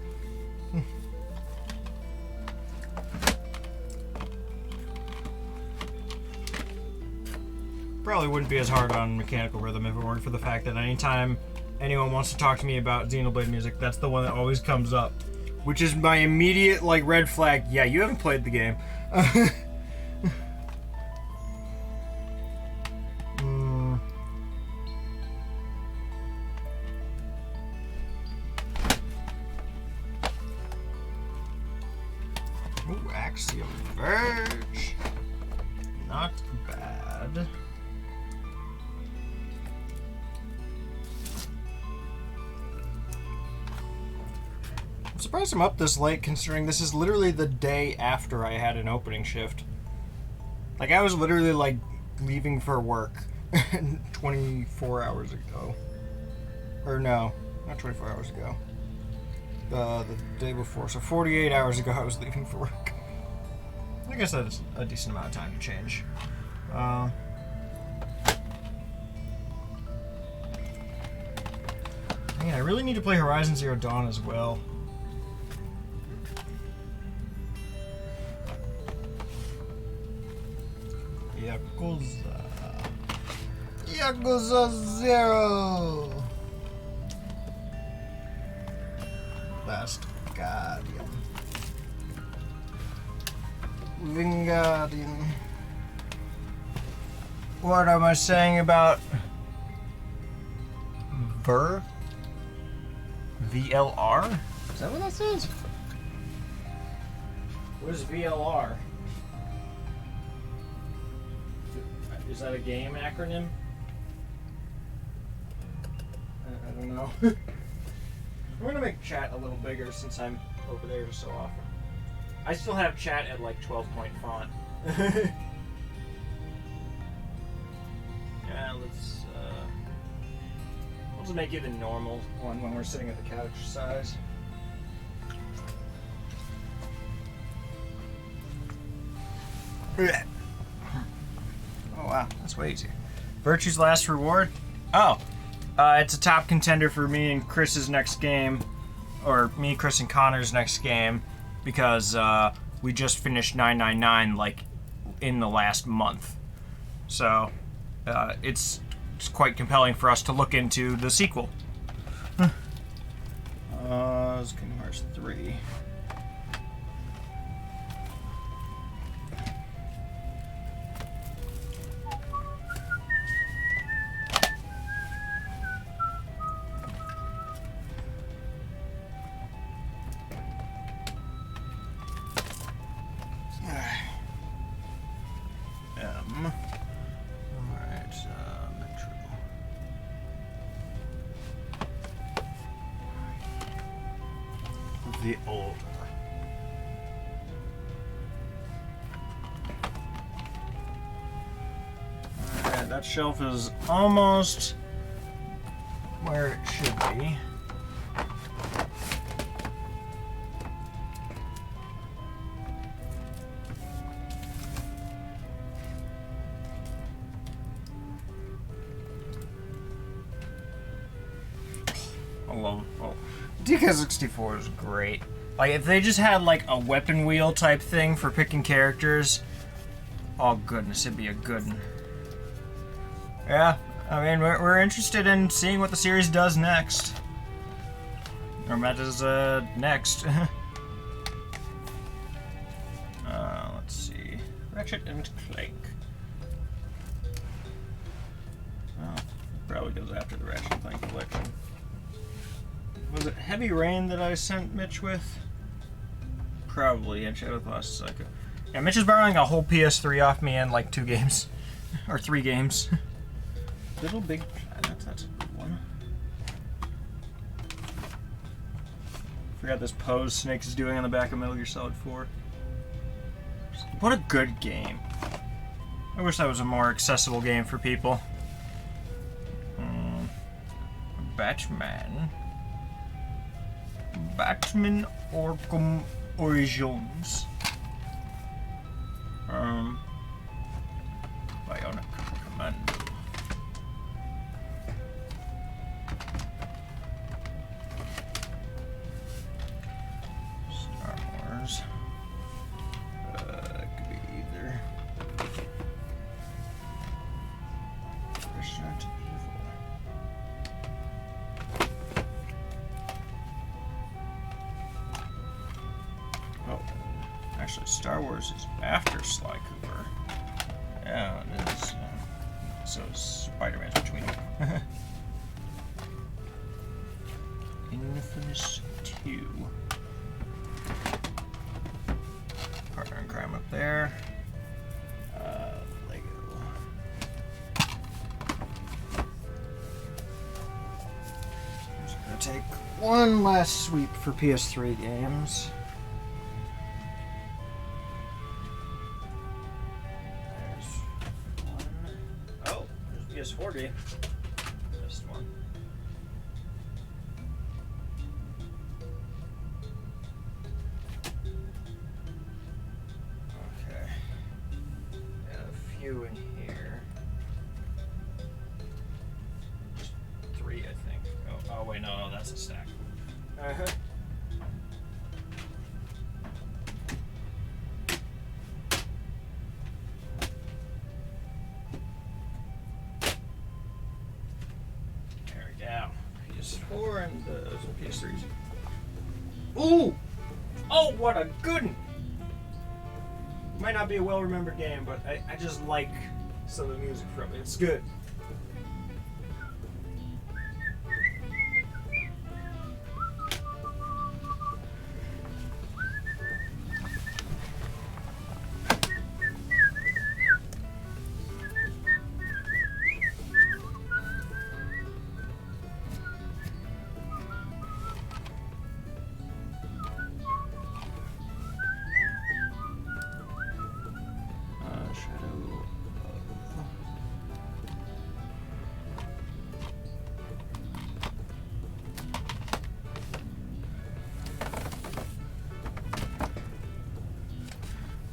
Probably wouldn't be as hard on Mechanical Rhythm if it weren't for the fact that anytime anyone wants to talk to me about Xenoblade music, that's the one that always comes up. Which is my immediate, like, red flag. Yeah, you haven't played the game. Ooh, Axiom Verge. Not bad. I'm surprised I'm up this late considering this is literally the day after I had an opening shift. Like, I was literally, like, leaving for work 24 hours ago. Or no, not 24 hours ago. The day before. So 48 hours ago I was leaving for work. I guess that's a decent amount of time to change. Man, I really need to play Horizon Zero Dawn as well. Yakuza. Yakuza 0! Last Guardian. Wingardium. What am I saying about VLR? Is that what that says? What is VLR? Is that a game acronym? I don't know. I'm gonna make chat a little bigger since I'm over there so often. I still have chat at like 12-point font. Yeah, we'll just make it the normal one when we're sitting at the couch size. Oh wow, that's way easier. Virtue's last reward? Oh, it's a top contender for me and Chris's next game, or me, Chris, and Connor's next game, because we just finished 999 like in the last month. So it's quite compelling for us to look into the sequel. It's Kingdom Hearts 3. The Order. Alright, that shelf is almost where it should be. I love. Oh, DK64 is great. Like if they just had like a weapon wheel type thing for picking characters. Oh goodness, it'd be a good one. Yeah, I mean we're interested in seeing what the series does next. Or Meta's next. Let's see. Ratchet and Clank. Oh, probably goes after the Ratchet and Clank collection. Was it Heavy Rain that I sent Mitch with? Probably, and Shadow Class Psycho. Yeah, Mitch is borrowing a whole PS3 off me and like 2 games. Or 3 games. Little Big Planet, that's a good one. Forgot this pose Snake is doing on the back of Metal Gear Solid 4. What a good game. I wish that was a more accessible game for people. Batman. Batman Arkham Origins. Bionic Commando. Star Wars. It could be either. Resident Evil. Oh, actually, Star Wars is after Sly Cooper. Yeah, it is. So Spider-Man's between them. Infamous 2. Partner in Crime up there. Lego. Just gonna take one last sweep for PS3 games. There's PS4 game. Missed one. Okay. And a few in here. Just 3, I think. Oh wait, no, that's a stack. PS4 and some PS3s. Ooh! Oh, what a good one! Might not be a well-remembered game, but I just like some of the music from it. It's good.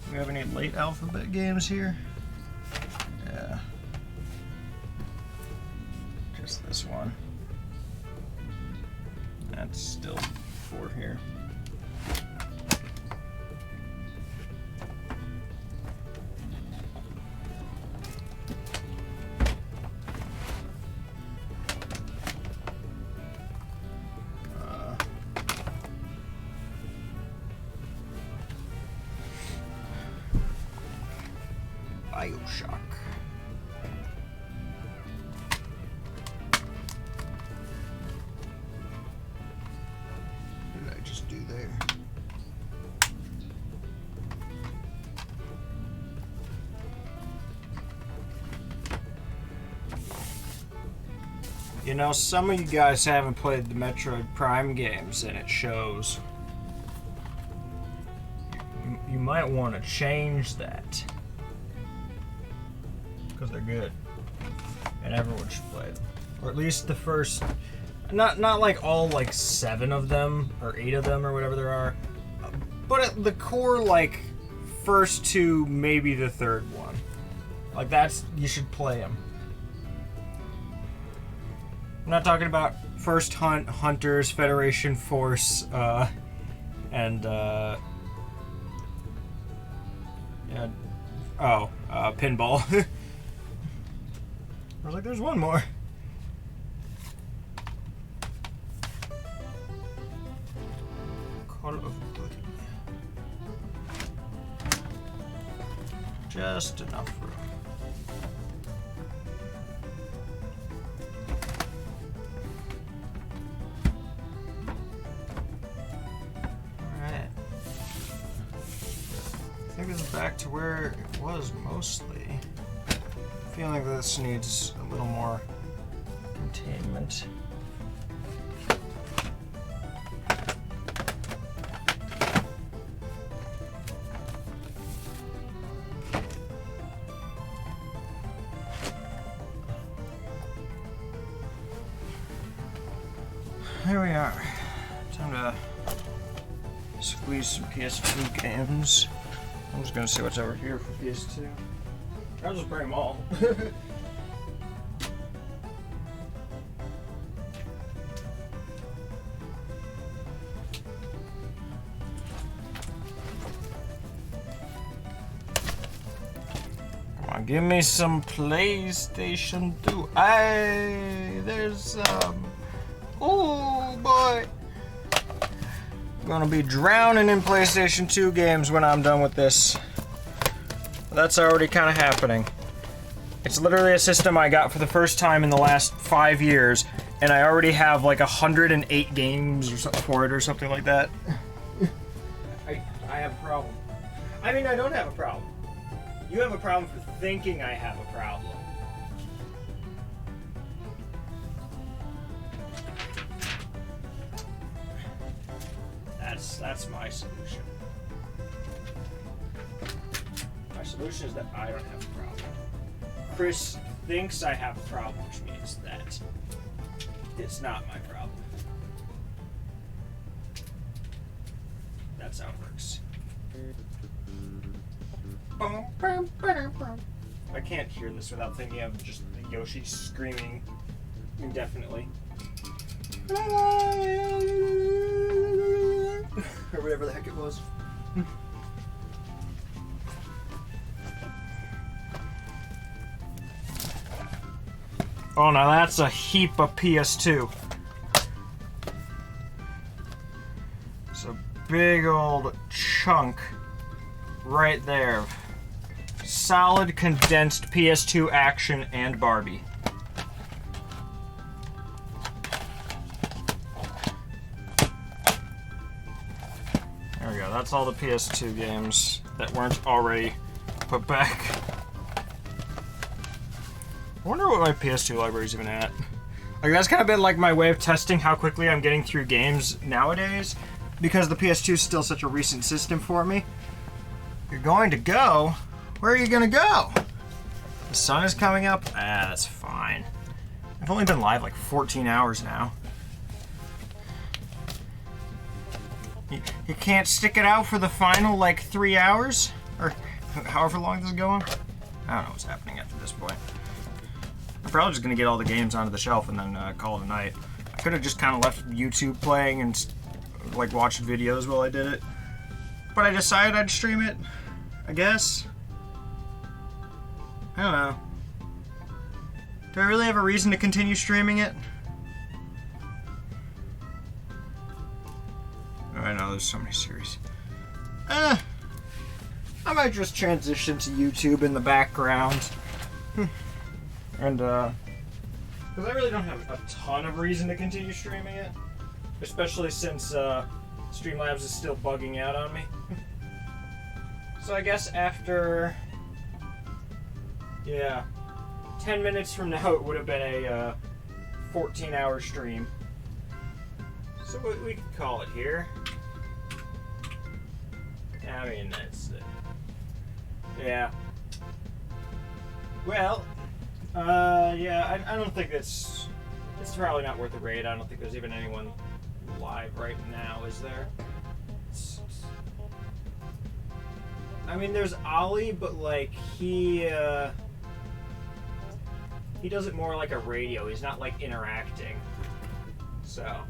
Do we have any late alphabet games here? Yeah. Just this one. That's still 4 here. BioShock. What did I just do there? You know, some of you guys haven't played the Metroid Prime games, and it shows. You might want to change that. Because they're good. And everyone should play them. Or at least the first... Not like all, like, 7 of them, or 8 of them, or whatever there are. But at the core, like, first 2, maybe the 3rd one. Like, that's... You should play them. I'm not talking about First Hunt, Hunters, Federation Force, and Pinball. I was like, there's one more. Call of Duty. Just enough room. Alright. I think this is back to where it was mostly. I feel like this needs a little more containment. Here we are. Time to squeeze some PS2 games. I'm just gonna see what's over here for PS2. I'll just bring them all. Come on, give me some PlayStation 2. There's oh boy. I'm gonna be drowning in PlayStation 2 games when I'm done with this. That's already kind of happening. It's literally a system I got for the first time in the last 5 years, and I already have like 108 games or something for it or something like that. I have a problem. I mean, I don't have a problem. You have a problem for thinking I have a problem. That's my solution. My solution is that I don't have a problem. Chris thinks I have a problem, which means that it's not my problem. That's how it works. I can't hear this without thinking of just Yoshi screaming indefinitely. Or whatever the heck it was. Oh, now that's a heap of PS2. It's a big old chunk right there. Solid condensed PS2 action and Barbie. There we go, that's all the PS2 games that weren't already put back. I wonder what my PS2 library's even at. Like, that's kind of been like my way of testing how quickly I'm getting through games nowadays, because the PS2 is still such a recent system for me. You're going to go? Where are you gonna go? The sun is coming up? Ah, that's fine. I've only been live like 14 hours now. You can't stick it out for the final like 3 hours? Or however long this is going? I don't know what's happening after this point. I'm probably just gonna get all the games onto the shelf and then call it a night. I could have just kind of left YouTube playing and like watched videos while I did it. But I decided I'd stream it, I guess. I don't know. Do I really have a reason to continue streaming it? Oh, I know, there's so many series. I might just transition to YouTube in the background. And, because I really don't have a ton of reason to continue streaming it. Especially since, Streamlabs is still bugging out on me. So I guess after... Yeah, 10 minutes from now it would have been a 14-hour stream. So we could call it here. I mean, that's it. Yeah. Well, yeah, I don't think it's probably not worth a raid. I don't think there's even anyone live right now, is there? I mean, there's Ollie, but like he He does it more like a radio. He's not like interacting. So,